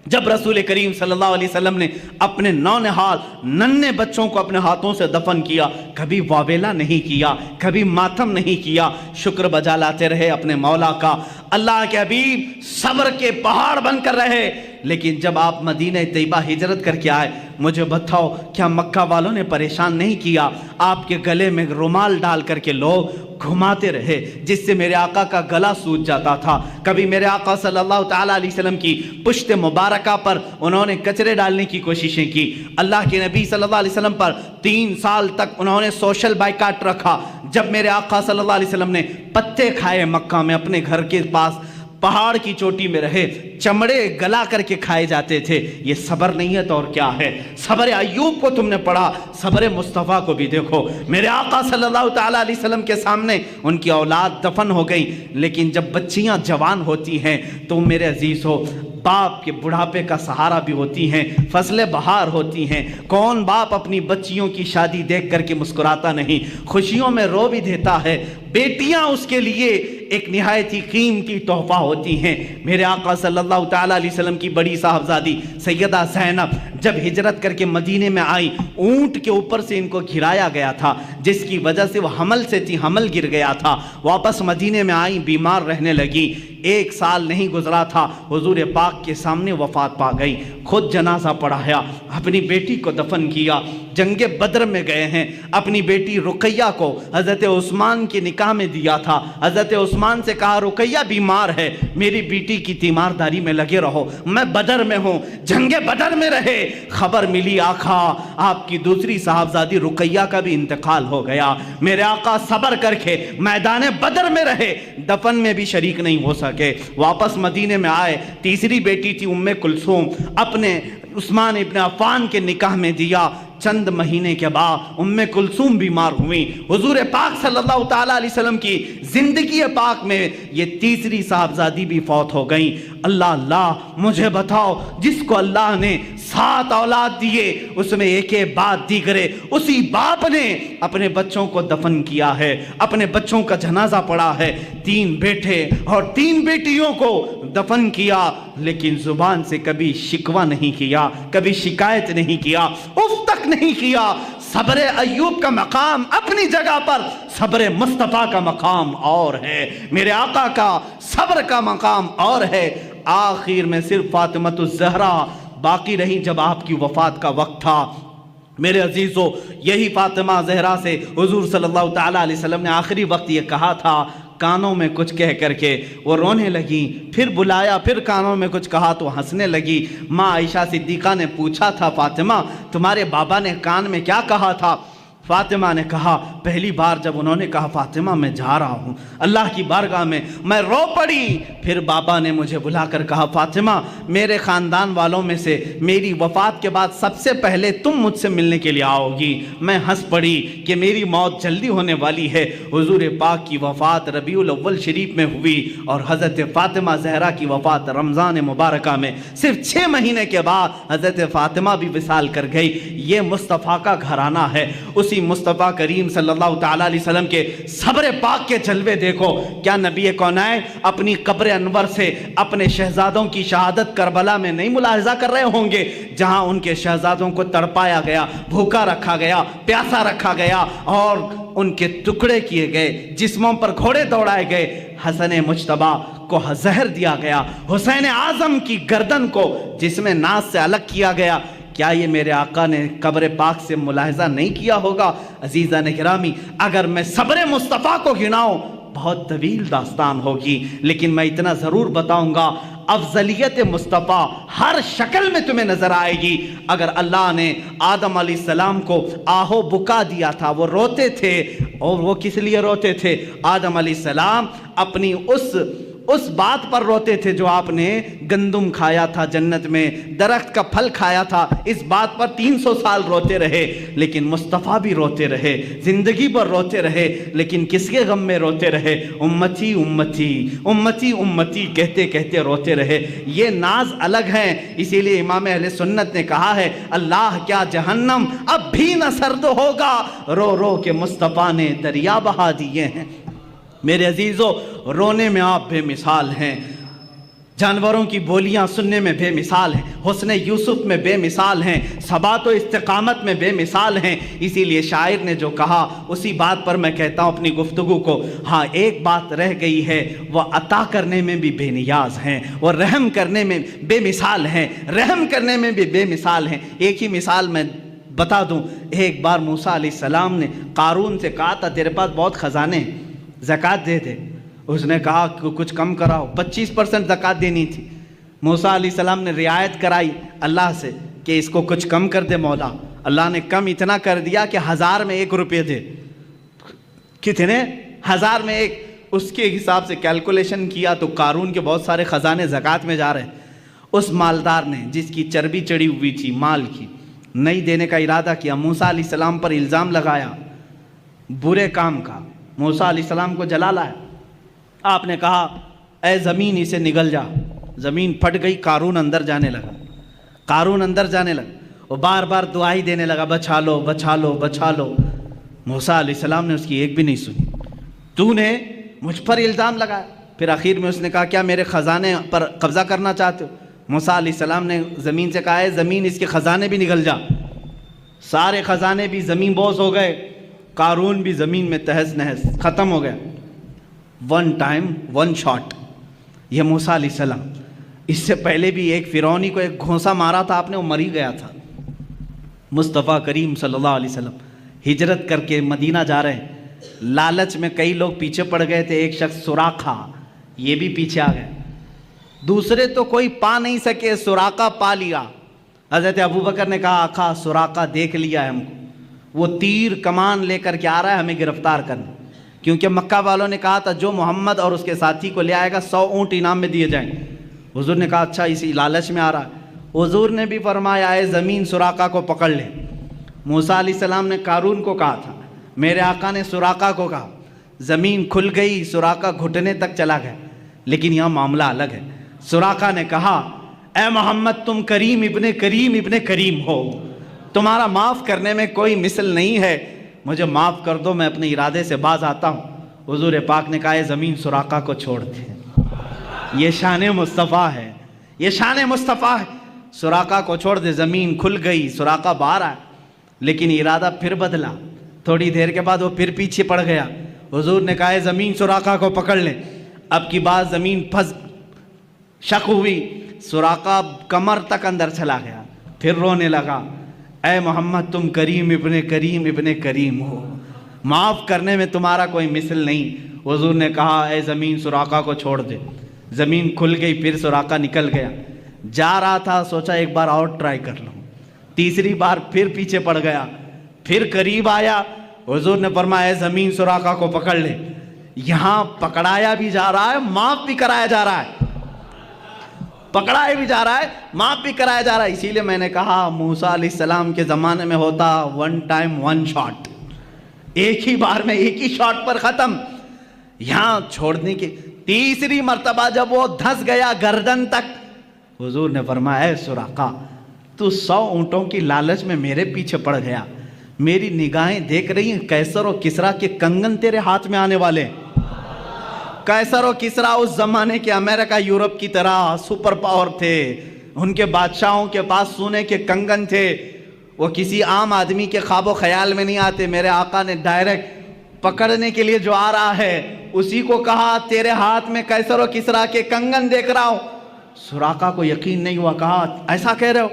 جب رسول کریم صلی اللہ علیہ وسلم نے اپنے نونہال ننھے بچوں کو اپنے ہاتھوں سے دفن کیا، کبھی واویلا نہیں کیا، کبھی ماتم نہیں کیا، شکر بجا لاتے رہے اپنے مولا کا۔ اللہ کے حبیب صبر کے پہاڑ بن کر رہے۔ لیکن جب آپ مدینہ طیبہ ہجرت کر کے آئے، مجھے بتاؤ کیا مکہ والوں نے پریشان نہیں کیا؟ آپ کے گلے میں رومال ڈال کر کے لوگ گھماتے رہے، جس سے میرے آقا کا گلا سوج جاتا تھا۔ کبھی میرے آقا صلی اللہ تعالیٰ علیہ وسلم کی پشت مبارکہ پر انہوں نے کچرے ڈالنے کی کوششیں کی۔ اللہ کے نبی صلی اللہ علیہ وسلم پر 3 سال تک انہوں نے سوشل بائیکاٹ رکھا۔ جب میرے آقا صلی اللہ علیہ وسلم نے پتے کھائے مکہ میں، اپنے گھر کے پاس پہاڑ کی چوٹی میں رہے، چمڑے گلا کر کے کھائے جاتے تھے۔ یہ صبر نہیں ہے تو اور کیا ہے؟ صبر ایوب کو تم نے پڑھا، صبر مصطفیٰ کو بھی دیکھو۔ میرے آقا صلی اللہ تعالیٰ علیہ وسلم کے سامنے ان کی اولاد دفن ہو گئی، لیکن جب بچیاں جوان ہوتی ہیں تو میرے عزیز ہو، باپ کے بڑھاپے کا سہارا بھی ہوتی ہیں، فصل بہار ہوتی ہیں۔ کون باپ اپنی بچیوں کی شادی دیکھ کر کے مسکراتا نہیں، خوشیوں میں رو بھی دیتا ہے۔ بیٹیاں اس کے لیے ایک نہایت ہی قیمتی تحفہ ہوتی ہیں۔ میرے آقا صلی اللہ تعالیٰ علیہ وسلم کی بڑی صاحبزادی سیدہ زینب جب ہجرت کر کے مدینے میں آئی، اونٹ کے اوپر سے ان کو گھرایا گیا تھا، جس کی وجہ سے وہ حمل سے تھی، حمل گر گیا تھا۔ واپس مدینے میں آئی، بیمار رہنے لگی۔ 1 سال نہیں گزرا تھا، حضور پاک کے سامنے وفات پا گئی۔ خود جنازہ پڑھایا، اپنی بیٹی کو دفن کیا۔ جنگ بدر میں گئے ہیں، اپنی بیٹی رقیہ کو حضرت عثمان کے نکاح میں دیا تھا۔ حضرت عثمان سے کہا رقیہ بیمار ہے، میری بیٹی کی تیمارداری میں لگے رہو، میں بدر میں ہوں۔ جنگ بدر میں رہے، خبر ملی آقا آپ کی دوسری صاحبزادی رقیہ کا بھی انتقال ہو گیا۔ میرے آقا صبر کر کے میدان بدر میں رہے، دفن میں بھی شریک نہیں ہو سکے۔ واپس مدینے میں آئے، تیسری بیٹی تھی ام کلثوم، اپنے عثمان ابن عفان کے نکاح میں دیا۔ چند مہینے کے بعد ام کلثوم بیمار ہوئی۔ حضور پاک صلی اللہ تعالیٰ علیہ وسلم کی زندگی پاک میں یہ تیسری صاحبزادی بھی فوت ہو گئی۔ اللہ اللہ، مجھے بتاؤ، جس کو اللہ نے 7 اولاد دیے، اس میں ایک بعد دیگرے، اسی باپ نے اپنے بچوں کو دفن کیا ہے، اپنے بچوں کا جنازہ پڑھا ہے۔ 3 بیٹے اور 3 بیٹیوں کو دفن کیا، لیکن زبان سے کبھی شکوہ نہیں کیا، کبھی شکایت نہیں کیا، اف تک نہیں کیا۔ صبر ایوب کا مقام اپنی جگہ پر، صبر مصطفیٰ کا مقام اور ہے، میرے آقا کا صبر کا مقام اور ہے۔ آخر میں صرف فاطمہ الزہرا باقی رہی جب آپ کی وفات کا وقت تھا۔ میرے عزیزو، یہی فاطمہ زہرا سے حضور صلی اللہ تعالیٰ علیہ وسلم نے آخری وقت یہ کہا تھا، کانوں میں کچھ کہہ کر کے وہ رونے لگی۔ پھر بلایا، پھر کانوں میں کچھ کہا تو ہنسنے لگی۔ ماں عائشہ صدیقہ نے پوچھا تھا، فاطمہ تمہارے بابا نے کان میں کیا کہا تھا؟ فاطمہ نے کہا، پہلی بار جب انہوں نے کہا فاطمہ میں جا رہا ہوں اللہ کی بارگاہ میں رو پڑی۔ پھر بابا نے مجھے بلا کر کہا، فاطمہ میرے خاندان والوں میں سے میری وفات کے بعد سب سے پہلے تم مجھ سے ملنے کے لیے آؤ گی۔ میں ہنس پڑی کہ میری موت جلدی ہونے والی ہے۔ حضور پاک کی وفات ربیع الاول شریف میں ہوئی اور حضرت فاطمہ زہرا کی وفات رمضان مبارکہ میں۔ صرف 6 مہینے کے بعد حضرت فاطمہ بھی وصال کر گئی۔ یہ مصطفیٰ کا گھرانہ ہے۔ اسی مصطفیٰ کریم صلی اللہ تعالیٰ علیہ وسلم کے صبر پاک کے جلوے دیکھو۔ کیا نبی کونین اپنی قبر انور سے اپنے شہزادوں کی شہادت کربلا میں نہیں ملاحظہ کر رہے ہوں گے، جہاں ان کے شہزادوں کو تڑپایا گیا، بھوکا رکھا گیا، پیاسا رکھا گیا اور ان کے ٹکڑے کیے گئے، جسموں پر گھوڑے دوڑائے گئے، حسن مجتبیٰ کو زہر دیا گیا، حسین اعظم کی گردن کو جسم ناز سے الگ کیا گیا۔ کیا یہ میرے آقا نے قبر پاک سے ملاحظہ نہیں کیا ہوگا؟ عزیزان گرامی، اگر میں صبر مصطفیٰ کو گناؤں بہت طویل داستان ہوگی، لیکن میں اتنا ضرور بتاؤں گا، افضلیت مصطفیٰ ہر شکل میں تمہیں نظر آئے گی۔ اگر اللہ نے آدم علیہ السلام کو آہو بکا دیا تھا، وہ روتے تھے، اور وہ کس لیے روتے تھے؟ آدم علیہ السلام اپنی اس اس بات پر روتے تھے جو آپ نے گندم کھایا تھا جنت میں، درخت کا پھل کھایا تھا، اس بات پر 300 سال روتے رہے، لیکن مصطفیٰ بھی روتے رہے، زندگی پر روتے رہے، لیکن کس کے غم میں روتے رہے؟ امتی امتی امتی امتی کہتے کہتے روتے رہے۔ یہ ناز الگ ہیں، اسی لیے امام اہل سنت نے کہا ہے اللہ کیا جہنم اب بھی نہ سرد ہوگا، رو رو کے مصطفیٰ نے دریا بہا دیے ہیں۔ میرے عزیزو، رونے میں آپ بے مثال ہیں، جانوروں کی بولیاں سننے میں بے مثال ہیں، حسن یوسف میں بے مثال ہیں، ثبات و استقامت میں بے مثال ہیں۔ اسی لیے شاعر نے جو کہا اسی بات پر میں کہتا ہوں اپنی گفتگو کو، ہاں ایک بات رہ گئی ہے، وہ عطا کرنے میں بھی بے نیاز ہیں، اور رحم کرنے میں بے مثال ہیں، رحم کرنے میں بھی بے مثال ہیں۔ ایک ہی مثال میں بتا دوں، ایک بار موسیٰ علیہ السلام نے قارون سے کہا تھا تیرے پاس بہت خزانے ہیں، زکوٰۃ دے دے۔ اس نے کہا کہ کچھ کم کراؤ، 25% زکوٰۃ دینی تھی۔ موسیٰ علیہ السلام نے رعایت کرائی اللہ سے کہ اس کو کچھ کم کر دے مولا۔ اللہ نے کم اتنا کر دیا کہ 1000 میں 1 روپے دے۔ کتنے؟ 1000 میں 1۔ اس کے حساب سے کیلکولیشن کیا تو قارون کے بہت سارے خزانے زکوٰۃ میں جا رہے ہیں۔ اس مالدار نے جس کی چربی چڑھی ہوئی تھی مال کی، نہیں دینے کا ارادہ کیا، موسیٰ علیہ السلام پر الزام لگایا برے کام کا، موسیٰ علیہ السلام کو جلا لایا۔ آپ نے کہا اے زمین اسے نگل جا، زمین پھٹ گئی، قارون اندر جانے لگا، قارون اندر جانے لگا، وہ بار بار دعائی دینے لگا بچا لو بچا لو بچا لو۔ موسیٰ علیہ السلام نے اس کی ایک بھی نہیں سنی، تو نے مجھ پر الزام لگایا۔ پھر آخر میں اس نے کہا کیا میرے خزانے پر قبضہ کرنا چاہتے ہو؟ موسیٰ علیہ السلام نے زمین سے کہا ہے زمین اس کے خزانے بھی نگل جا۔ سارے خزانے بھی زمین بوس ہو گئے، قارون بھی زمین میں تہس نہس ختم ہو گیا۔ 1 ٹائم 1 شاٹ، یہ موسیٰ علیہ السلام۔ اس سے پہلے بھی ایک فرعونی کو ایک گھونسا مارا تھا آپ نے، وہ مر ہی گیا تھا۔ مصطفیٰ کریم صلی اللہ علیہ وسلم ہجرت کر کے مدینہ جا رہے ہیں، لالچ میں کئی لوگ پیچھے پڑ گئے تھے، ایک شخص سراقہ یہ بھی پیچھے آ گئے، دوسرے تو کوئی پا نہیں سکے، سراقہ پا لیا۔ حضرت ابوبکر نے کہا آقا سراقہ دیکھ لیا ہے ہم کو، وہ تیر کمان لے کر کے آ رہا ہے ہمیں گرفتار کرنے، کیونکہ مکہ والوں نے کہا تھا جو محمد اور اس کے ساتھی کو لے آئے گا 100 اونٹ انعام میں دیے جائیں۔ حضور نے کہا اچھا اسی لالچ میں آ رہا ہے۔ حضور نے بھی فرمایا اے زمین سراقہ کو پکڑ لے۔ موسیٰ علیہ السلام نے قارون کو کہا تھا، میرے آقا نے سراقہ کو کہا، زمین کھل گئی، سراقہ گھٹنے تک چلا گیا، لیکن یہاں معاملہ الگ ہے۔ سراقہ نے کہا اے محمد تم کریم ابن کریم ابن کریم ہو، تمہارا معاف کرنے میں کوئی مثل نہیں ہے، مجھے معاف کر دو، میں اپنے ارادے سے باز آتا ہوں۔ حضور پاک نے کہا اے زمین سراقہ کو چھوڑ دے، یہ شان مصطفیٰ ہے، یہ شان مصطفیٰ ہے، سراقہ کو چھوڑ دے۔ زمین کھل گئی، سراقہ باہر آیا، لیکن ارادہ پھر بدلا، تھوڑی دیر کے بعد وہ پھر پیچھے پڑ گیا۔ حضور نے کہا اے زمین سراقہ کو پکڑ لے۔ اب کی بات زمین پھنس شک ہوئی، سراقہ کمر تک اندر چلا گیا، پھر رونے لگا اے محمد تم کریم ابن کریم ابن کریم ہو، معاف کرنے میں تمہارا کوئی مثل نہیں۔ حضور نے کہا اے زمین سراقہ کو چھوڑ دے۔ زمین کھل گئی، پھر سراقہ نکل گیا، جا رہا تھا سوچا ایک بار اور ٹرائی کر لوں، تیسری بار پھر پیچھے پڑ گیا، پھر قریب آیا۔ حضور نے فرمایا اے زمین سراقہ کو پکڑ لے۔ یہاں پکڑایا بھی جا رہا ہے، معاف بھی کرایا جا رہا ہے، پکڑایا بھی جا رہا ہے، معاف بھی کرایا جا رہا ہے۔ اسی لیے میں نے کہا موسیٰ علیہ السلام کے زمانے میں ہوتا 1 ٹائم 1 شاٹ، ایک ہی بار میں ایک ہی شاٹ پر ختم۔ یہاں چھوڑنے کی تیسری مرتبہ جب وہ دھس گیا گردن تک، حضور نے فرمایا اے سراقہ تو 100 اونٹوں کی لالچ میں میرے پیچھے پڑ گیا، میری نگاہیں دیکھ رہی ہیں قیصر و کسریٰ کے کنگن تیرے ہاتھ میں آنے والے ہیں۔ قیصر و کسریٰ اس زمانے کے امریکہ یورپ کی طرح سپر پاور تھے، ان کے بادشاہوں کے پاس سونے کے کنگن تھے، وہ کسی عام آدمی کے خواب و خیال میں نہیں آتے۔ میرے آقا نے ڈائریکٹ پکڑنے کے لیے جو آ رہا ہے اسی کو کہا تیرے ہاتھ میں قیصر و کسریٰ کے کنگن دیکھ رہا ہوں۔ سراقہ کو یقین نہیں ہوا، کہا ایسا کہہ رہے ہو؟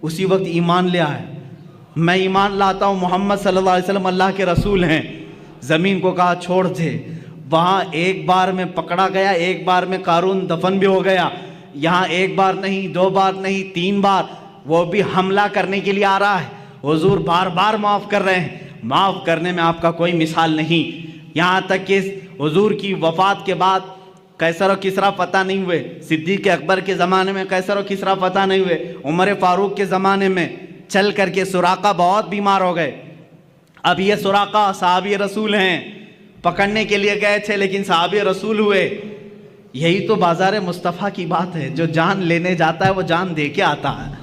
اسی وقت ایمان لے آیا، میں ایمان لاتا ہوں محمد صلی اللہ علیہ وسلم اللہ کے رسول ہیں۔ زمین کو کہا چھوڑ دے۔ وہاں ایک بار میں پکڑا گیا، ایک بار میں قارون دفن بھی ہو گیا۔ یہاں ایک بار نہیں، 2 بار نہیں، 3 بار وہ بھی حملہ کرنے کے لیے آ رہا ہے۔ حضور بار بار معاف کر رہے ہیں، معاف کرنے میں آپ کا کوئی مثال نہیں۔ یہاں تک کہ حضور کی وفات کے بعد قیصر و کسریٰ فتح نہیں ہوئے، صدیق اکبر کے زمانے میں قیصر و کسریٰ فتح نہیں ہوئے، عمر فاروق کے زمانے میں چل کر کے سراقہ بہت بیمار ہو گئے. اب یہ سراقہ صحابی رسول ہیں، پکڑنے کے لیے گئے تھے لیکن صحابی رسول ہوئے. یہی تو بازار مصطفیٰ کی بات ہے، جو جان لینے جاتا ہے وہ جان دے کے آتا ہے.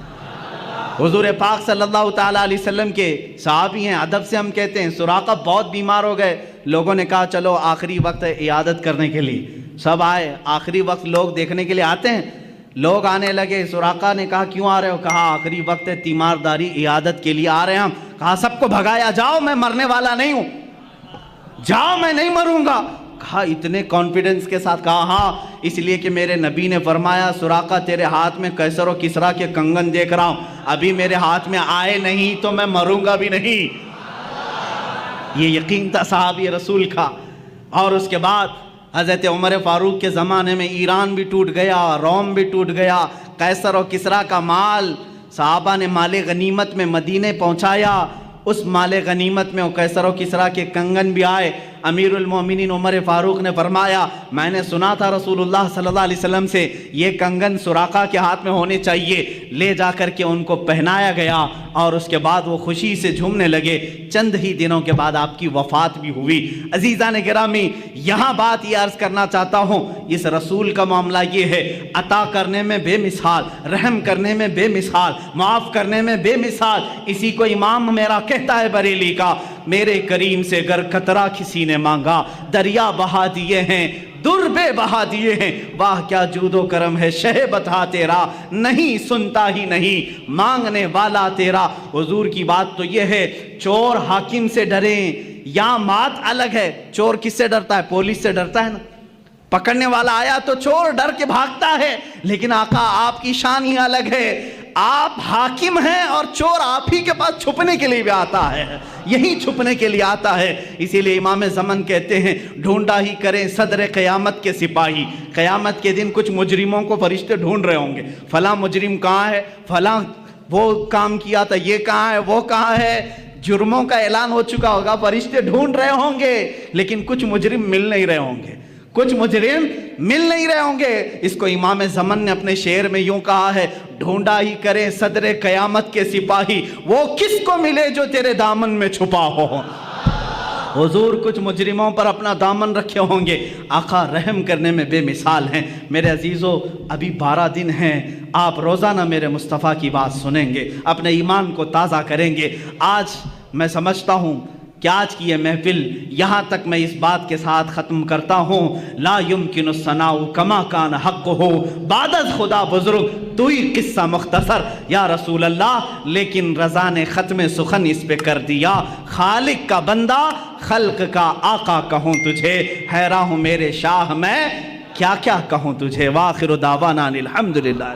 حضور پاک صلی اللہ تعالیٰ علیہ وسلم کے صحابی ہیں، ادب سے ہم کہتے ہیں. سراقہ بہت بیمار ہو گئے، لوگوں نے کہا چلو آخری وقت ہے عیادت کرنے کے لیے. سب آئے، آخری وقت لوگ دیکھنے کے لیے آتے ہیں. لوگ آنے لگے. سراقہ نے کہا کیوں آ رہے ہو؟ کہا آخری وقت ہے، تیمارداری عیادت کے لیے آ رہے ہیں ہم. کہا سب کو بھگایا، جاؤ میں مرنے والا نہیں ہوں، جاؤ میں نہیں مروں گا. کہا اتنے کانفیڈنس کے ساتھ؟ کہا ہاں، اس لیے کہ میرے نبی نے فرمایا سراقہ تیرے ہاتھ میں قیصر و کسریٰ کے کنگن دیکھ رہا ہوں، ابھی میرے ہاتھ میں آئے نہیں تو میں مروں گا بھی نہیں. یہ یقین تھا صحابی رسول کا. اور اس کے بعد حضرت عمر فاروق کے زمانے میں ایران بھی ٹوٹ گیا، روم بھی ٹوٹ گیا. قیصر و کسریٰ کا مال صحابہ نے مال غنیمت میں مدینے پہنچایا. اس مال غنیمت میں قیصر و کسریٰ کے کنگن بھی آئے. امیر المومنین عمر فاروق نے فرمایا میں نے سنا تھا رسول اللہ صلی اللہ علیہ وسلم سے یہ کنگن سراقہ کے ہاتھ میں ہونے چاہیے. لے جا کر کے ان کو پہنایا گیا اور اس کے بعد وہ خوشی سے جھومنے لگے. چند ہی دنوں کے بعد آپ کی وفات بھی ہوئی. عزیزان گرامی، یہاں بات یہ عرض کرنا چاہتا ہوں، اس رسول کا معاملہ یہ ہے، عطا کرنے میں بے مثال، رحم کرنے میں بے مثال، معاف کرنے میں بے مثال. اسی کو امام میرا کہتا ہے بریلی کا، میرے کریم سے گر قطرہ کسی نے مانگا، دریا بہا دیے ہیں، در بے بہا دیے ہیں. واہ کیا جود و کرم ہے شہ بتا تیرا، نہیں سنتا ہی نہیں مانگنے والا تیرا. حضور کی بات تو یہ ہے، چور حاکم سے ڈریں یا مات الگ ہے. چور کس سے ڈرتا ہے؟ پولیس سے ڈرتا ہے نا. پکڑنے والا آیا تو چور ڈر کے بھاگتا ہے، لیکن آقا آپ کی شان ہی الگ ہے. آپ حاکم ہیں اور چور آپ ہی کے پاس چھپنے کے لیے بھی آتا ہے، یہی چھپنے کے لیے آتا ہے. اسی لیے امام زمن کہتے ہیں ڈھونڈا ہی کریں صدر قیامت کے سپاہی. قیامت کے دن کچھ مجرموں کو فرشتے ڈھونڈ رہے ہوں گے، فلاں مجرم کہاں ہے، فلاں وہ کام کیا تھا، یہ کہاں ہے، وہ کہاں ہے. جرموں کا اعلان ہو چکا ہوگا، فرشتے ڈھونڈ رہے ہوں گے، لیکن کچھ مجرم مل نہیں رہے ہوں گے، کچھ مجرم مل نہیں رہے ہوں گے. اس کو امام زمن نے اپنے شعر میں یوں کہا ہے، ڈھونڈا ہی کریں صدر قیامت کے سپاہی، وہ کس کو ملے جو تیرے دامن میں چھپا ہو. حضور کچھ مجرموں پر اپنا دامن رکھے ہوں گے. آقا رحم کرنے میں بے مثال ہیں. میرے عزیزو، ابھی 12 دن ہیں، آپ روزانہ میرے مصطفیٰ کی بات سنیں گے، اپنے ایمان کو تازہ کریں گے. آج میں سمجھتا ہوں کہ آج کی یہ محفل یہاں تک میں اس بات کے ساتھ ختم کرتا ہوں، لا یمکن الثناء کما کان حق ہو بعد از خدا بزرگ، تو ہی قصہ مختصر یا رسول اللہ. لیکن رضا نے ختم سخن اس پہ کر دیا، خالق کا بندہ خلق کا آقا کہوں تجھے، حیران ہوں میرے شاہ میں کیا کیا کہوں تجھے. وآخر دعوانا الحمدللہ.